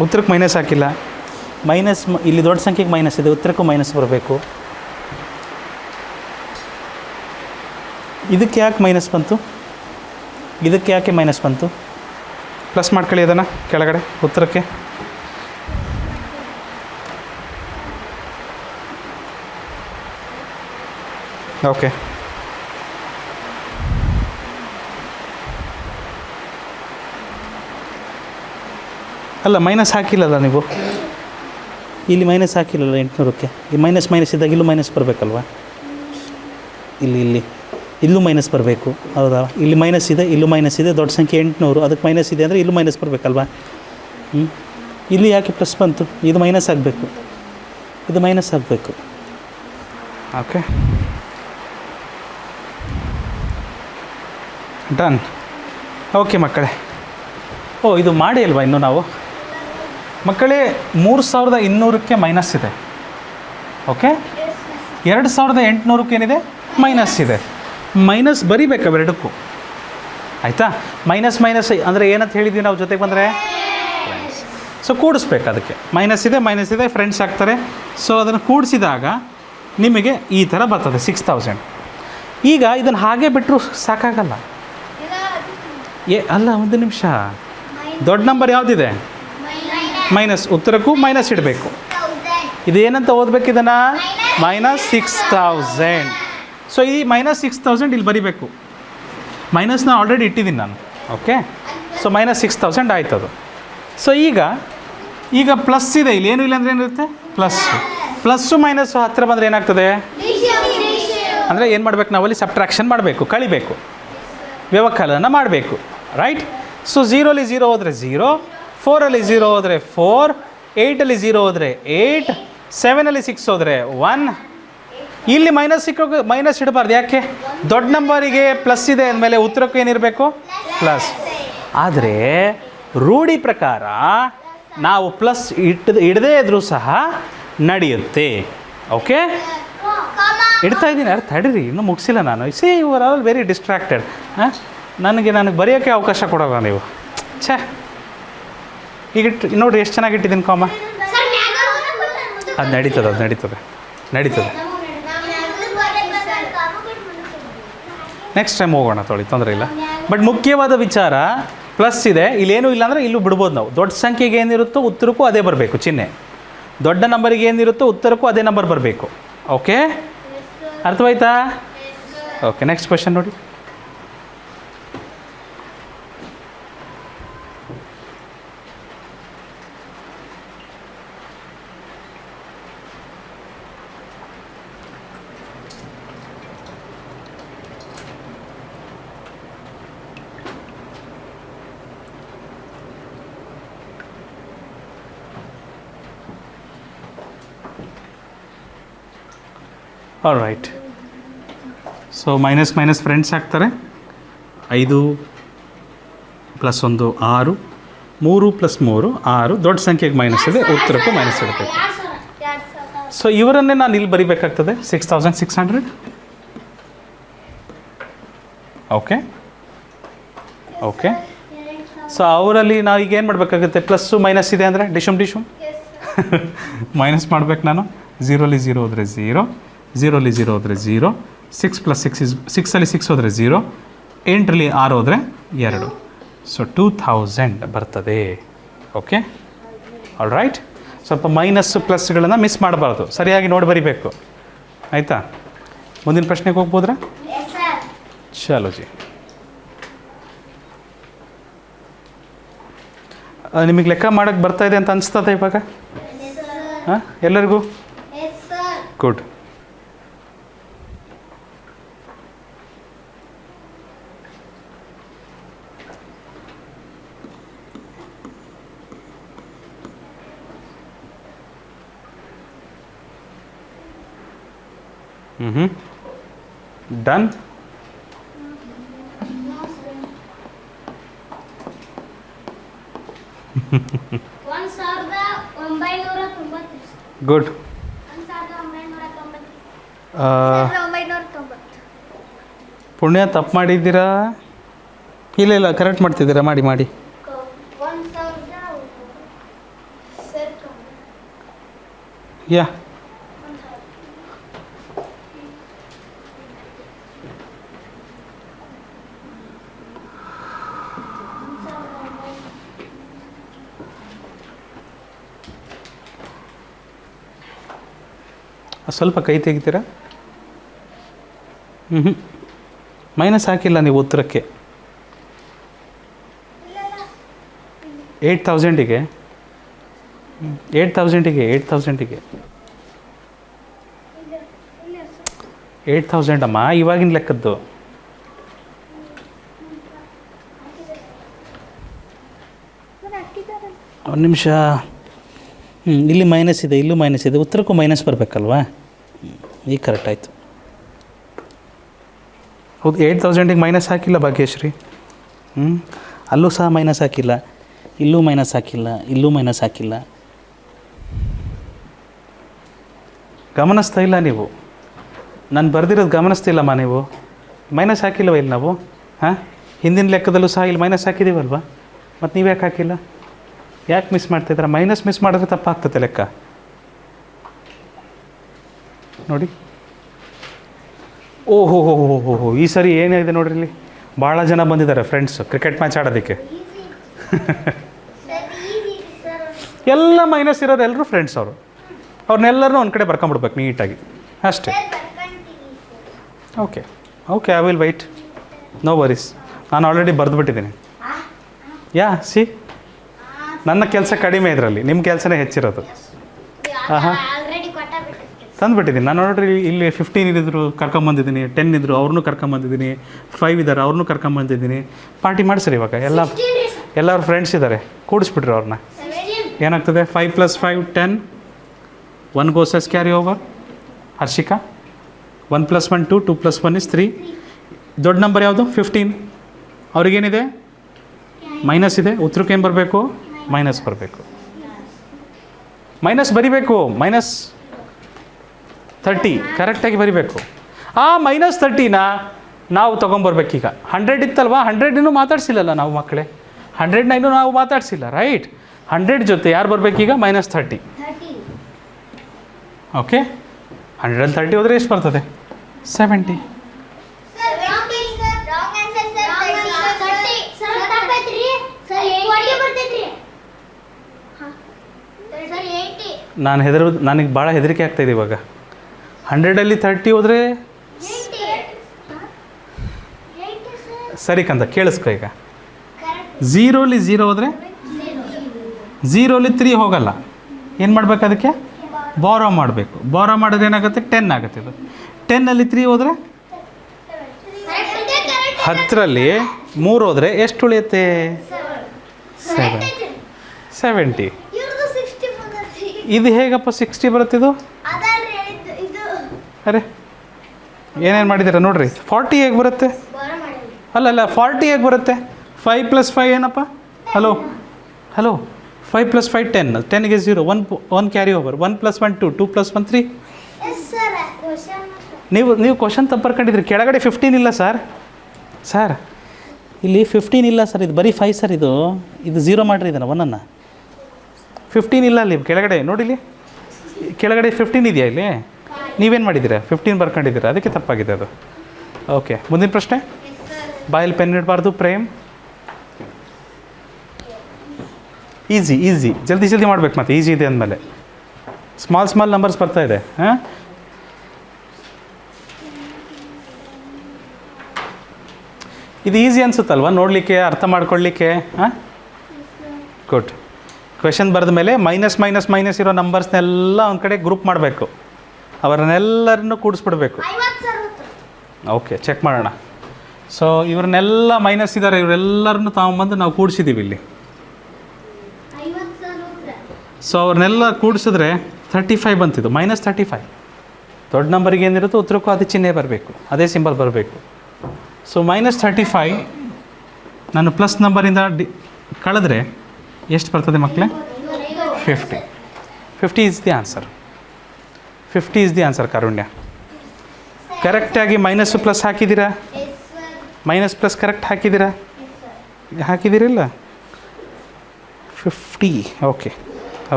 ಉತ್ತರಕ್ಕೆ ಮೈನಸ್ ಹಾಕಿಲ್ಲ. ಮೈನಸ್ ಇಲ್ಲಿ ದೊಡ್ಡ ಸಂಖ್ಯೆಗೆ ಮೈನಸ್ ಇದೆ, ಉತ್ತರಕ್ಕೂ ಮೈನಸ್ ಬರಬೇಕು. ಇದಕ್ಕೆ ಯಾಕೆ ಮೈನಸ್ ಬಂತು? ಇದಕ್ಕೆ ಯಾಕೆ ಮೈನಸ್ ಬಂತು? ಪ್ಲಸ್ ಮಾಡ್ಕೊಳ್ಳಿ ಅದನ್ನು ಕೆಳಗಡೆ ಉತ್ತರಕ್ಕೆ. ಓಕೆ, ಅಲ್ಲ ಮೈನಸ್ ಹಾಕಿಲ್ಲಲ್ಲ ನೀವು, ಇಲ್ಲಿ ಮೈನಸ್ ಹಾಕಿಲ್ಲಲ್ಲ 800ಕ್ಕೆ. ಈ ಮೈನಸ್ ಮೈನಸ್ ಇದ್ದಾಗ ಇಲ್ಲೂ ಮೈನಸ್ ಬರಬೇಕಲ್ವಾ? ಇಲ್ಲೂ ಮೈನಸ್ ಬರಬೇಕು, ಹೌದಾ? ಇಲ್ಲಿ ಮೈನಸ್ ಇದೆ, ಇಲ್ಲೂ ಮೈನಸ್ ಇದೆ. ದೊಡ್ಡ ಸಂಖ್ಯೆ 800, ಅದಕ್ಕೆ ಮೈನಸ್ ಇದೆ ಅಂದರೆ ಇಲ್ಲೂ ಮೈನಸ್ ಬರಬೇಕಲ್ವಾ? ಇಲ್ಲಿ ಯಾಕೆ ಪ್ಲಸ್ ಬಂತು? ಇದು ಮೈನಸ್ ಆಗಬೇಕು, ಇದು ಮೈನಸ್ ಆಗಬೇಕು. Okay, done. ಓಕೆ ಮಕ್ಕಳೇ. ಇದು ಮಾಡಿ ಅಲ್ವಾ ಇನ್ನೂ ನಾವು? ಮಕ್ಕಳೇ 3200ಕ್ಕೆ ಮೈನಸ್ ಇದೆ. ಓಕೆ, 2800ಕ್ಕೆ ಏನಿದೆ ಮೈನಸ್ ಇದೆ. ಮೈನಸ್ ಬರಿಬೇಕು ಅವೆರಡಕ್ಕೂ, ಆಯಿತಾ? ಮೈನಸ್ ಅಂದರೆ ಏನಂತ ಹೇಳಿದ್ವಿ ನಾವು ಜೊತೆಗೆ ಬಂದರೆ ಫ್ರೆಂಡ್ಸ್. ಸೊ ಕೂಡಿಸ್ಬೇಕು, ಅದಕ್ಕೆ ಮೈನಸ್ ಇದೆ ಫ್ರೆಂಡ್ಸ್ ಆಗ್ತಾರೆ. ಸೊ ಅದನ್ನು ಕೂಡಿಸಿದಾಗ ನಿಮಗೆ ಈ ಥರ ಬರ್ತದೆ 6000. ಈಗ ಇದನ್ನು ಹಾಗೆ ಬಿಟ್ಟರು ಸಾಕಾಗಲ್ಲ. ಅಲ್ಲ, ಒಂದು ನಿಮಿಷ, ದೊಡ್ಡ ನಂಬರ್ ಯಾವುದಿದೆ? ಮೈನಸ್. ಉತ್ತರಕ್ಕೂ ಮೈನಸ್ ಇಡಬೇಕು. ಇದೇನಂತ ಓದಬೇಕು ಇದನ್ನು? -6000. ಸೊ ಈ -6000 ಇಲ್ಲಿ ಬರಿಬೇಕು. ಮೈನಸ್ನ ಆಲ್ರೆಡಿ ಇಟ್ಟಿದ್ದೀನಿ ನಾನು. ಓಕೆ, ಸೊ -6000 ಆಯ್ತು ಅದು. ಸೊ ಈಗ ಪ್ಲಸ್ ಇದೆ, ಇಲ್ಲಿ ಏನೂ ಇಲ್ಲ ಅಂದರೆ ಏನಿರುತ್ತೆ? ಪ್ಲಸ್ಸು ಮೈನಸ್ಸು ಹತ್ತಿರ ಬಂದರೆ ಏನಾಗ್ತದೆ? ಅಂದರೆ ಏನು ಮಾಡಬೇಕು ನಾವಲ್ಲಿ? ಸಬ್ಟ್ರಾಕ್ಷನ್ ಮಾಡಬೇಕು, ಕಳಿಬೇಕು, ವ್ಯವಕಲನ ಮಾಡಬೇಕು, ರೈಟ್? ಸೊ 0 0 ಹೋದರೆ 0, 4 0 ಹೋದರೆ 4, 8 0 ಹೋದರೆ 8, 7 6 ಹೋದರೆ 1. ಇಲ್ಲಿ ಮೈನಸ್ ಇಡಬಾರ್ದು. ಯಾಕೆ? ದೊಡ್ಡ ನಂಬರಿಗೆ ಪ್ಲಸ್ ಇದೆ ಅಂದಮೇಲೆ ಉತ್ತರಕ್ಕೂ ಏನಿರಬೇಕು? ಪ್ಲಸ್. ಆದರೆ ರೂಢಿ ಪ್ರಕಾರ ನಾವು ಪ್ಲಸ್ ಇಡದೇ ಇದ್ರೂ ಸಹ ನಡೆಯುತ್ತೆ. ಓಕೆ, ಇಡ್ತಾ ಇದ್ದೀನಿ. ಅರ್ಥ ತಡೀರಿ, ಇನ್ನೂ ಮುಗಿಸಿಲ್ಲ ನಾನು. You are all very distracted. ನನಗೆ ಬರೆಯೋಕ್ಕೆ ಅವಕಾಶ ಕೊಡೋಲ್ಲ ನೀವು. ಛೇ, ಈಗ ನೋಡಿರಿ ಎಷ್ಟು ಚೆನ್ನಾಗಿ ಇಟ್ಟಿದ್ದೀನಿ ಕಾಮ. ಅದು ನಡೀತದೆ. ನೆಕ್ಸ್ಟ್ ಟೈಮ್ ಹೋಗೋಣ, ತೊಂದರೆ ಇಲ್ಲ. ಬಟ್ ಮುಖ್ಯವಾದ ವಿಚಾರ, ಪ್ಲಸ್ ಇದೆ, ಇಲ್ಲೇನೂ ಇಲ್ಲ ಅಂದರೆ ಇಲ್ಲೂ ಬಿಡ್ಬೋದು ನಾವು. ದೊಡ್ಡ ಸಂಖ್ಯೆಗೆ ಏನಿರುತ್ತೋ ಉತ್ತರಕ್ಕೂ ಅದೇ ಬರಬೇಕು ಚಿಹ್ನೆ. ದೊಡ್ಡ ನಂಬರಿಗೆ ಏನಿರುತ್ತೋ ಉತ್ತರಕ್ಕೂ ಅದೇ ನಂಬರ್ ಬರಬೇಕು. ಓಕೆ, ಅರ್ಥವಾಯ್ತಾ? ಓಕೆ, ನೆಕ್ಸ್ಟ್ ಕ್ವೆಶ್ಚನ್ ನೋಡಿ. All right. So minus friends ಆಗ್ತಾರೆ. 5 + 1 6, 3 + 3 6. ದೊಡ್ಡ ಸಂಖ್ಯೆಗೆ ಮೈನಸ್ ಇದೆ, ಉತ್ತರಕ್ಕೂ ಮೈನಸ್ ಇಡಬೇಕು. ಸೊ ಇವರನ್ನೇ ನಾನು ಇಲ್ಲಿ ಬರಿಬೇಕಾಗ್ತದೆ 6600. ಓಕೆ. ಸೊ ಅವರಲ್ಲಿ ನಾವು ಈಗ ಏನು ಮಾಡಬೇಕಾಗುತ್ತೆ? ಪ್ಲಸ್ಸು ಮೈನಸ್ ಇದೆ ಅಂದರೆ ಡಿಶುಮ್ ಮೈನಸ್ ಮಾಡಬೇಕು ನಾನು. 0 0 ಹೋದರೆ 0, 0 0 ಹೋದರೆ 0, 6 + 6 6 6 ಹೋದರೆ 0, 8 6 ಹೋದರೆ 2. ಸೊ 2000 ಬರ್ತದೆ. Okay, all right. ಸ್ವಲ್ಪ ಮೈನಸ್ಸು ಪ್ಲಸ್ಗಳನ್ನು ಮಿಸ್ ಮಾಡಬಾರ್ದು, ಸರಿಯಾಗಿ ನೋಡಿ ಬರಿಬೇಕು, ಆಯಿತಾ? ಮುಂದಿನ ಪ್ರಶ್ನೆಗೆ ಹೋಗ್ಬೋದ್ರಾ? ಚಲೋ ಜಿ. ನಿಮಗೆ ಲೆಕ್ಕ ಮಾಡೋಕ್ಕೆ ಬರ್ತಾಯಿದೆ ಅಂತ ಅನಿಸ್ತದೆ ಇವಾಗ? ಹಾಂ, ಎಲ್ಲರಿಗೂ? ಗುಡ್. ಡನ್. ಗುಡ್. ಪುಣ್ಯ ತಪ್ಪು ಮಾಡಿದ್ದೀರಾ? ಇಲ್ಲ ಕರೆಕ್ಟ್ ಮಾಡ್ತಿದ್ದೀರಾ, ಮಾಡಿ. ಯಾ, ಸ್ವಲ್ಪ ಕೈ ತೆಗಿತೀರಾ? ಮೈನಸ್ ಹಾಕಿಲ್ಲ ನೀವು ಉತ್ತರಕ್ಕೆ. 8000ಗೆ 8000 ಅಮ್ಮ, ಇವಾಗಿನ ಲೆಕ್ಕದ್ದು. ಒಂದು ನಿಮಿಷ. ಇಲ್ಲಿ ಮೈನಸ್ ಇದೆ, ಇಲ್ಲೂ ಮೈನಸ್ ಇದೆ, ಉತ್ತರಕ್ಕೂ ಮೈನಸ್ ಬರಬೇಕಲ್ವಾ? ಈಗ ಕರೆಕ್ಟ್ ಆಯಿತು. ಹೌದು, 8000ಗೆ ಮೈನಸ್ ಹಾಕಿಲ್ಲ ಭಾಗ್ಯಶ್ರೀ. ಅಲ್ಲೂ ಸಹ ಮೈನಸ್ ಹಾಕಿಲ್ಲ, ಇಲ್ಲೂ ಮೈನಸ್ ಹಾಕಿಲ್ಲ. ಗಮನಿಸ್ತಾ ಇಲ್ಲ ನೀವು. ನಾನು ಬರೆದಿರೋದು ಗಮನಿಸ್ತಿಲ್ಲಮ್ಮ ನೀವು. ಮೈನಸ್ ಹಾಕಿಲ್ಲವ ಇಲ್ಲಿ ನಾವು? ಹಾಂ, ಹಿಂದಿನ ಲೆಕ್ಕದಲ್ಲೂ ಸಹ ಇಲ್ಲಿ ಮೈನಸ್ ಹಾಕಿದ್ದೀವಲ್ವ? ಮತ್ತು ನೀವು ಯಾಕೆ ಹಾಕಿಲ್ಲ? ಯಾಕೆ ಮಿಸ್ ಮಾಡ್ತಾಯಿದ್ದೀರಾ? ಮೈನಸ್ ಮಿಸ್ ಮಾಡಿದ್ರೆ ತಪ್ಪಾಗ್ತದೆ ಲೆಕ್ಕ ನೋಡಿ. ಓಹೋ ಹೋ ಹೋ ಹೋ ಹೋ, ಈ ಸರಿ ಏನಿದೆ ನೋಡ್ರಿ, ಇಲ್ಲಿ ಭಾಳ ಜನ ಬಂದಿದ್ದಾರೆ ಫ್ರೆಂಡ್ಸು ಕ್ರಿಕೆಟ್ ಮ್ಯಾಚ್ ಆಡೋದಕ್ಕೆ. ಎಲ್ಲ ಮೈನಸ್ ಇರೋರು ಎಲ್ಲರೂ ಫ್ರೆಂಡ್ಸ್ ಅವರು. ಅವ್ರನ್ನೆಲ್ಲರೂ ಒಂದು ಕಡೆ ಬರ್ಕೊಂಬಿಡ್ಬೇಕು ನೀಟಾಗಿ ಅಷ್ಟೇ. Okay okay, I will wait, no worries. ನಾನು ಆಲ್ರೆಡಿ ಬರೆದುಬಿಟ್ಟಿದ್ದೀನಿ. ಸಿ, ನನ್ನ ಕೆಲಸ ಕಡಿಮೆ ಇದರಲ್ಲಿ, ನಿಮ್ಮ ಕೆಲಸನೇ ಹೆಚ್ಚಿರೋದು. ಹಾಂ, ತಂದುಬಿಟ್ಟಿದ್ದೀನಿ ನಾನು. ನೋಡ್ರಿ, ಇಲ್ಲಿ 15 ಇದ್ದರು ಕರ್ಕೊಂಬಂದಿದ್ದೀನಿ, 10 ಇದ್ದರು ಅವ್ರನ್ನೂ ಕರ್ಕೊಂಬಂದಿದ್ದೀನಿ, 5 ಇದ್ದಾರೆ ಅವ್ರನ್ನೂ ಕರ್ಕೊಂಬಂದಿದ್ದೀನಿ. ಪಾರ್ಟಿ ಮಾಡಿಸ್ರಿ ಇವಾಗ. ಎಲ್ಲರೂ ಫ್ರೆಂಡ್ಸ್ ಇದ್ದಾರೆ, ಕೂಡಿಸ್ಬಿಟ್ರಿ ಅವ್ರನ್ನ. ಏನಾಗ್ತದೆ? 5 + 5 10, 1 goes as carry over. Harshika 1 + 1 2, 2 + 1 is 3. ದೊಡ್ಡ ನಂಬರ್ ಯಾವುದು? 15. ಅವ್ರಿಗೇನಿದೆ? ಮೈನಸ್ ಇದೆ. ಉತ್ತರಕ್ಕೆ ಏನು ಬರಬೇಕು? ಮೈನಸ್ ಬರಬೇಕು. ಮೈನಸ್ ಬರಿಬೇಕು, -30 ಕರೆಕ್ಟಾಗಿ ಬರಿಬೇಕು. ಆ -30ನ ನಾವು ತೊಗೊಂಬರ್ಬೇಕೀಗ. 100 ಇತ್ತಲ್ವ, 100 ಇನ್ನೂ ಮಾತಾಡ್ಸಿಲ್ಲಲ್ಲ ನಾವು ಮಕ್ಕಳೇ. 100ನ ಇನ್ನೂ ನಾವು ಮಾತಾಡ್ಸಿಲ್ಲ, ರೈಟ್? 100 ಜೊತೆ ಯಾರು ಬರಬೇಕೀಗ? -30. ಓಕೆ, 130 ಹೋದರೆ ಎಷ್ಟು ಬರ್ತದೆ? 70. ನನಗೆ ಭಾಳ ಹೆದರಿಕೆ ಆಗ್ತಾಯಿದೆ ಇವಾಗ. 100ಅಲ್ಲಿ 30 ಹೋದರೆ ಸರಿ ಕಂದ, ಕೇಳಿಸ್ಕೊ ಈಗ. 0ಅಲ್ಲಿ 0 ಹೋದರೆ 0ಅಲ್ಲಿ 3 ಹೋಗಲ್ಲ. ಏನು ಮಾಡಬೇಕು ಅದಕ್ಕೆ? ಬಾರೋ ಮಾಡಬೇಕು. ಬಾರೋ ಮಾಡೋದು ಏನಾಗುತ್ತೆ? 10 ಆಗುತ್ತೆ. ಇದು 10ಅಲ್ಲಿ 3 ಹೋದರೆ 10ರಲ್ಲಿ 3 ಹೋದರೆ ಎಷ್ಟು ಉಳಿಯುತ್ತೆ? 70. ಇದು ಹೇಗಪ್ಪ 60 ಬರುತ್ತಿದ್ದು? ಅರೆ, ಏನೇನು ಮಾಡಿದ್ದೀರಾ ನೋಡ್ರಿ. 40 ಹೇಗೆ ಬರುತ್ತೆ? ಅಲ್ಲ 40 ಹೇಗೆ ಬರುತ್ತೆ? 5 + 5 ಏನಪ್ಪ? Hello 5 + 5 10, 10ಗೆ 0, 1 carry over. 1 + 1 2, 2 + 1 3. ನೀವು ಕ್ವಶನ್ ತಪ್ಪರ್ಕೊಂಡಿದ್ರಿ. ಕೆಳಗಡೆ 15 ಇಲ್ಲ ಸರ್. ಇಲ್ಲಿ 15 ಇಲ್ಲ ಸರ್, ಇದು ಬರೀ 5 ಸರ್. ಇದು 0 ಮಾಡಿರಿ, ಇದನ್ನು 1ಅನ್ನು. 15 ಇಲ್ಲ ಅಲ್ಲಿ ಕೆಳಗಡೆ ನೋಡಿಲಿ. ಕೆಳಗಡೆ 15 ಇದೆಯಾ ಇಲ್ಲಿ? ನೀವೇನು ಮಾಡಿದ್ದೀರಾ? 15 ಬರ್ಕೊಂಡಿದ್ದೀರಾ, ಅದಕ್ಕೆ ತಪ್ಪಾಗಿದೆ ಅದು. ಓಕೆ, ಮುಂದಿನ ಪ್ರಶ್ನೆ. ಬಾಯಲ್ಲಿ ಪೆನ್ ಇಡಬಾರ್ದು ಪ್ರೇಮ್. ಈಸಿ ಜಲ್ದಿ ಮಾಡ್ಬೇಕು. ಮತ್ತೆ ಈಸಿ ಇದೆ ಅಂದಮೇಲೆ ಸ್ಮಾಲ್ ನಂಬರ್ಸ್ ಬರ್ತಾ ಇದೆ. ಹಾಂ, ಇದು ಈಸಿ ಅನಿಸುತ್ತಲ್ವ ನೋಡಲಿಕ್ಕೆ, ಅರ್ಥ ಮಾಡ್ಕೊಳ್ಳಿಕ್ಕೆ? ಹಾಂ, ಗುಡ್. ಕ್ವೆಶನ್ ಬರೆದ ಮೇಲೆ ಮೈನಸ್ ಇರೋ ನಂಬರ್ಸ್ನೆಲ್ಲ ಒಂದು ಕಡೆ ಗ್ರೂಪ್ ಮಾಡಬೇಕು. ಅವರನ್ನೆಲ್ಲರನ್ನು ಕೂಡಿಸ್ಬಿಡ್ಬೇಕು. ಓಕೆ, ಚೆಕ್ ಮಾಡೋಣ. ಸೊ ಇವ್ರನ್ನೆಲ್ಲ ಮೈನಸ್ ಇದ್ದಾರೆ, ಇವರೆಲ್ಲರನ್ನು ತಗೊಂಬಂದು ನಾವು ಕೂಡಿಸಿದ್ದೀವಿ ಇಲ್ಲಿ. ಸೊ ಅವ್ರನ್ನೆಲ್ಲ ಕೂಡಿಸಿದ್ರೆ 35 ಬಂತಿದ್ದು. -35. ದೊಡ್ಡ ನಂಬರಿಗೆ ಏನಿರುತ್ತೋ ಉತ್ತರಕ್ಕೂ ಅದೇ ಚಿಹ್ನೆ ಬರಬೇಕು, ಅದೇ ಸಿಂಬಲ್ ಬರಬೇಕು. ಸೊ -35 ನಾನು ಪ್ಲಸ್ ನಂಬರಿಂದ ಕಳೆದ್ರೆ ಎಷ್ಟು ಬರ್ತದೆ ಮಕ್ಕಳೇ? 50. 50 is the answer. 50 is the answer. Karunya ಕರೆಕ್ಟಾಗಿ ಮೈನಸ್ ಪ್ಲಸ್ ಹಾಕಿದ್ದೀರಾ? ಮೈನಸ್ ಪ್ಲಸ್ ಕರೆಕ್ಟ್ ಹಾಕಿದ್ದೀರಿಲ್ಲ? 50.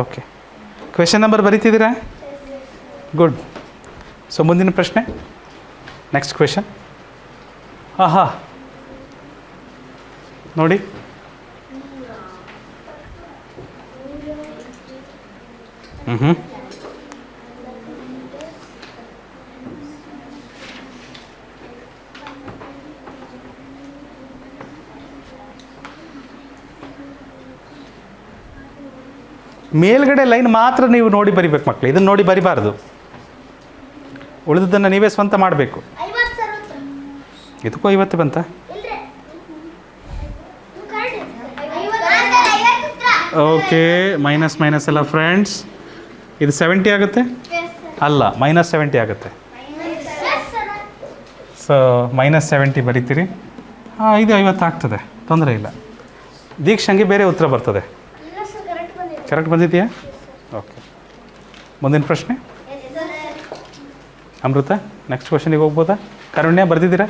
ಓಕೆ. ಕ್ವೆಶನ್ ನಂಬರ್ ಬರೀತಿದ್ದೀರಾ? ಗುಡ್. ಸೊ ಮುಂದಿನ ಪ್ರಶ್ನೆ, ನೆಕ್ಸ್ಟ್ ಕ್ವೆಶನ್. ನೋಡಿ, ಮೇಲ್ಗಡೆ ಲೈನ್ ಮಾತ್ರ ನೀವು ನೋಡಿ ಬರಿಬೇಕು ಮಕ್ಕಳು. ಇದನ್ನು ನೋಡಿ ಬರಿಬಾರ್ದು, ಉಳಿದದ್ದನ್ನು ನೀವೇ ಸ್ವಂತ ಮಾಡಬೇಕು. ಇದಕ್ಕೂ 50 ಬಂತ? ಓಕೆ, ಮೈನಸ್ ಎಲ್ಲ ಫ್ರೆಂಡ್ಸ್. ಇದು 70 ಆಗುತ್ತೆ? ಅಲ್ಲ, -70 ಆಗುತ್ತೆ. ಸೊ -70 ಬರಿತೀರಿ. ಇದು 50 ಆಗ್ತದೆ, ತೊಂದರೆ ಇಲ್ಲ. ದೀಕ್ಷಂಗೆ ಬೇರೆ ಉತ್ತರ ಬರ್ತದೆ. ಕರೆಕ್ಟ್ ಬಂದಿದೆಯಾ? ಓಕೆ, ಮುಂದಿನ ಪ್ರಶ್ನೆ. ಅಮೃತ ನೆಕ್ಸ್ಟ್ ಕ್ವಶನಿಗೆ ಹೋಗ್ಬೋದಾ? ಕಾರುಣ್ಯ ಬರ್ದಿದ್ದೀರಾ?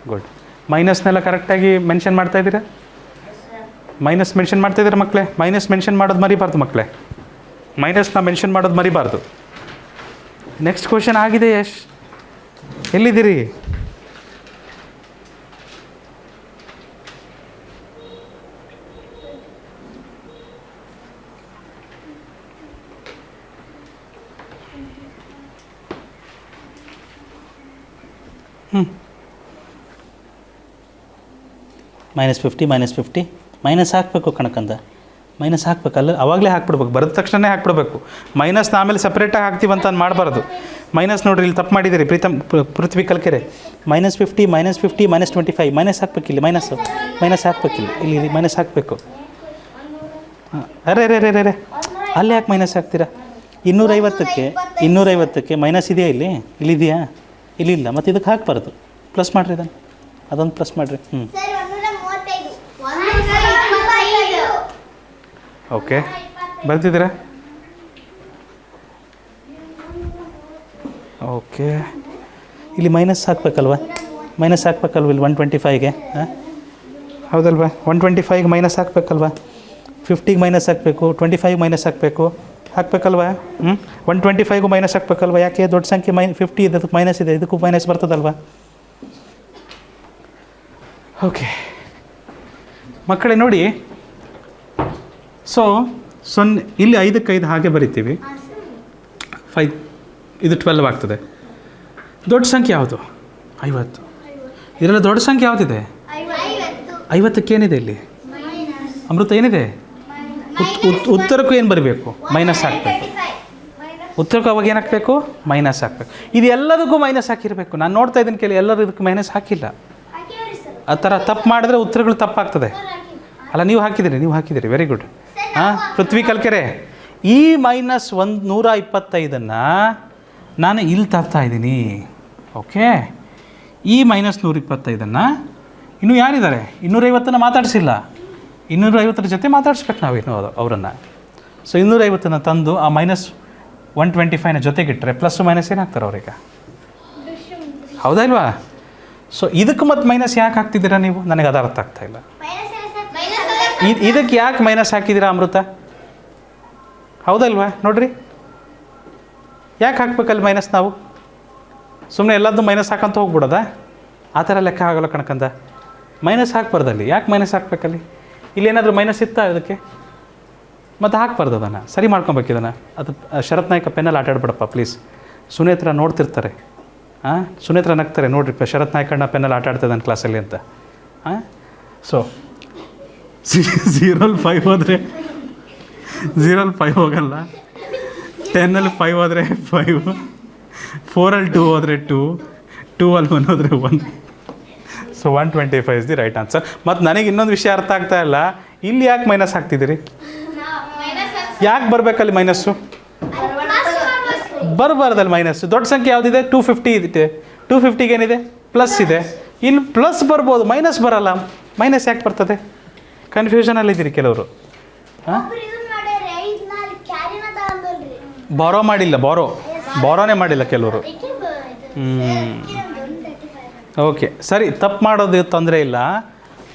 ಗುಡ್. ಮೈನಸ್ನೆಲ್ಲ ಕರೆಕ್ಟಾಗಿ ಮೆನ್ಷನ್ ಮಾಡ್ತಾಯಿದ್ದೀರಾ? ಮೈನಸ್ ಮೆನ್ಷನ್ ಮಾಡ್ತಾಯಿದ್ದೀರಾ ಮಕ್ಕಳೇ? ಮೈನಸ್ ಮೆನ್ಷನ್ ಮಾಡೋದು ಮರಿಬಾರ್ದು ಮಕ್ಕಳೇ, ಮೈನಸ್ನ ಮೆನ್ಷನ್ ಮಾಡೋದು ಮರಿಬಾರ್ದು. ನೆಕ್ಸ್ಟ್ ಕ್ವಶನ್ ಆಗಿದೆ ಯಶ್, ಎಲ್ಲಿದ್ದೀರಿ? -50 ಮೈನಸ್ ಹಾಕಬೇಕು ಕಣಕಂದ, ಮೈನಸ್ ಹಾಕ್ಬೇಕಲ್ಲ, ಅವಾಗಲೇ ಹಾಕ್ಬಿಡ್ಬೇಕು, ಬರೆದ ತಕ್ಷಣ ಹಾಕ್ಬಿಡ್ಬೇಕು. ಮೈನಸ್ನ ಆಮೇಲೆ ಸಪ್ರೇಟಾಗಿ ಹಾಕ್ತೀವಂತ ಮಾಡಬಾರ್ದು. ಮೈನಸ್ ನೋಡಿರಿ, ಇಲ್ಲಿ ತಪ್ಪು ಮಾಡಿದ್ದೀರಿ ಪೃಥ್ವಿ ಕಲ್ಕೆರೆ. -50 -25 ಮೈನಸ್ ಹಾಕ್ಬೇಕಿಲ್ಲಿ, ಮೈನಸ್ ಹಾಕ್ಬೇಕಿಲ್ಲ, ಇಲ್ಲಿ ಮೈನಸ್ ಹಾಕಬೇಕು. ಅರೆ ಅಲ್ಲಿ ಯಾಕೆ ಮೈನಸ್ ಹಾಕ್ತೀರಾ? 250ಕ್ಕೆ ಮೈನಸ್ ಇದೆಯಾ? ಇಲ್ಲಿದೆಯಾ? ಇಲ್ಲಿಲ್ಲ, ಮತ್ತು ಇದಕ್ಕೆ ಹಾಕಬಾರ್ದು, ಪ್ಲಸ್ ಮಾಡಿರಿ, ಅದೊಂದು ಪ್ಲಸ್ ಮಾಡಿರಿ. ಓಕೆ, ಬರ್ತಿದ್ದೀರಾ? ಓಕೆ, ಇಲ್ಲಿ ಮೈನಸ್ ಹಾಕ್ಬೇಕಲ್ವ ಇಲ್ಲಿ 125ಗೆ, ಹೌದಲ್ವಾ? 125ಗೆ ಮೈನಸ್ ಹಾಕಬೇಕಲ್ವ, 50ಗೆ ಮೈನಸ್ ಹಾಕಬೇಕು, 25ಗೆ ಮೈನಸ್ ಹಾಕಬೇಕಲ್ವ? 125ಗೂ ಮೈನಸ್ ಹಾಕಬೇಕಲ್ವ? ಯಾಕೆ? ದೊಡ್ಡ ಸಂಖ್ಯೆ 50 ಇದೆ, ಅದಕ್ಕೆ ಮೈನಸ್ ಇದೆ, ಇದಕ್ಕೂ ಮೈನಸ್ ಬರ್ತದಲ್ವ? ಓಕೆ ಮಕ್ಕಳೇ ನೋಡಿ, ಸೊ 0 ಇಲ್ಲಿ 5ಕ್ಕೆ 5 ಹಾಗೆ ಬರಿತೀವಿ, 5 ಇದು 12 ಆಗ್ತದೆ. ದೊಡ್ಡ ಸಂಖ್ಯೆ ಯಾವುದು? 50. ಇದರಲ್ಲಿ ದೊಡ್ಡ ಸಂಖ್ಯೆ ಯಾವುದಿದೆ? 50ಕ್ಕೆ ಏನಿದೆ ಇಲ್ಲಿ? ಅಮೃತ ಏನಿದೆ? ಉತ್ತರಕ್ಕೂ ಏನು ಬರಬೇಕು? ಮೈನಸ್ ಹಾಕಬೇಕು. ಉತ್ತರಕ್ಕೂ ಅವಾಗ ಏನು ಹಾಕಬೇಕು? ಮೈನಸ್ ಹಾಕಬೇಕು. ಇದು ಎಲ್ಲದಕ್ಕೂ ಮೈನಸ್ ಹಾಕಿರಬೇಕು. ನಾನು ನೋಡ್ತಾ ಇದ್ದೀನಿ ಕೇಳಿ, ಎಲ್ಲರೂ ಇದಕ್ಕೆ ಮೈನಸ್ ಹಾಕಿಲ್ಲ. ಆ ಥರ ತಪ್ಪು ಮಾಡಿದ್ರೆ ಉತ್ತರಗಳು ತಪ್ಪಾಗ್ತದೆ ಅಲ್ಲ. ನೀವು ಹಾಕಿದ್ದೀರಿ, ವೆರಿ ಗುಡ್. ಪೃಥ್ವಿ ಕಲ್ಕೆರೆ, ಈ -125 ನಾನು ಇಲ್ಲಿ ತರ್ತಾ ಇದ್ದೀನಿ. ಓಕೆ, ಈ -125 ಇನ್ನೂ ಯಾರಿದ್ದಾರೆ? 250 ಮಾತಾಡಿಸಿಲ್ಲ. 250 ಜೊತೆ ಮಾತಾಡಿಸ್ಬೇಕು ನಾವು ಇನ್ನೂ ಅವರನ್ನು. ಸೊ 250 ತಂದು ಆ -125 ಜೊತೆಗಿಟ್ಟರೆ ಪ್ಲಸ್ಸು ಮೈನಸ್ ಏನಾಗ್ತಾರೆ ಅವ್ರಿಗೆ? ಹೌದಾ ಇಲ್ವಾ? ಸೊ ಇದಕ್ಕೆ ಮತ್ತೆ ಮೈನಸ್ ಯಾಕೆ ಹಾಕ್ತಿದ್ದೀರಾ ನೀವು? ನನಗೆ ಅದು ಅರ್ಥ ಆಗ್ತಾ ಇಲ್ಲ. ಇದಕ್ಕೆ ಯಾಕೆ ಮೈನಸ್ ಹಾಕಿದ್ದೀರಾ ಅಮೃತ? ಹೌದಲ್ವಾ? ನೋಡ್ರಿ, ಯಾಕೆ ಹಾಕ್ಬೇಕಲ್ಲಿ ಮೈನಸ್? ನಾವು ಸುಮ್ಮನೆ ಎಲ್ಲದನ್ನೂ ಮೈನಸ್ ಹಾಕಂತ ಹೋಗ್ಬಿಡೋದಾ? ಆ ಥರ ಲೆಕ್ಕ ಆಗೋಲ್ಲ ಕಣಕಂದ. ಮೈನಸ್ ಹಾಕ್ಬಾರ್ದಲ್ಲಿ. ಯಾಕೆ ಮೈನಸ್ ಹಾಕ್ಬೇಕಲ್ಲಿ? ಇಲ್ಲೇನಾದರೂ ಮೈನಸ್ ಇತ್ತಾ ಅದಕ್ಕೆ? ಮತ್ತು ಹಾಕ್ಬಾರ್ದು, ಅದನ್ನು ಸರಿ ಮಾಡ್ಕೊಬೇಕು. ಇದನ್ನು ಅದು ಶರತ್ ನಾಯ್ಕ ಪೆನ್ನಲ್ಲಿ ಆಟಾಡ್ಬೇಡಪ್ಪ ಪ್ಲೀಸ್. ಸುನೇತ್ರ ನೋಡ್ತಿರ್ತಾರೆ, ಸುನೇತ್ರ ನಗ್ತಾರೆ ನೋಡ್ರಿ, ಶರತ್ ನಾಯ್ಕಣ್ಣ ಪೆನ್ನಲ್ಲಿ ಆಟ ಆಡ್ತಿದ್ದಾನೆ ಕ್ಲಾಸಲ್ಲಿ ಅಂತ. ಸೊ 0 5 ಹೋದರೆ 0 5 ಹೋಗಲ್ಲ, 10 5 ಹೋದರೆ 5, 4 2 ಹೋದರೆ 2, 2 1 ಹೋದರೆ 1. So 125 is the right answer. ಮತ್ತು ನನಗೆ ಇನ್ನೊಂದು ವಿಷಯ ಅರ್ಥ ಆಗ್ತಾ ಇಲ್ಲ, ಇಲ್ಲಿ ಯಾಕೆ ಮೈನಸ್ ಹಾಕ್ತಿದ್ದೀರಿ? ಯಾಕೆ ಬರಬೇಕಲ್ಲಿ ಮೈನಸ್ಸು? ಬರಬಾರ್ದಲ್ಲಿ ಮೈನಸ್ಸು. ದೊಡ್ಡ ಸಂಖ್ಯೆ ಯಾವುದಿದೆ? 250 ಇದೆ. 250ಗೆ ಏನಿದೆ? ಪ್ಲಸ್ ಇದೆ. ಇಲ್ಲಿ ಪ್ಲಸ್ ಬರ್ಬೋದು, ಮೈನಸ್ ಬರಲ್ಲ. ಮೈನಸ್ ಯಾಕೆ ಬರ್ತದೆ? ಕನ್ಫ್ಯೂಷನಲ್ಲಿದ್ದೀರಿ ಕೆಲವರು. ಬಾರೋನೇ ಮಾಡಿಲ್ಲ ಕೆಲವರು. ಓಕೆ, ಸರಿ. ತಪ್ಪು ಮಾಡೋದು ತೊಂದರೆ ಇಲ್ಲ,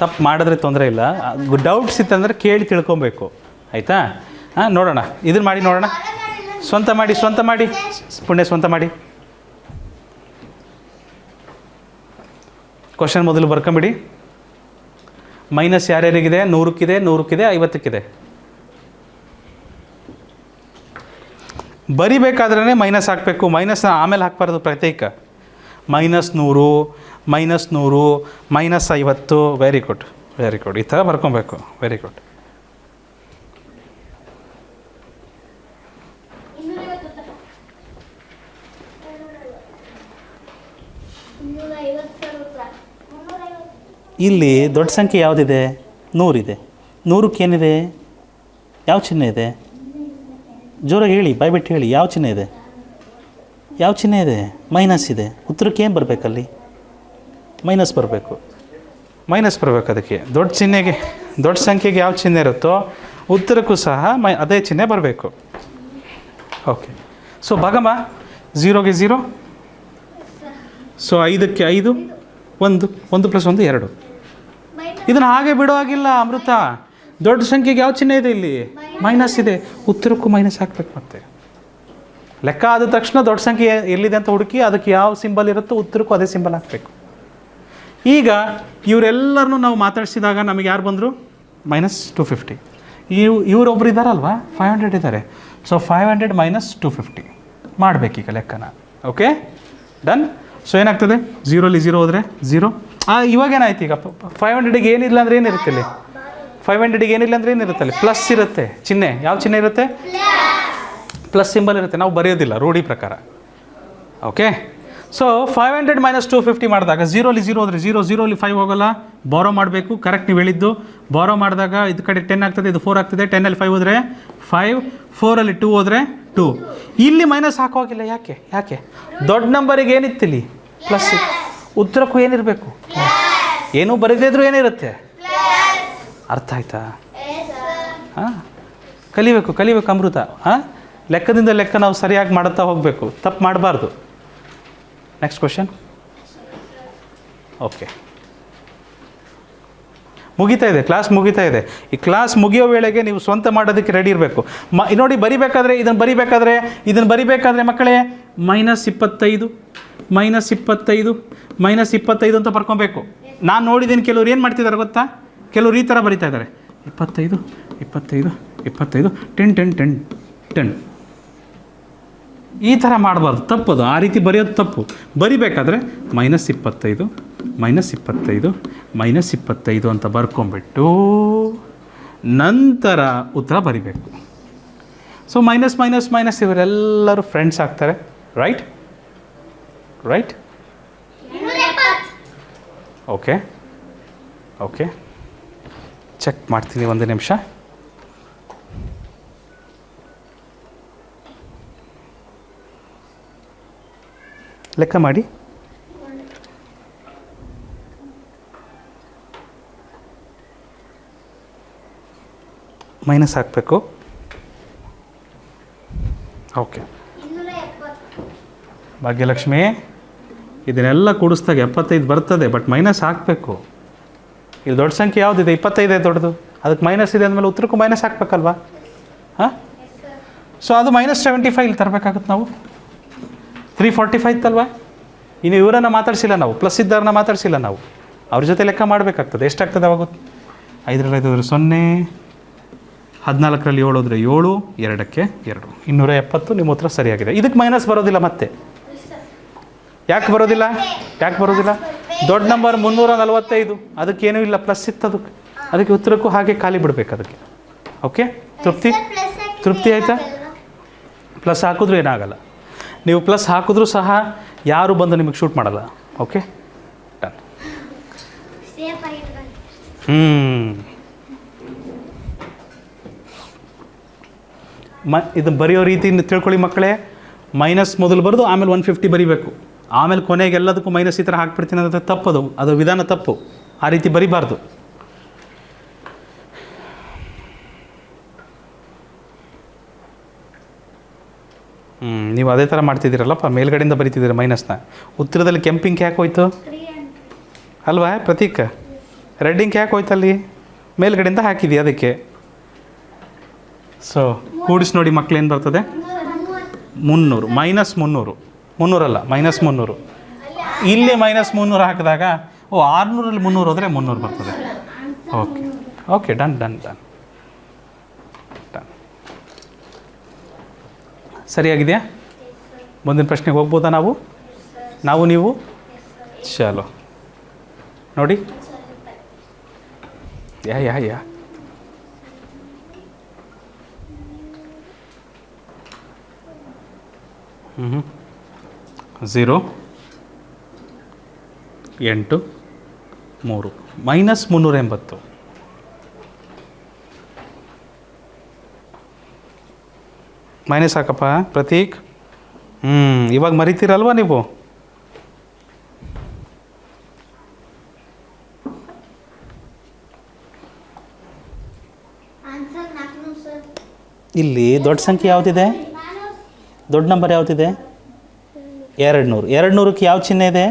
ತಪ್ಪು ಮಾಡಿದ್ರೆ ತೊಂದರೆ ಇಲ್ಲ. ಡೌಟ್ಸ್ ಇತ್ತಂದರೆ ಕೇಳಿ ತಿಳ್ಕೊಬೇಕು, ಆಯಿತಾ? ನೋಡೋಣ, ಇದನ್ನು ಮಾಡಿ ನೋಡೋಣ. ಸ್ವಂತ ಮಾಡಿ ಪುಣ್ಯ, ಸ್ವಂತ ಮಾಡಿ. ಕ್ವಶನ್ ಮೊದಲು ಬರ್ಕೊಂಬಿಡಿ. ಮೈನಸ್ ಯಾರ್ಯಾರಿಗಿದೆ? 100ಕ್ಕಿದೆ, 100ಕ್ಕಿದೆ, 50ಕ್ಕಿದೆ. ಬರಿಬೇಕಾದ್ರೇ ಮೈನಸ್ ಹಾಕಬೇಕು. ಮೈನಸ್ನ ಆಮೇಲೆ ಹಾಕ್ಬಾರ್ದು ಪ್ರತ್ಯೇಕ. -100, -100, -50. Very good. ಈ ಥರ ಬರ್ಕೊಬೇಕು. Very good. ಇಲ್ಲಿ ದೊಡ್ಡ ಸಂಖ್ಯೆ ಯಾವುದಿದೆ? 100 ಇದೆ. 100ಕ್ಕೆ ಏನಿದೆ? ಯಾವ ಚಿಹ್ನೆ ಇದೆ? ಜೋರಾಗಿ ಹೇಳಿ, ಬಾಯ್ಬಿಟ್ಟು ಹೇಳಿ. ಯಾವ ಚಿಹ್ನೆ ಇದೆ? ಮೈನಸ್ ಇದೆ. ಉತ್ತರಕ್ಕೆ ಏನು ಬರಬೇಕಲ್ಲಿ? ಮೈನಸ್ ಬರಬೇಕು. ಅದಕ್ಕೆ ದೊಡ್ಡ ಸಂಖ್ಯೆಗೆ ಯಾವ ಚಿಹ್ನೆ ಇರುತ್ತೋ ಉತ್ತರಕ್ಕೂ ಸಹ ಅದೇ ಚಿಹ್ನೆ ಬರಬೇಕು. ಓಕೆ, ಸೊ ಭಾಗಮ್ಮ 0ಗೆ 0, ಸೊ 5ಕ್ಕೆ 5 1 1 + 1 2. ಇದನ್ನು ಹಾಗೆ ಬಿಡೋ ಹಾಗಿಲ್ಲ ಅಮೃತ. ದೊಡ್ಡ ಸಂಖ್ಯೆಗೆ ಯಾವ ಚಿಹ್ನೆ ಇದೆ ಇಲ್ಲಿ? ಮೈನಸ್ ಇದೆ. ಉತ್ತರಕ್ಕೂ ಮೈನಸ್ ಹಾಕ್ಬೇಕು. ಮತ್ತೆ ಲೆಕ್ಕ ಆದ ತಕ್ಷಣ ದೊಡ್ಡ ಸಂಖ್ಯೆ ಎಲ್ಲಿದೆ ಅಂತ ಹುಡುಕಿ ಅದಕ್ಕೆ ಯಾವ ಸಿಂಬಲ್ ಇರುತ್ತೋ ಉತ್ತರಕ್ಕೂ ಅದೇ ಸಿಂಬಲ್ ಹಾಕಬೇಕು. ಈಗ ಇವರೆಲ್ಲರನ್ನೂ ನಾವು ಮಾತಾಡಿಸಿದಾಗ ನಮಗೆ ಯಾರು ಬಂದರು? -250. ಇವರೊಬ್ರು ಇದ್ದಾರಲ್ವಾ, 500 ಇದ್ದಾರೆ. ಸೊ 500 - 250 ಮಾಡಬೇಕೀಗ ಲೆಕ್ಕನ. Okay, done. ಸೊ ಏನಾಗ್ತದೆ? 0 0 ಹೋದರೆ 0. ಇವಾಗೇನಾಯ್ತು? ಈಗ 500ಗೆ ಏನಿಲ್ಲ ಅಂದರೆ ಏನಿರುತ್ತೆ ಇಲ್ಲಿ? 500ಗೆ ಏನಿಲ್ಲ ಅಂದರೆ ಏನಿರುತ್ತೆ ಅಲ್ಲಿ? ಪ್ಲಸ್ ಇರುತ್ತೆ ಚಿಹ್ನೆ. ಯಾವ ಚಿಹ್ನೆ ಇರುತ್ತೆ? ಪ್ಲಸ್ ಸಿಂಬಲ್ ಇರುತ್ತೆ. ನಾವು ಬರೆಯೋದಿಲ್ಲ ರೂಢಿ ಪ್ರಕಾರ. ಓಕೆ, ಸೊ 500 - 250 ಮಾಡಿದಾಗ 0 0 ಹೋದರೆ 0 0 5 ಹೋಗೋಲ್ಲ. ಬಾರೋ ಮಾಡಬೇಕು. ಕರೆಕ್ಟ್ ನೀವು ಹೇಳಿದ್ದು. ಬಾರೋ ಮಾಡಿದಾಗ ಇದು ಕಡೆ 10 ಆಗ್ತದೆ, ಇದು 4 ಆಗ್ತದೆ. 10 5 ಹೋದರೆ 5, 4 2 ಹೋದರೆ 2. ಇಲ್ಲಿ ಮೈನಸ್ ಹಾಕೋಗಿಲ್ಲ. ಯಾಕೆ? ದೊಡ್ಡ ನಂಬರಿಗೆ ಏನಿತ್ತು ಇಲ್ಲಿ? ಪ್ಲಸ್. ಉತ್ತರಕ್ಕೂ ಏನಿರಬೇಕು? ಏನೂ ಬರೀದೇ ಇದ್ರೂ ಏನಿರುತ್ತೆ? ಅರ್ಥ ಆಯ್ತಾ? ಹಾಂ, ಕಲಿಬೇಕು ಅಮೃತ. ಹಾಂ, ಲೆಕ್ಕದಿಂದ ಲೆಕ್ಕ ನಾವು ಸರಿಯಾಗಿ ಮಾಡುತ್ತಾ ಹೋಗಬೇಕು, ತಪ್ಪು ಮಾಡಬಾರ್ದು. Next question. ಓಕೆ, ಮುಗಿತಾ ಇದೆ, ಕ್ಲಾಸ್ ಮುಗಿತಾ ಇದೆ. ಈ ಕ್ಲಾಸ್ ಮುಗಿಯೋ ವೇಳೆಗೆ ನೀವು ಸ್ವಂತ ಮಾಡೋದಕ್ಕೆ ರೆಡಿ ಇರಬೇಕು. ನೋಡಿ, ಇದನ್ನು ಬರಿಬೇಕಾದ್ರೆ ಮಕ್ಕಳೇ -25 -25 ಅಂತ ಬರ್ಕೊಬೇಕು. ನಾನು ನೋಡಿದ್ದೀನಿ ಕೆಲವ್ರು ಏನು ಮಾಡ್ತಿದ್ದಾರೆ ಗೊತ್ತಾ? ಕೆಲವ್ರು ಈ ಥರ ಬರಿತಾ ಇದ್ದಾರೆ, 25 25 25 10 10 10 10. ಈ ಥರ ಮಾಡಬಾರ್ದು, ತಪ್ಪದು. ಆ ರೀತಿ ಬರೆಯೋದು ತಪ್ಪು. ಬರಿಬೇಕಾದ್ರೆ -25 -25 -25 ಅಂತ ಬರ್ಕೊಂಬಿಟ್ಟು ನಂತರ ಉತ್ತರ ಬರಿಬೇಕು. ಸೊ ಮೈನಸ್ ಇವರೆಲ್ಲರೂ ಫ್ರೆಂಡ್ಸ್ ಆಗ್ತಾರೆ. ರೈಟ್? ಓಕೆ, ಚೆಕ್ ಮಾಡ್ತೀನಿ, ಒಂದು ನಿಮಿಷ. ಲೆಕ್ಕ ಮಾಡಿ. ಮೈನಸ್ ಹಾಕಬೇಕು. ಓಕೆ, ಭಾಗ್ಯಲಕ್ಷ್ಮಿ, ಇದನ್ನೆಲ್ಲ ಕೂಡಿಸ್ದಾಗ 75 ಬರ್ತದೆ, ಬಟ್ ಮೈನಸ್ ಹಾಕಬೇಕು. ಇಲ್ಲಿ ದೊಡ್ಡ ಸಂಖ್ಯೆ ಯಾವುದಿದೆ? 25 ದೊಡ್ಡದು. ಅದಕ್ಕೆ ಮೈನಸ್ ಇದೆ ಅಂದಮೇಲೆ ಉತ್ತರಕ್ಕೂ ಮೈನಸ್ ಹಾಕ್ಬೇಕಲ್ವಾ? ಹಾಂ, ಸೊ ಅದು -75 ಇಲ್ಲಿ ತರಬೇಕಾಗುತ್ತೆ ನಾವು. 345 ಇತ್ತಲ್ವಾ? ಇನ್ನು ಇವರನ್ನು ಮಾತಾಡಿಸಿಲ್ಲ ನಾವು, ಪ್ಲಸ್ ಇದ್ದಾರನ್ನ ಮಾತಾಡಿಸಿಲ್ಲ ನಾವು. ಅವ್ರ ಜೊತೆ ಲೆಕ್ಕ ಮಾಡಬೇಕಾಗ್ತದೆ. ಎಷ್ಟಾಗ್ತದೆ ಅವಾಗ? 5ರಲ್ಲಿ 5 ಹೋದರೆ 0, 14ರಲ್ಲಿ 7 ಹೋದರೆ 7, 2ಕ್ಕೆ 2, 270. ನಿಮ್ಮ ಉತ್ತರ ಸರಿಯಾಗಿದೆ. ಇದಕ್ಕೆ ಮೈನಸ್ ಬರೋದಿಲ್ಲ. ಮತ್ತೆ ಯಾಕೆ ಬರೋದಿಲ್ಲ? ದೊಡ್ಡ ನಂಬರ್ 345, ಅದಕ್ಕೇನೂ ಇಲ್ಲ, ಪ್ಲಸ್ ಇತ್ತು ಅದಕ್ಕೆ ಉತ್ತರಕ್ಕೂ ಹಾಗೆ ಖಾಲಿ ಬಿಡಬೇಕು ಅದಕ್ಕೆ. ಓಕೆ, ತೃಪ್ತಿ ಆಯಿತಾ? ಪ್ಲಸ್ ಹಾಕಿದ್ರೂ ಏನಾಗಲ್ಲ. ನೀವು ಪ್ಲಸ್ ಹಾಕಿದ್ರೂ ಸಹ ಯಾರು ಬಂದು ನಿಮಗೆ ಶೂಟ್ ಮಾಡಲ್ಲ. Okay, done. ಇದು ಬರೆಯೋ ರೀತಿಯಿಂದ ತಿಳ್ಕೊಳ್ಳಿ ಮಕ್ಕಳೇ. ಮೈನಸ್ ಮೊದಲು ಬರೆದು ಆಮೇಲೆ 150 ಬರಿಬೇಕು. ಆಮೇಲೆ ಕೊನೆಗೆ ಎಲ್ಲದಕ್ಕೂ ಮೈನಸ್ ಈ ಥರ ಹಾಕ್ಬಿಡ್ತೀನಿ ಅಂದರೆ ತಪ್ಪದು. ಅದು ವಿಧಾನ ತಪ್ಪು. ಆ ರೀತಿ ಬರಿಬಾರ್ದು. ನೀವು ಅದೇ ಥರ ಮಾಡ್ತಿದ್ದೀರಲ್ಲಪ್ಪ, ಮೇಲ್ಗಡೆಯಿಂದ ಬರಿತಿದ್ದೀರ ಮೈನಸ್ನ. ಉತ್ತರದಲ್ಲಿ ಕೆಂಪಿಂಕ್ ಯಾಕೆ ಹೋಯ್ತು ಅಲ್ವಾ ಪ್ರತೀಕ್? ರೆಡ್ ಇಂಕ್ ಯಾಕೆ ಹೋಯ್ತಲ್ಲಿ? ಮೇಲ್ಗಡೆಯಿಂದ ಹಾಕಿದ್ದೀವಿ ಅದಕ್ಕೆ. ಸೊ ಕೂಡಿಸಿ ನೋಡಿ ಮಕ್ಳು, ಏನು ಬರ್ತದೆ? 300 -300. 300 ಅಲ್ಲ, -300. ಇಲ್ಲಿ -300 ಹಾಕಿದಾಗ 600ರಲ್ಲಿ 300 ಹೋದರೆ 300 ಬರ್ತದೆ. Okay, done. ಸರಿಯಾಗಿದೆಯಾ? ಮುಂದಿನ ಪ್ರಶ್ನೆಗೆ ಹೋಗ್ಬೋದಾ ನಾವು ನೀವು? ಚಲೋ ನೋಡಿ. ಯಾ 0 8 3 -380. ಮೈನಸ್ ಹಾಕಪ್ಪ ಪ್ರತೀಕ್. ಇವಾಗ ಮರಿತೀರಲ್ವ ನೀವು? ಇಲ್ಲಿ ದೊಡ್ಡ ಸಂಖ್ಯೆ ಯಾವುದಿದೆ? ದೊಡ್ಡ ನಂಬರ್ ಯಾವುದಿದೆ? 200. 200ಕ್ಕೆ ಯಾವ ಚಿಹ್ನೆ ಇದೆ?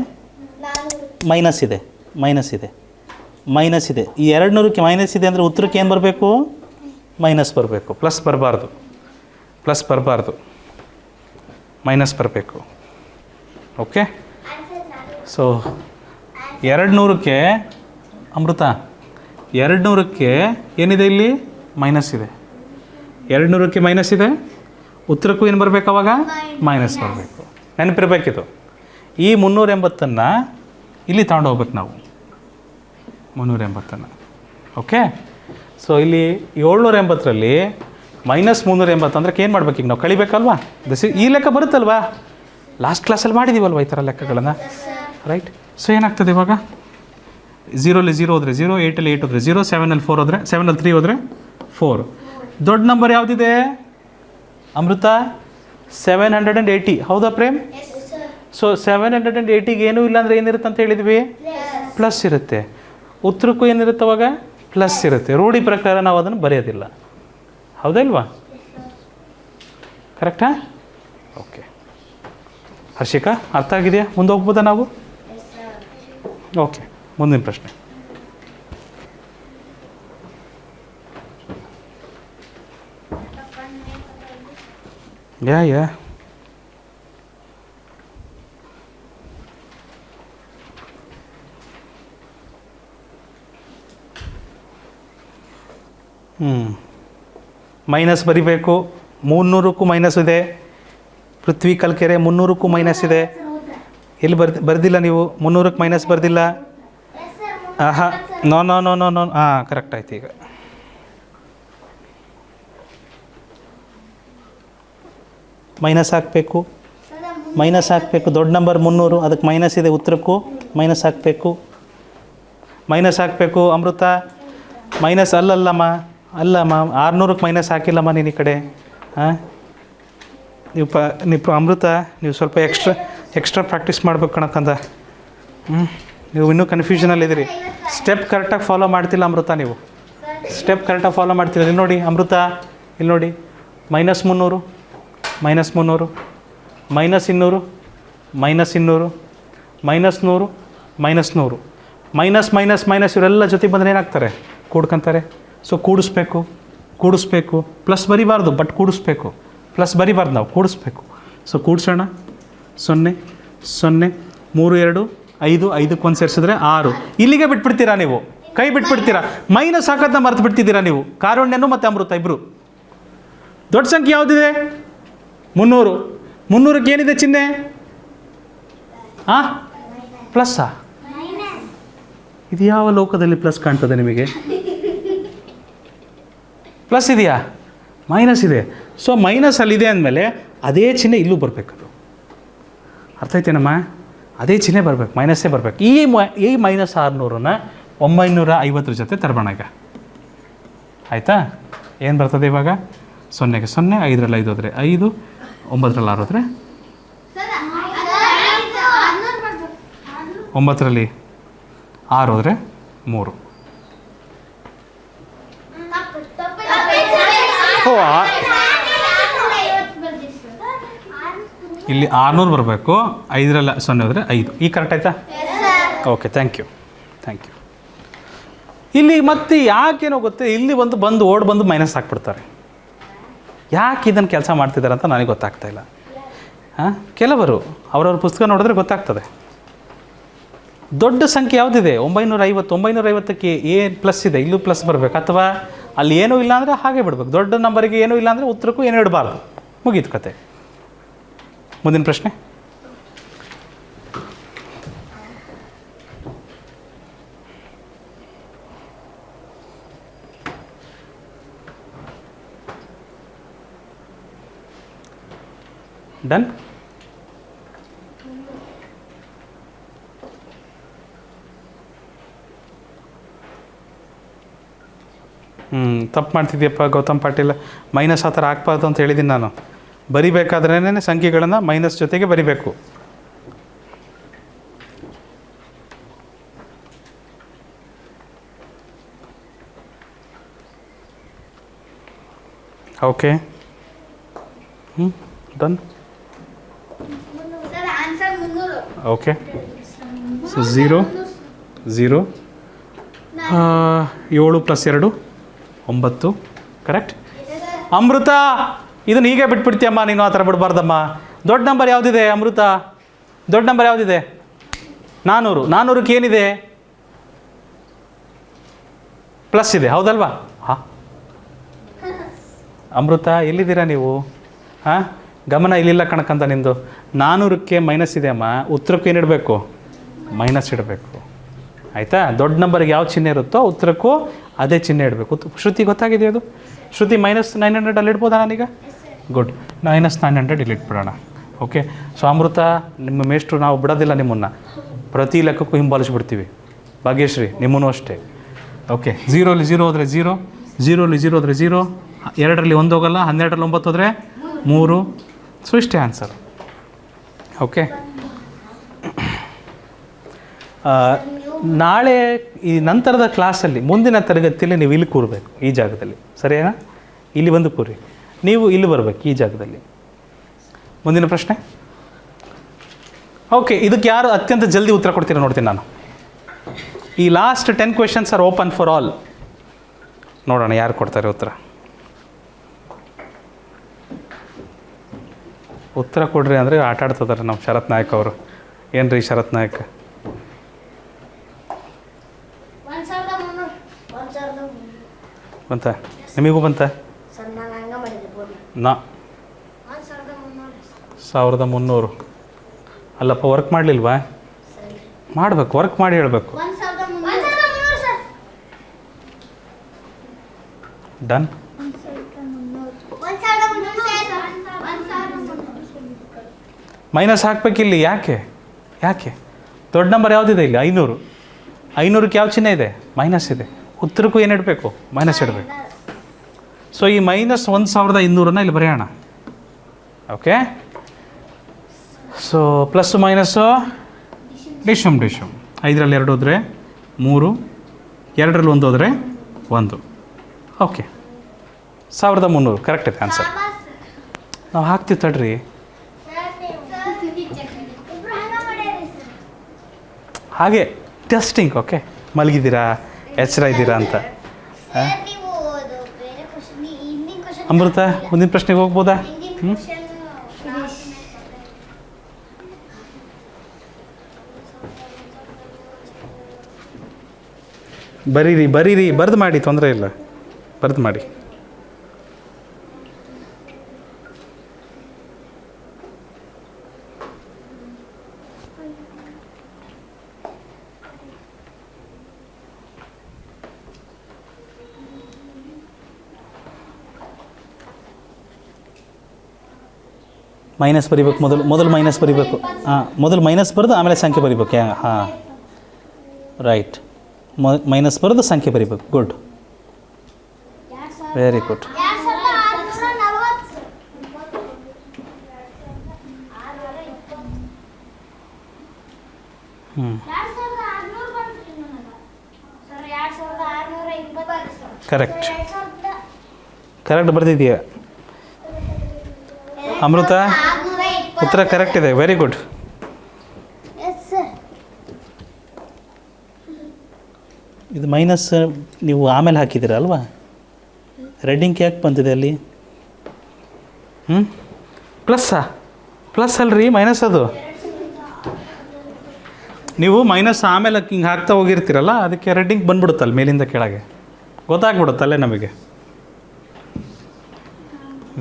ಮೈನಸ್ ಇದೆ ಮೈನಸ್ ಇದೆ ಮೈನಸ್ ಇದೆ. ಈ 200ಕ್ಕೆ ಮೈನಸ್ ಇದೆ ಅಂದರೆ ಉತ್ತರಕ್ಕೆ ಏನು ಬರಬೇಕು? ಮೈನಸ್ ಬರಬೇಕು. ಪ್ಲಸ್ ಬರಬಾರ್ದು, ಪ್ಲಸ್ ಬರಬಾರ್ದು, ಮೈನಸ್ ಬರಬೇಕು. ಓಕೆ. ಸೊ 200ಕ್ಕೆ ಅಮೃತ 200ಕ್ಕೆ ಏನಿದೆ ಇಲ್ಲಿ? ಮೈನಸ್ ಇದೆ. 200ಕ್ಕೆ ಮೈನಸ್ ಇದೆ, ಉತ್ತರಕ್ಕೂ ಏನು ಬರಬೇಕು ಅವಾಗ? ಮೈನಸ್ ಬರಬೇಕು. ನೆನಪಿರ್ಬೇಕಿದು. ಈ 380ನ್ನು ಇಲ್ಲಿ ತಗೊಂಡು ಹೋಗ್ಬೇಕು ನಾವು, 380ನ್ನು. ಓಕೆ. ಸೊ ಇಲ್ಲಿ 780ರಲ್ಲಿ ಮೈನಸ್ 380 ಅಂದ್ರೆ ಏನು ಮಾಡ್ಬೇಕು ಈಗ ನಾವು? ಕಳಿಬೇಕಲ್ವಾ? ಈ ಲೆಕ್ಕ ಬರುತ್ತಲ್ವಾ? ಲಾಸ್ಟ್ ಕ್ಲಾಸಲ್ಲಿ ಮಾಡಿದ್ದೀವಲ್ವ ಈ ಥರ ಲೆಕ್ಕಗಳನ್ನು, ರೈಟ್? ಸೊ ಏನಾಗ್ತದೆ ಇವಾಗ? 0ಲ್ಲಿ 0 ಹೋದರೆ 0, 8ಲ್ಲಿ 8 ಹೋದರೆ 0, 7ಲ್ಲಿ 4 ಹೋದರೆ 7ಲ್ಲಿ 3 ಹೋದರೆ 4. ದೊಡ್ಡ ನಂಬರ್ ಯಾವುದಿದೆ ಅಮೃತ? 780. ಹೌದಾ ಪ್ರೇಮ್? ಸೊ 780ಗೆ ಏನೂ ಇಲ್ಲ ಅಂದರೆ ಏನಿರುತ್ತೆ ಅಂತ ಹೇಳಿದ್ವಿ? ಪ್ಲಸ್ ಇರುತ್ತೆ. ಉತ್ತರಕ್ಕೂ ಏನಿರುತ್ತೆ ಅವಾಗ? ಪ್ಲಸ್ ಇರುತ್ತೆ. ರೂಢಿ ಪ್ರಕಾರ ನಾವು ಅದನ್ನು ಬರೆಯೋದಿಲ್ಲ, ಹೌದಾ ಇಲ್ವಾ? ಕರೆಕ್ಟಾ? ಓಕೆ. ಹರ್ಷಿಕಾ ಅರ್ಥ ಆಗಿದೆಯಾ? ಮುಂದೆ ಹೋಗ್ಬೋದಾ ನಾವು? ಓಕೆ. ಮುಂದಿನ ಪ್ರಶ್ನೆ. ಯಾ ಮೈನಸ್ ಬರಿಬೇಕು. 300ಕ್ಕೂ ಮೈನಸ್ ಇದೆ. ಪೃಥ್ವಿ ಕಲ್ಕೆರೆ 300ಕ್ಕೂ ಮೈನಸ್ ಇದೆ. ಎಲ್ಲಿ ಬರ್ದಿಲ್ಲ ನೀವು? 300ಕ್ಕೆ ಮೈನಸ್ ಬರ್ದಿಲ್ಲ. ಆಹಾ, no no no no no. ಹಾಂ, ಕರೆಕ್ಟ್ ಆಯ್ತು. ಈಗ ಮೈನಸ್ ಹಾಕಬೇಕು, ಮೈನಸ್ ಹಾಕಬೇಕು. ದೊಡ್ಡ ನಂಬರ್ 300, ಅದಕ್ಕೆ ಮೈನಸ್ ಇದೆ, ಉತ್ತರಕ್ಕೂ ಮೈನಸ್ ಹಾಕಬೇಕು, ಮೈನಸ್ ಹಾಕಬೇಕು. ಅಮೃತ ಮೈನಸ್ ಅಲ್ಲಮ್ಮ 600ಕ್ಕೆ ಮೈನಸ್ ಹಾಕಿಲ್ಲಮ್ಮ ನೀನು ಈ ಕಡೆ. ಹಾಂ, ನೀವು ಅಮೃತ ನೀವು ಸ್ವಲ್ಪ ಎಕ್ಸ್ಟ್ರಾ ಪ್ರಾಕ್ಟೀಸ್ ಮಾಡ್ಬೇಕು ಕಣಕ್ಕಂದ. ನೀವು ಇನ್ನೂ ಕನ್ಫ್ಯೂಷನಲ್ಲಿದ್ದೀರಿ. ಸ್ಟೆಪ್ ಕರೆಕ್ಟಾಗಿ ಫಾಲೋ ಮಾಡ್ತಿಲ್ಲ ಅಮೃತ. ನೀವು ಸ್ಟೆಪ್ ಕರೆಕ್ಟಾಗಿ ಫಾಲೋ ಮಾಡ್ತಿಲ್ಲ. ಇಲ್ಲಿ ನೋಡಿ ಅಮೃತ, ಇಲ್ಲಿ ನೋಡಿ. -300, -300, -200, -200, -100, -100, -100, ಮೈನಸ್ ಮೈನಸ್ ಮೈನಸ್ ಇವರೆಲ್ಲ ಜೊತೆ ಬಂದರೆ ಏನಾಗ್ತಾರೆ? ಕೂಡ್ಕೊಂತಾರೆ. ಸೊ ಕೂಡಿಸ್ಬೇಕು. ಪ್ಲಸ್ ಬರಿಬಾರ್ದು, ಬಟ್ ಕೂಡಿಸ್ಬೇಕು. ಪ್ಲಸ್ ಬರಿಬಾರ್ದು, ನಾವು ಕೂಡಿಸ್ಬೇಕು. ಸೊ ಕೂಡ್ಸೋಣ. 0 0 3 2 5 5ಕ್ಕೆ ಒಂದು ಸೇರಿಸಿದ್ರೆ 6. ಇಲ್ಲಿಗೆ ಬಿಟ್ಬಿಡ್ತೀರಾ ನೀವು? ಕೈ ಬಿಟ್ಬಿಡ್ತೀರಾ? ಮೈನಸ್ ಹಾಕೋದನ್ನ ಮರ್ತು ಬಿಡ್ತಿದ್ದೀರಾ ನೀವು. ಕಾರುಣ್ಯನು ಮತ್ತು ಅಮೃತ ಇಬ್ಬರು. ದೊಡ್ಡ ಸಂಖ್ಯೆ ಯಾವುದಿದೆ? 300. 300ಕ್ಕೆ ಏನಿದೆ ಚಿಹ್ನೆ? ಪ್ಲಸ್ಸಾ? ಇದು ಯಾವ ಲೋಕದಲ್ಲಿ ಪ್ಲಸ್ ಕಾಣ್ತದೆ ನಿಮಗೆ? ಪ್ಲಸ್ ಇದೆಯಾ? ಮೈನಸ್ ಇದೆ. ಸೊ ಮೈನಸ್ ಅಲ್ಲಿದೆ ಅಂದಮೇಲೆ ಅದೇ ಚಿಹ್ನೆ ಇಲ್ಲೂ ಬರಬೇಕದು. ಅರ್ಥ ಆಯ್ತೇನಮ್ಮ? ಅದೇ ಚಿಹ್ನೆ ಬರಬೇಕು, ಮೈನಸ್ಸೇ ಬರಬೇಕು. ಈ ಮೈನಸ್ 600ನ 950 ಜೊತೆ ತರಬೋಣ ಈಗ. ಆಯಿತಾ? ಏನು ಬರ್ತದೆ ಇವಾಗ? 0ಗೆ 0, 5ರಲ್ಲಿ 5 ಹೋದರೆ 5, 9ರಲ್ಲಿ 6 ಹೋದರೆ 9ರಲ್ಲಿ 6 ಹೋದರೆ 3. ಇಲ್ಲಿ 600 ಬರಬೇಕು. 5ರಲ್ಲಿ 0 ಹೋದರೆ 5. ಈಗ ಕರೆಕ್ಟ್ ಆಯಿತಾ? Okay, thank you. ಇಲ್ಲಿ ಮತ್ತೆ ಯಾಕೇನೋ ಗೊತ್ತೇ, ಇಲ್ಲಿ ಬಂದು ಓಡ್ ಬಂದು ಮೈನಸ್ ಹಾಕ್ಬಿಡ್ತಾರೆ. ಯಾಕೆ ಇದನ್ನು ಕೆಲಸ ಮಾಡ್ತಿದ್ದಾರೆ ಅಂತ ನನಗೆ ಗೊತ್ತಾಗ್ತಾಯಿಲ್ಲ. ಕೆಲವರು ಅವ್ರವ್ರ ಪುಸ್ತಕ ನೋಡಿದ್ರೆ ಗೊತ್ತಾಗ್ತದೆ. ದೊಡ್ಡ ಸಂಖ್ಯೆ ಯಾವುದಿದೆ? 950. 950ಕ್ಕೆ ಏನು ಪ್ಲಸ್ ಇದೆ? ಇಲ್ಲೂ ಪ್ಲಸ್ ಬರಬೇಕು. ಅಥವಾ ಅಲ್ಲಿ ಏನೂ ಇಲ್ಲ ಅಂದರೆ ಹಾಗೆ ಬಿಡಬೇಕು. ದೊಡ್ಡ ನಂಬರಿಗೆ ಏನೂ ಇಲ್ಲ ಅಂದರೆ ಉತ್ತರಕ್ಕೂ ಏನೂ ಇಡಬಾರ್ದು. ಮುಗೀತು ಕತೆ. ಮುಂದಿನ ಪ್ರಶ್ನೆ. ಡನ್. ತಪ್ಪು ಮಾಡ್ತಿದ್ಯಪ್ಪ ಗೌತಮ್ ಪಾಟೀಲ್. ಮೈನಸ್ ಆ ಥರ ಹಾಕ್ಬಾರ್ದು ಅಂತ ಹೇಳಿದ್ದೀನಿ ನಾನು. ಬರಿಬೇಕಾದ್ರೇ ಸಂಖ್ಯೆಗಳನ್ನು ಮೈನಸ್ ಜೊತೆಗೆ ಬರಿಬೇಕು. Okay, done. Okay, so 0 0 7 + 2 9 correct. Amrita ಇದನ್ನು ಹೀಗೆ ಬಿಟ್ಬಿಡ್ತೀಯಮ್ಮ ನೀನು, ಆ ಥರ ಬಿಡಬಾರ್ದಮ್ಮ. ದೊಡ್ಡ ನಂಬರ್ ಯಾವುದಿದೆ ಅಮೃತ? ದೊಡ್ಡ ನಂಬರ್ ಯಾವುದಿದೆ? 400. 400ಕ್ಕೆ ಏನಿದೆ? ಪ್ಲಸ್ ಇದೆ, ಹೌದಲ್ವಾ? ಹಾಂ ಅಮೃತ ಎಲ್ಲಿದ್ದೀರಾ ನೀವು? ಹಾಂ ಗಮನ ಇಲ್ಲಿಲ್ಲ ಕಣಕಂತ ನಿಂದು. 400ಕ್ಕೆ ಮೈನಸ್ ಇದೆ ಅಮ್ಮ, ಉತ್ತರಕ್ಕೂ ಏನಿಡಬೇಕು? ಮೈನಸ್ ಇಡಬೇಕು, ಆಯಿತಾ? ದೊಡ್ಡ ನಂಬರ್ಗೆ ಯಾವ ಚಿಹ್ನೆ ಇರುತ್ತೋ ಉತ್ತರಕ್ಕೂ ಅದೇ ಚಿಹ್ನೆ ಇಡಬೇಕು. ಶ್ರುತಿ ಗೊತ್ತಾಗಿದೆ ಅದು? ಶ್ರುತಿ -900 ಅಲ್ಲಿ ಇಡ್ಬೋದಾ ನಾನೀಗ? ಗುಡ್, -900 ಇಲ್ಲಿ ಇಟ್ಬಿಡೋಣ. ಓಕೆ. ಸೊ ಅಮೃತ, ನಿಮ್ಮ ಮೇಷ್ಟ್ರು ನಾವು ಬಿಡೋದಿಲ್ಲ ನಿಮ್ಮನ್ನು, ಪ್ರತಿ ಲೆಕ್ಕಕ್ಕೂ ಹಿಂಬಾಲಿಸ್ಬಿಡ್ತೀವಿ. ಭಾಗ್ಯಶ್ರೀ ನಿಮ್ಮನ್ನು ಅಷ್ಟೇ. ಓಕೆ. 0 0 ಹೋದರೆ 0, 0 0 ಹೋದರೆ 0, 2ರಲ್ಲಿ 1 ಹೋಗಲ್ಲ, 12ರಲ್ಲಿ 9 ಹೋದರೆ 3. ಸೊ ಇಷ್ಟೇ ಆನ್ಸರ್. ಓಕೆ. ನಾಳೆ ಈ ನಂತರದ ಕ್ಲಾಸಲ್ಲಿ, ಮುಂದಿನ ತರಗತಿಯಲ್ಲಿ ನೀವು ಇಲ್ಲಿ ಕೂರಬೇಕು, ಈ ಜಾಗದಲ್ಲಿ, ಸರಿನಾ? ಇಲ್ಲಿ ಬಂದು ಕೂರಿ, ನೀವು ಇಲ್ಲಿ ಬರಬೇಕು ಈ ಜಾಗದಲ್ಲಿ. ಮುಂದಿನ ಪ್ರಶ್ನೆ. ಓಕೆ, ಇದಕ್ಕೆ ಯಾರು ಅತ್ಯಂತ ಜಲ್ದಿ ಉತ್ತರ ಕೊಡ್ತೀರಾ ನೋಡ್ತೀನಿ ನಾನು. ಈ last 10 questions are open for all. ನೋಡೋಣ ಯಾರು ಕೊಡ್ತಾರೆ ಉತ್ತರ. ಉತ್ತರ ಕೊಡ್ರಿ ಅಂದರೆ ಆಟ ಆಡ್ತಿದ್ದಾರೆ ನಮ್ಮ ಶರತ್ ನಾಯಕ್ ಅವರು. ಏನು ರೀ ಶರತ್ ನಾಯಕ್? ಬಂತ? ನಿಮಗೂ ಬಂತ? 1300. ಅಲ್ಲಪ್ಪ, ವರ್ಕ್ ಮಾಡಲಿಲ್ವಾ? ಮಾಡಬೇಕು, ವರ್ಕ್ ಮಾಡಿ ಹೇಳಬೇಕು. ಡನ್. ಮೈನಸ್ ಹಾಕ್ಬೇಕಿಲ್ಲಿ. ಯಾಕೆ? ದೊಡ್ಡ ನಂಬರ್ ಯಾವುದಿದೆ ಇಲ್ಲಿ? 500. 500ಕ್ಕೆ ಯಾವ ಚಿಹ್ನೆ ಇದೆ? ಮೈನಸ್ ಇದೆ. ಉತ್ತರಕ್ಕೂ ಏನು ಇಡಬೇಕು? ಮೈನಸ್ ಇಡಬೇಕು. ಸೊ ಈ -1200 ಇಲ್ಲಿ ಬರೆಯೋಣ. ಓಕೆ. ಸೊ ಪ್ಲಸ್ಸು ಮೈನಸ್ಸು ಡಿಶಮ್. 5ರಲ್ಲಿ 2 ಹೋದರೆ 3, 2ರಲ್ಲಿ 1 ಹೋದರೆ 1. ಓಕೆ, 1300 ಕರೆಕ್ಟ್ ಇದೆ ಆನ್ಸರ್. ನಾವು ಹಾಕ್ತೀವಿ ತಡ್ರಿ. ಹಾಗೆ ಟೆಸ್ಟಿಂಗ್. ಓಕೆ, ಮಲಗಿದ್ದೀರಾ, ಎಚ್ಚರ ಇದ್ದೀರಾ ಅಂತ. ಅಮೃತ, ಮುಂದಿನ ಪ್ರಶ್ನೆಗೆ ಹೋಗ್ಬೋದಾ? ಬರೀರಿ, ಬರೆದು ಮಾಡಿ, ತೊಂದರೆ ಇಲ್ಲ, ಬರೆದು ಮಾಡಿ. ಮೈನಸ್ ಬರಿಬೇಕು, ಮೊದಲು ಮೈನಸ್ ಬರಿಬೇಕು. ಹಾಂ, ಮೊದಲು ಮೈನಸ್ ಬರೆದು ಆಮೇಲೆ ಸಂಖ್ಯೆ ಬರಿಬೇಕು. ಹಾಂ, ರೈಟ್. ಮೈನಸ್ ಬರೆದು ಸಂಖ್ಯೆ ಬರಿಬೇಕು. Good, very good. ಕರೆಕ್ಟ್ ಬರೆದಿದೆಯಾ ಅಮೃತ? ಉತ್ತರ ಕರೆಕ್ಟ್ ಇದೆ, ವೆರಿ ಗುಡ್. ಇದು ಮೈನಸ್ ನೀವು ಆಮೇಲೆ ಹಾಕಿದ್ದೀರ ಅಲ್ವಾ? ರೆಡ್ಡಿಂಗ್ ಯಾಕೆ ಬಂದಿದೆ ಅಲ್ಲಿ? ಪ್ಲಸ್ ಅಲ್ರಿ, ಮೈನಸ್ ಅದು. ನೀವು ಮೈನಸ್ ಆಮೇಲೆ ಹಿಂಗೆ ಹಾಕ್ತಾ ಹೋಗಿರ್ತೀರಲ್ಲ, ಅದಕ್ಕೆ ರೆಡ್ಡಿಂಗ್ ಬಂದ್ಬಿಡುತ್ತಲ್ಲ ಮೇಲಿಂದ ಕೆಳಗೆ, ಗೊತ್ತಾಗ್ಬಿಡುತ್ತಲ್ಲೇ ನಮಗೆ.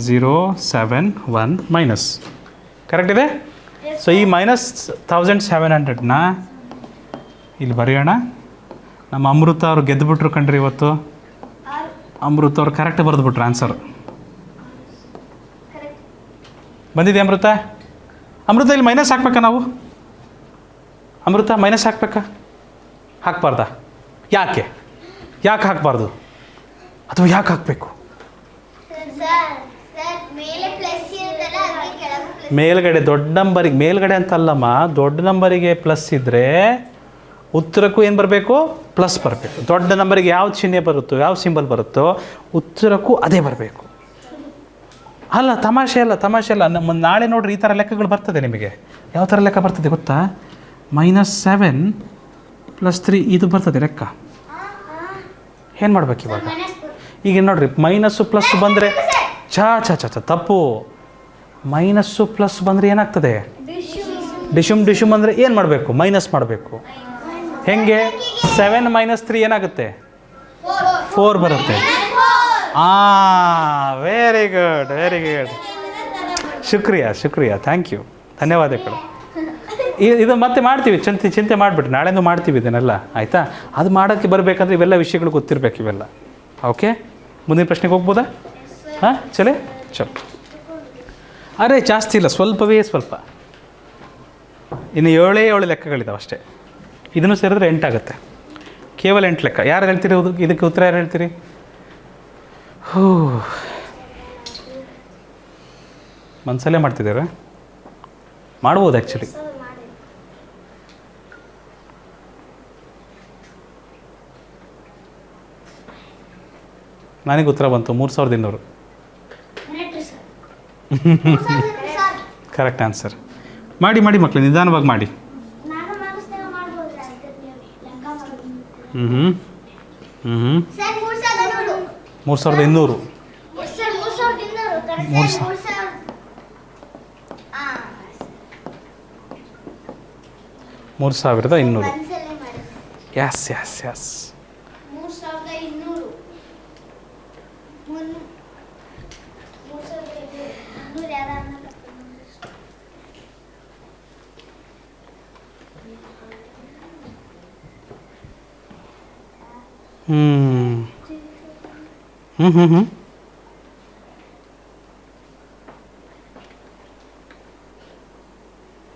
0 7 1 ಮೈನಸ್ ಕರೆಕ್ಟ್ ಇದೆ. ಸೊ ಈ -1700ನ ಇಲ್ಲಿ ಬರೆಯೋಣ. ನಮ್ಮ ಅಮೃತ ಅವ್ರು ಗೆದ್ದುಬಿಟ್ರು ಕಣ್ರಿ ಇವತ್ತು. ಅಮೃತ ಅವ್ರು ಕರೆಕ್ಟ್ ಬರೆದ್ಬಿಟ್ರು ಆನ್ಸರ್. ಬಂದಿದೆ ಅಮೃತ? ಇಲ್ಲಿ ಮೈನಸ್ ಹಾಕ್ಬೇಕಾ ನಾವು? ಅಮೃತ ಮೈನಸ್ ಹಾಕ್ಬೇಕಾ, ಹಾಕ್ಬಾರ್ದಾ? ಯಾಕೆ ಹಾಕ್ಬಾರ್ದು? ಅಥವಾ ಯಾಕೆ ಹಾಕಬೇಕು? ಮೇಲ್ಗಡೆ ದೊಡ್ಡ ನಂಬರಿಗೆ, ಮೇಲ್ಗಡೆ ಅಂತಲ್ಲಮ್ಮ, ದೊಡ್ಡ ನಂಬರಿಗೆ ಪ್ಲಸ್ ಇದ್ದರೆ ಉತ್ತರಕ್ಕೂ ಏನು ಬರಬೇಕು? ಪ್ಲಸ್ ಬರಬೇಕು. ದೊಡ್ಡ ನಂಬರಿಗೆ ಯಾವ ಚಿಹ್ನೆ ಬರುತ್ತೋ, ಯಾವ ಸಿಂಬಲ್ ಬರುತ್ತೋ ಉತ್ತರಕ್ಕೂ ಅದೇ ಬರಬೇಕು. ಅಲ್ಲ, ತಮಾಷೆ ಅಲ್ಲ. ನಮ್ಮ ನಾಳೆ ನೋಡ್ರಿ ಈ ಥರ ಲೆಕ್ಕಗಳು ಬರ್ತದೆ ನಿಮಗೆ. ಯಾವ ಥರ ಲೆಕ್ಕ ಬರ್ತದೆ ಗೊತ್ತಾ? -7 + 3 ಇದು ಬರ್ತದೆ ಲೆಕ್ಕ. ಏನು ಮಾಡ್ಬೇಕು ಇವಾಗ? ಈಗ ನೋಡ್ರಿ ಮೈನಸ್ಸು ಪ್ಲಸ್ ಬಂದರೆ ತಪ್ಪು. ಮೈನಸ್ಸು ಪ್ಲಸ್ ಬಂದರೆ ಏನಾಗ್ತದೆ? ಡಿಶುಮ್ ಅಂದರೆ ಏನು ಮಾಡಬೇಕು? ಮೈನಸ್ ಮಾಡಬೇಕು. ಹೆಂಗೆ? 7 - 3 ಏನಾಗುತ್ತೆ? 4 ಬರುತ್ತೆ. Very good. ಶುಕ್ರಿಯಾ ಥ್ಯಾಂಕ್ ಯು, ಧನ್ಯವಾದಗಳು. ಇದು ಮತ್ತೆ ಮಾಡ್ತೀವಿ, ಚಿಂತೆ ಮಾಡಿಬಿಟ್ಟು ನಾಳೆಂದು ಮಾಡ್ತೀವಿ ಇದನ್ನೆಲ್ಲ, ಆಯಿತಾ? ಅದು ಮಾಡೋಕ್ಕೆ ಬರಬೇಕಂದ್ರೆ ಇವೆಲ್ಲ ವಿಷಯಗಳು ಗೊತ್ತಿರಬೇಕು ಇವೆಲ್ಲ. ಓಕೆ, ಮುಂದಿನ ಪ್ರಶ್ನೆಗೆ ಹೋಗ್ಬೋದಾ? ಹಾಂ, ಚಲೋ. ಅರೆ ಜಾಸ್ತಿ ಇಲ್ಲ, ಸ್ವಲ್ಪ. ಇನ್ನು 7 ಲೆಕ್ಕಗಳಿದ್ದಾವೆ ಅಷ್ಟೇ. ಇದನ್ನು ಸೇರಿದ್ರೆ 8 ಆಗುತ್ತೆ. ಕೇವಲ 8 ಲೆಕ್ಕ. ಯಾರು ಹೇಳ್ತೀರಿ ಇದಕ್ಕೆ ಉತ್ತರ? ಯಾರು ಹೇಳ್ತೀರಿ? ಮನಸಲ್ಲೇ ಮಾಡ್ತಿದ್ದೀರಾ? ಮಾಡ್ಬೋದು ಆ್ಯಕ್ಚುಲಿ. ನನಗೆ ಉತ್ತರ ಬಂತು 3200. Correct answer. ಮಾಡಿ ಮಕ್ಕಳು, ನಿಧಾನವಾಗಿ ಮಾಡಿ. 3200. 3200. ಎಸ್.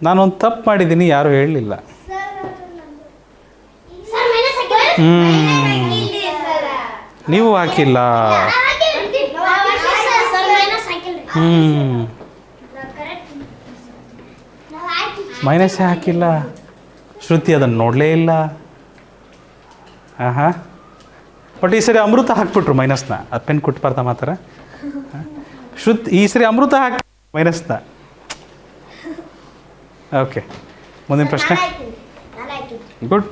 ನಾನೊಂದು ತಪ್ಪು ಮಾಡಿದ್ದೀನಿ, ಯಾರೂ ಹೇಳಲಿಲ್ಲ. ನೀವು ಹಾಕಿಲ್ಲ. ಮೈನಸ್ಸೇ ಹಾಕಿಲ್ಲ. ಶ್ರುತಿ ಅದನ್ನು ನೋಡಲೇ ಇಲ್ಲ. ಹಾಂ, ಬಟ್ ಈ ಸರಿ ಅಮೃತ ಹಾಕ್ಬಿಟ್ರು ಮೈನಸ್ನ. ಅದು ಪೆನ್ ಕೊಟ್ಬಾರ್ದ ಮಾತ್ರ. ಶ್ರುತಿ ಈ ಸರಿ ಅಮೃತ ಹಾಕಿ ಮೈನಸ್ನ. ಓಕೆ, ಮುಂದಿನ ಪ್ರಶ್ನೆ. ಗುಡ್.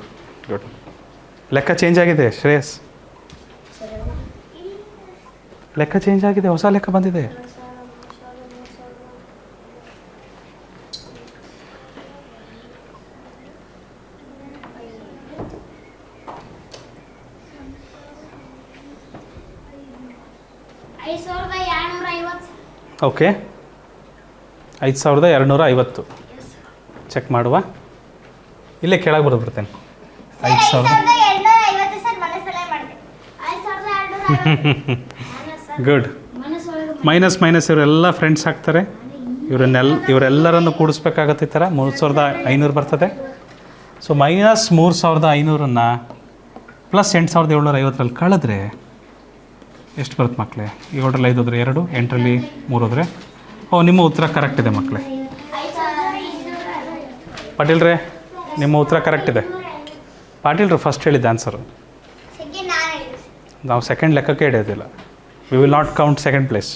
ಲೆಕ್ಕ ಚೇಂಜ್ ಆಗಿದೆ ಶ್ರೇಯಸ್. ಲೆಕ್ಕ ಚೇಂಜ್ ಆಗಿದೆ, ಹೊಸ ಲೆಕ್ಕ ಬಂದಿದೆ. ಓಕೆ, 5250. ಚೆಕ್ ಮಾಡುವ. ಇಲ್ಲೇ ಕೆಳಗೆ ಬರೆದ್ಬಿಡ್ತೇನೆ. 5000. ಗುಡ್. ಮೈನಸ್ ಇವರೆಲ್ಲ ಫ್ರೆಂಡ್ಸ್ ಹಾಕ್ತಾರೆ. ಇವರೆಲ್ಲರನ್ನು ಕೂಡಿಸ್ಬೇಕಾಗತ್ತೆ. ಈ ಥರ 3500 ಬರ್ತದೆ. ಸೊ -3500 ಪ್ಲಸ್ 8750 ಕಳೆದ್ರೆ ಎಷ್ಟು ಬರುತ್ತೆ ಮಕ್ಕಳೇ? 7ರಲ್ಲಿ 5 ಹೋದರೆ 2, 8ರಲ್ಲಿ 3 ಹೋದರೆ. ನಿಮ್ಮ ಉತ್ತರ ಕರೆಕ್ಟ್ ಇದೆ ಮಕ್ಕಳೇ. ಪಾಟೀಲ್ರೇ, ನಿಮ್ಮ ಉತ್ತರ ಕರೆಕ್ಟ್ ಇದೆ. ಪಾಟೀಲ್ರು ಫಸ್ಟ್ ಹೇಳಿದ್ದ ಆನ್ಸರು. ನಾವು ಸೆಕೆಂಡ್ ಲೆಕ್ಕಕ್ಕೆ ಹಿಡಿಯೋದಿಲ್ಲ. We will not count second place.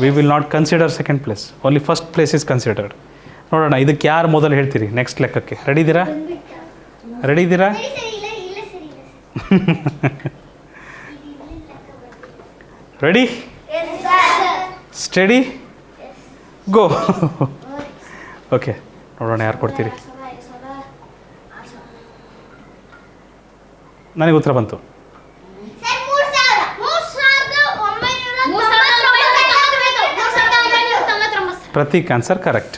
We will not consider second place. Only first place is considered. ನೋಡೋಣ, ಇದಕ್ಕೆ ಯಾರು ಮೊದಲು ಹೇಳ್ತೀರಿ ನೆಕ್ಸ್ಟ್ ಲೆಕ್ಕಕ್ಕೆ? ರೆಡಿ ಇದ್ದೀರಾ? ರೆಡಿ, ಸ್ಟಡಿ, ಗೋ. ಓಕೆ, ನೋಡೋಣ ಯಾರು ಕೊಡ್ತೀರಿ. ನನಗೆ ಉತ್ತರ ಬಂತು. Prateek answer correct.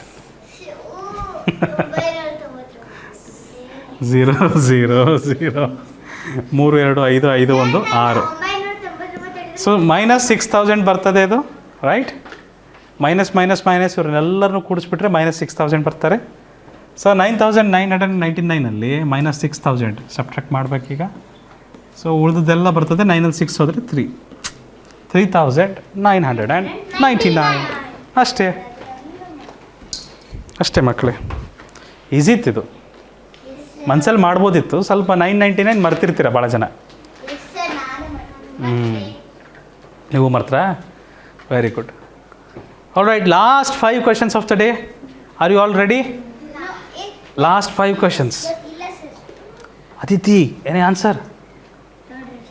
0 0 0 3 2 5 5 1 6. ಸೊ -6000 ಬರ್ತದೆ ಇದು, ರೈಟ್? ಮೈನಸ್ ಇವರನ್ನೆಲ್ಲರನ್ನೂ ಕೂಡಿಸ್ಬಿಟ್ರೆ -6000 ಬರ್ತಾರೆ. ಸೊ 9999 -6000 ಸಬ್ಟ್ರಾಕ್ಟ್ ಮಾಡಬೇಕೀಗ. ಸೊ ಉಳಿದದೆಲ್ಲ ಬರ್ತದೆ. 9ಲ್ಲಿ 6 ಹೋದರೆ 3999. ಅಷ್ಟೇ ಮಕ್ಕಳೇ. ಈಸಿ ಇತ್ತು ಇದು. ಮನ್ಸಲ್ಲಿ ಮಾಡ್ಬೋದಿತ್ತು. ಸ್ವಲ್ಪ 999 ಮರ್ತಿರ್ತೀರ ಭಾಳ ಜನ. ನೀವು ಮರ್ತ್ರಾ? Very good. All right, last 5 questions of the day. Are you all ready? Last 5 questions. ಇಲ್ಲ ಸರ್. ಅದಿತಿ ಏನೇ ಆನ್ಸರ್?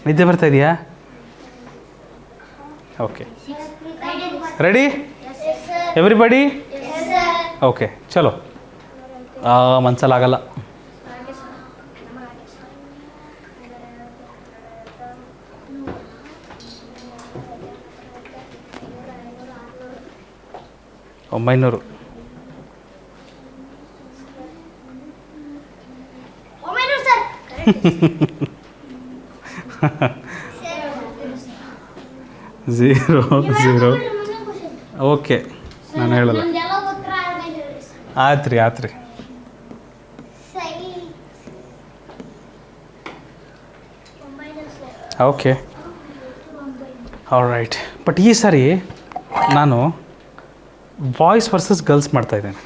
ನಿದ್ದೆ ಬರ್ತಾ ಇದೆಯಾ? Okay ready everybody? ಓಕೆ ಚಲೋ. ಮನ್ಸಲ್ಲಾಗಲ್ಲ. ಒಂಬೈನೂರು. Zero zero. ಓಕೆ ನಾನು ಹೇಳಲ್ಲ. ಆಯ್ತು ರೀ ಆಯ್ತು ರೀ. Okay all right. ಬಟ್ ಈ ಸಾರಿ ನಾನು ಬಾಯ್ಸ್ ವರ್ಸಸ್ ಗರ್ಲ್ಸ್ ಮಾಡ್ತಾ ಇದ್ದೇನೆ.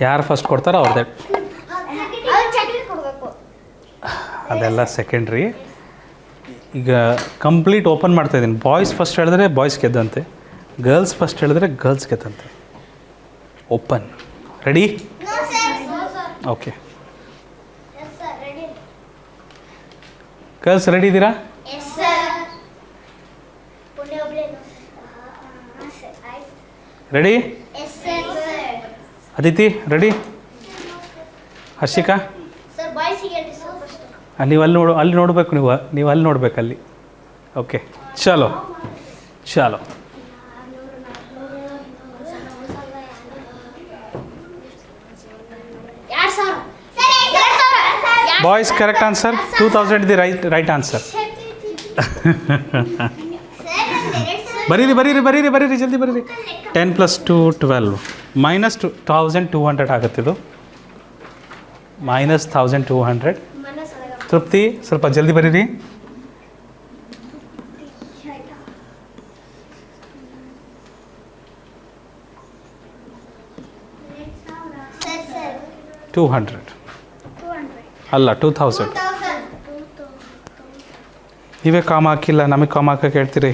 ಯಾರು ಫಸ್ಟ್ ಕೊಡ್ತಾರೋ ಅವ್ರದ್ದೇ. ಅದೆಲ್ಲ ಸೆಕೆಂಡ್ರಿ. ಈಗ ಕಂಪ್ಲೀಟ್ ಓಪನ್ ಮಾಡ್ತಾಯಿದ್ದೀನಿ. ಬಾಯ್ಸ್ ಫಸ್ಟ್ ಹೇಳಿದ್ರೆ ಬಾಯ್ಸ್ ಗೆದ್ದಂತೆ, ಗರ್ಲ್ಸ್ ಫಸ್ಟ್ ಹೇಳಿದ್ರೆ ಗರ್ಲ್ಸ್ ಗೆದ್ದಂತೆ. Open. Ready? Okay. Girls ready ಇದ್ದೀರಾ? ರೆಡಿ? ಅದಿತಿ ರೆಡಿ? ಹರ್ಷಿಕಾ ನೀವು ಅಲ್ಲಿ ನೋಡಬೇಕು. ನೀವು ಅಲ್ಲಿ ನೋಡ್ಬೇಕು ಅಲ್ಲಿ. ಓಕೆ ಚಲೋ ಚಲೋ. Boys correct answer. 2000 the right answer. ಬರೀರಿ ಜಲ್ದಿ ಬರೀರಿ. 10 + 2 12 -2200 ಆಗುತ್ತಿದ್ದು. -1200. ತೃಪ್ತಿ ಸ್ವಲ್ಪ ಜಲ್ದಿ ಬರೀರಿ. $200 ಅಲ್ಲ 2000. ನೀವೇ ಕಾಮ ಹಾಕಿಲ್ಲ, ನಮಗೆ ಕಾಮ ಹಾಕಕ್ಕೆ ಹೇಳ್ತೀರಿ.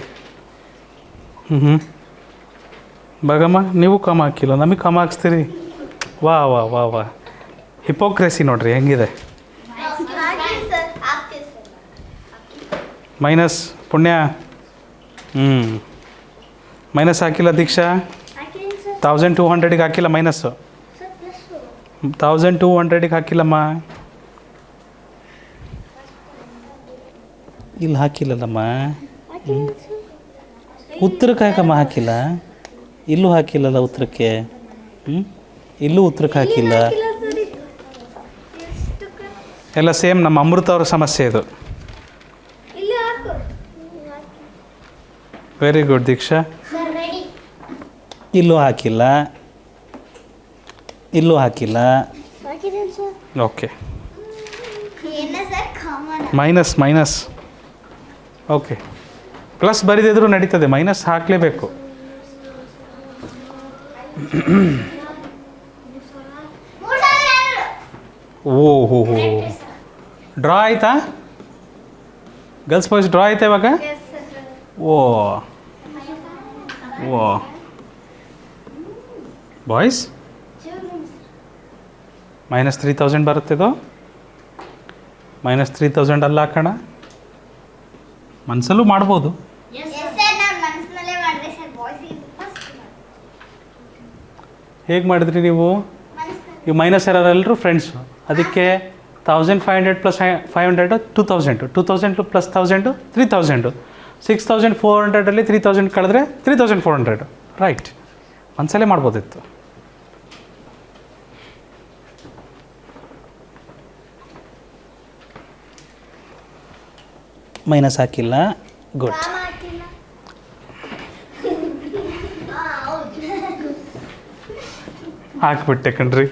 ಭಾಗಮ್ಮ ನೀವು ಕಾಮ ಹಾಕಿಲ್ಲ, ನಮಗೆ ಕಾಮ ಹಾಕ್ಸ್ತೀರಿ. ವಾ ವಾ ವಾ ವಾ ಹಿಪೋಕ್ರೆಸಿ ನೋಡ್ರಿ ಹೆಂಗಿದೆ. ಮೈನಸ್ ಪುಣ್ಯ. ಮೈನಸ್ ಹಾಕಿಲ್ಲ ದೀಕ್ಷಾ. 1200ಗೆ ಹಾಕಿಲ್ಲ ಮೈನಸ್ಸು. 1200ಗೆ ಹಾಕಿಲ್ಲಮ್ಮ. ಇಲ್ಲಿ ಹಾಕಿಲ್ಲಲ್ಲಮ್ಮ. ಉತ್ತರಕ್ಕೆ ಹಾಕಮ್ಮ ಹಾಕಿಲ್ಲ. ಇಲ್ಲೂ ಹಾಕಿಲ್ಲಲ್ಲ ಉತ್ತರಕ್ಕೆ. ಇಲ್ಲೂ ಉತ್ತರಕ್ಕೆ ಹಾಕಿಲ್ಲ. ಎಲ್ಲ ಸೇಮ್ ನಮ್ಮ ಅಮೃತ ಅವ್ರ ಸಮಸ್ಯೆ ಇದು. ವೆರಿ ಗುಡ್ ದೀಕ್ಷಾ. ಇಲ್ಲೂ ಹಾಕಿಲ್ಲ, ಇಲ್ಲೂ ಹಾಕಿಲ್ಲ. Okay minus. ಓಕೆ ಪ್ಲಸ್ ಬರಿದಿದ್ರು ನಡೀತದೆ, ಮೈನಸ್ ಹಾಕಲೇಬೇಕು. ಓಹೋ ಡ್ರಾ ಆಯ್ತಾ? ಗರ್ಲ್ಸ್ ಬಾಯ್ಸ್ ಡ್ರಾ ಆಯ್ತಾ ಇವಾಗ? ಓ ಬಾಯ್ಸ್ -3000 ಬರುತ್ತಿದ್ದು. -3000 ಅಲ್ಲ ಹಾಕೋಣ. ಮನಸ್ಸಲ್ಲೂ ಮಾಡ್ಬೋದು. ಹೇಗೆ ಮಾಡಿದ್ರಿ ನೀವು? ನೀವು ಮೈನಸ್ ಇರೋರೆಲ್ಲರೂ ಫ್ರೆಂಡ್ಸು. ಅದಕ್ಕೆ 1500 + 500 2000. 2000 + 1000 3000. 6400 3000 ಕಳೆದ್ರೆ 3400. ರೈಟ್, ಮನಸ್ಸಲ್ಲೇ ಮಾಡ್ಬೋದಿತ್ತು. ಮೈನಸ್ ಹಾಕಿಲ್ಲ. ಗುಡ್. ಹಾಕ್ಬಿಟ್ಟೆ ಕಣ್ರಿ.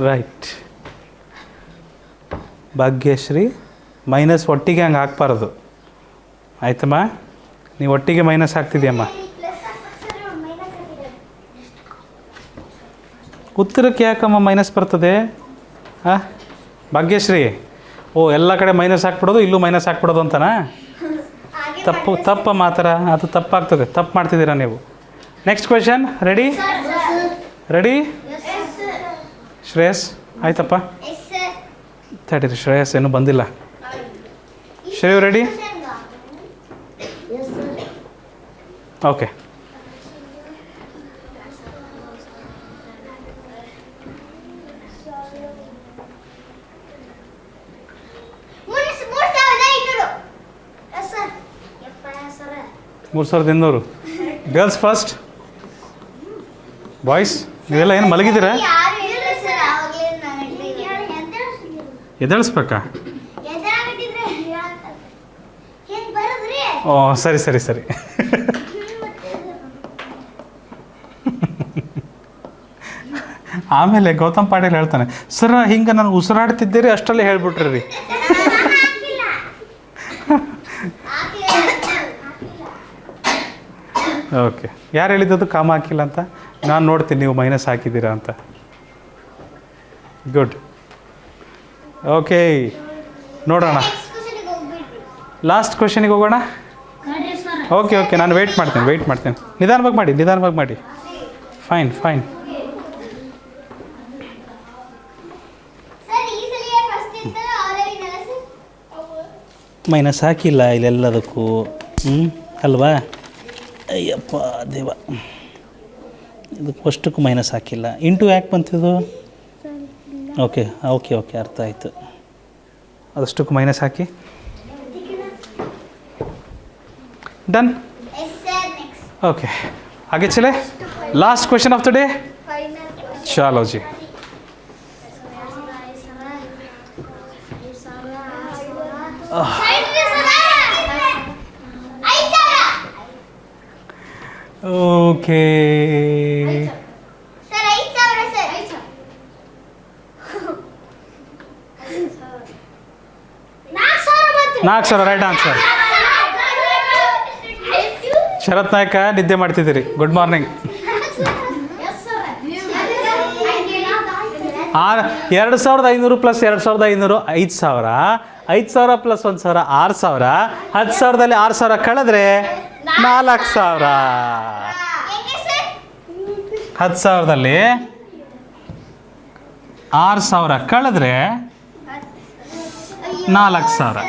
ರೈಟ್. ಭಾಗ್ಯಶ್ರೀ ಮೈನಸ್ ಒಟ್ಟಿಗೆ ಹಂಗೆ ಹಾಕ್ಬಾರ್ದು ಆಯ್ತಮ್ಮ. ನೀವು ಒಟ್ಟಿಗೆ ಮೈನಸ್ ಹಾಕ್ತಿದ್ಯಮ್ಮ. ಉತ್ತರಕ್ಕೆ ಯಾಕಮ್ಮ ಮೈನಸ್ ಬರ್ತದೆ? ಹಾಂ ಭಾಗ್ಯಶ್ರೀ, ಓ ಎಲ್ಲ ಕಡೆ ಮೈನಸ್ ಹಾಕ್ಬಿಡೋದು, ಇಲ್ಲೂ ಮೈನಸ್ ಹಾಕ್ಬಿಡೋದು ಅಂತನಾ? ತಪ್ಪ ಮಾತ್ರ ಅದು ತಪ್ಪಾಗ್ತದೆ, ತಪ್ಪು ಮಾಡ್ತಿದ್ದೀರಾ ನೀವು. Next question. Ready ready Shreyas ಆಯ್ತಪ್ಪ, ತಡೀರಿ ಶ್ರೇಯಸ್ ಏನೂ ಬಂದಿಲ್ಲ. ಶ್ರೇಯು ರೆಡಿ? ಓಕೆ. ಮೂರು ಸಾವಿರದ ಇನ್ನೂರು. ಗರ್ಲ್ಸ್ ಫಸ್ಟ್, ಬಾಯ್ಸ್ ನೀವೆಲ್ಲ ಏನು ಮಲಗಿದ್ದೀರಾ? ಎದ್ದೇಳಿಸ್ಬೇಕಾ? ಓ ಸರಿ ಸರಿ ಸರಿ. ಆಮೇಲೆ ಗೌತಮ್ ಪಾಟೀಲ್ ಹೇಳ್ತಾನೆ, ಸರ್ ಹಿಂಗೆ ನಾನು ಉಸಿರಾಡ್ತಿದ್ದೀರಿ ಅಷ್ಟಲ್ಲೇ ಹೇಳ್ಬಿಟ್ರಿ ರೀ. ಓಕೆ, ಯಾರು ಹೇಳಿದ್ದು ಕಾಮ ಹಾಕಿಲ್ಲ ಅಂತ? ನಾನು ನೋಡ್ತೀನಿ ನೀವು ಮೈನಸ್ ಹಾಕಿದ್ದೀರಾ ಅಂತ. ಗುಡ್. ಓಕೆ, ನೋಡೋಣ. ಲಾಸ್ಟ್ ಕ್ವೆಶನಿಗೆ ಹೋಗೋಣ. ಓಕೆ ಓಕೆ, ನಾನು ವೆಯ್ಟ್ ಮಾಡ್ತೀನಿ. ನಿಧಾನವಾಗಿ ಮಾಡಿ. ಫೈನ್. ಮೈನಸ್ ಹಾಕಿಲ್ಲ ಇಲ್ಲೆಲ್ಲದಕ್ಕೂ, ಅಲ್ವಾ? ಅಯ್ಯಪ್ಪ ದೇವ, ಇದಕ್ಕೆ ಫಸ್ಟಕ್ಕೂ ಮೈನಸ್ ಹಾಕಿಲ್ಲ. ಇಂಟು ಯಾಕೆ ಬಂತಿದ್ದು? ಓಕೆ, ಅರ್ಥ ಆಯಿತು. ಅದಷ್ಟಕ್ಕೂ ಮೈನಸ್ ಹಾಕಿ. ಡನ್. ಓಕೆ, आगे चले. Last question of the day. चलो जी. ओके, ನಾಲ್ಕು ಸಾವಿರ ರೈಟ್ ಆನ್ಸರ್. ಶರತ್ ನಾಯಕ ನಿದ್ದೆ ಮಾಡ್ತಿದ್ದೀರಿ. Good morning. 2500 ಪ್ಲಸ್ 2500 5000, 5000 ಪ್ಲಸ್ 1000 6000, 10,000ದಲ್ಲಿ 6000 ಕಳೆದ್ರೆ 4000. 10,000ದಲ್ಲಿ 6000 ಕಳೆದ್ರೆ 4000.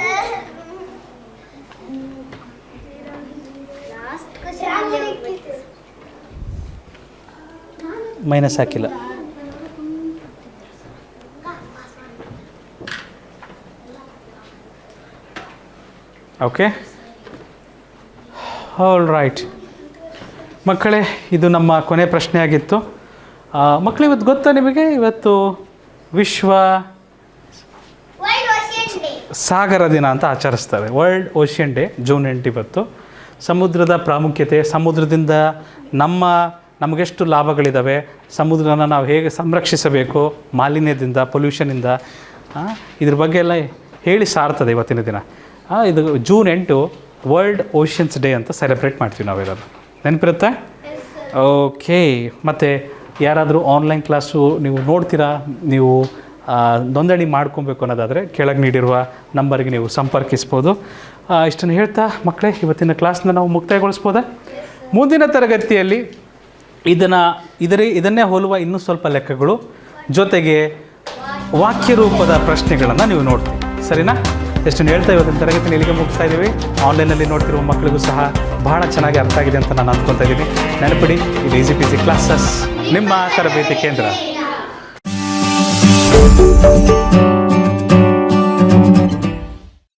ಮೈನಸ್ ಹಾಕಿಲ್ಲ. ಓಕೆ, ಆಲ್ ರೈಟ್ ಮಕ್ಕಳೇ, ಇದು ನಮ್ಮ ಕೊನೆ ಪ್ರಶ್ನೆ ಆಗಿತ್ತು. ಮಕ್ಕಳು, ಇವತ್ತು ಗೊತ್ತಾ ನಿಮಗೆ, ಇವತ್ತು ವಿಶ್ವ ಸಾಗರ ದಿನ ಅಂತ ಆಚರಿಸ್ತಾರೆ. ವರ್ಲ್ಡ್ ಓಷಿಯನ್ ಡೇ, ಜೂನ್ 8 ಇವತ್ತು. ಸಮುದ್ರದ ಪ್ರಾಮುಖ್ಯತೆ, ಸಮುದ್ರದಿಂದ ನಮಗೆಷ್ಟು ಲಾಭಗಳಿದ್ದಾವೆ, ಸಮುದ್ರನ ನಾವು ಹೇಗೆ ಸಂರಕ್ಷಿಸಬೇಕು ಮಾಲಿನ್ಯದಿಂದ, ಪೊಲ್ಯೂಷನಿಂದ, ಇದ್ರ ಬಗ್ಗೆ ಎಲ್ಲ ಹೇಳಿ ಸಾರ್ತದೆ ಇವತ್ತಿನ ದಿನ. ಇದು ಜೂನ್ 8 ವರ್ಲ್ಡ್ ಓಷನ್ಸ್ ಡೇ ಅಂತ ಸೆಲೆಬ್ರೇಟ್ ಮಾಡ್ತೀವಿ ನಾವೆಲ್ಲರೂ. ನೆನಪಿರುತ್ತೆ? ಓಕೆ. ಮತ್ತು ಯಾರಾದರೂ ಆನ್ಲೈನ್ ಕ್ಲಾಸು ನೀವು ನೋಡ್ತೀರಾ, ನೀವು ನೋಂದಣಿ ಮಾಡ್ಕೊಬೇಕು ಅನ್ನೋದಾದರೆ ಕೆಳಗೆ ನೀಡಿರುವ ನಂಬರ್ಗೆ ನೀವು ಸಂಪರ್ಕಿಸ್ಬೋದು. ಇಷ್ಟನ್ನು ಹೇಳ್ತಾ ಮಕ್ಕಳೇ, ಇವತ್ತಿನ ಕ್ಲಾಸ್ನ ನಾವು ಮುಕ್ತಾಯಗೊಳಿಸ್ಬೋದಾ? ಮುಂದಿನ ತರಗತಿಯಲ್ಲಿ ಇದನ್ನೇ ಹೋಲುವ ಇನ್ನೂ ಸ್ವಲ್ಪ ಲೆಕ್ಕಗಳು ಜೊತೆಗೆ ವಾಕ್ಯ ರೂಪದ ಪ್ರಶ್ನೆಗಳನ್ನು ನೀವು ನೋಡ್ತೀವಿ. ಸರಿನಾ? ಎಷ್ಟನ್ನು ಹೇಳ್ತಾ ಇವತ್ತಿನ ತರಗತಿನ ಇಲ್ಲಿಗೆ ಮುಗಿಸ್ತಾ ಇದ್ದೀವಿ. ಆನ್ಲೈನಲ್ಲಿ ನೋಡ್ತಿರುವ ಮಕ್ಕಳಿಗೂ ಸಹ ಬಹಳ ಚೆನ್ನಾಗಿ ಅರ್ಥ ಆಗಿದೆ ಅಂತ ನಾನು ಅಂದ್ಕೊತಾ ಇದ್ದೀನಿ. ನೆನಪಿಡಿ, ಇದು ಈಸಿ ಪೀಸಿ ಕ್ಲಾಸಸ್, ನಿಮ್ಮ ತರಬೇತಿ ಕೇಂದ್ರ.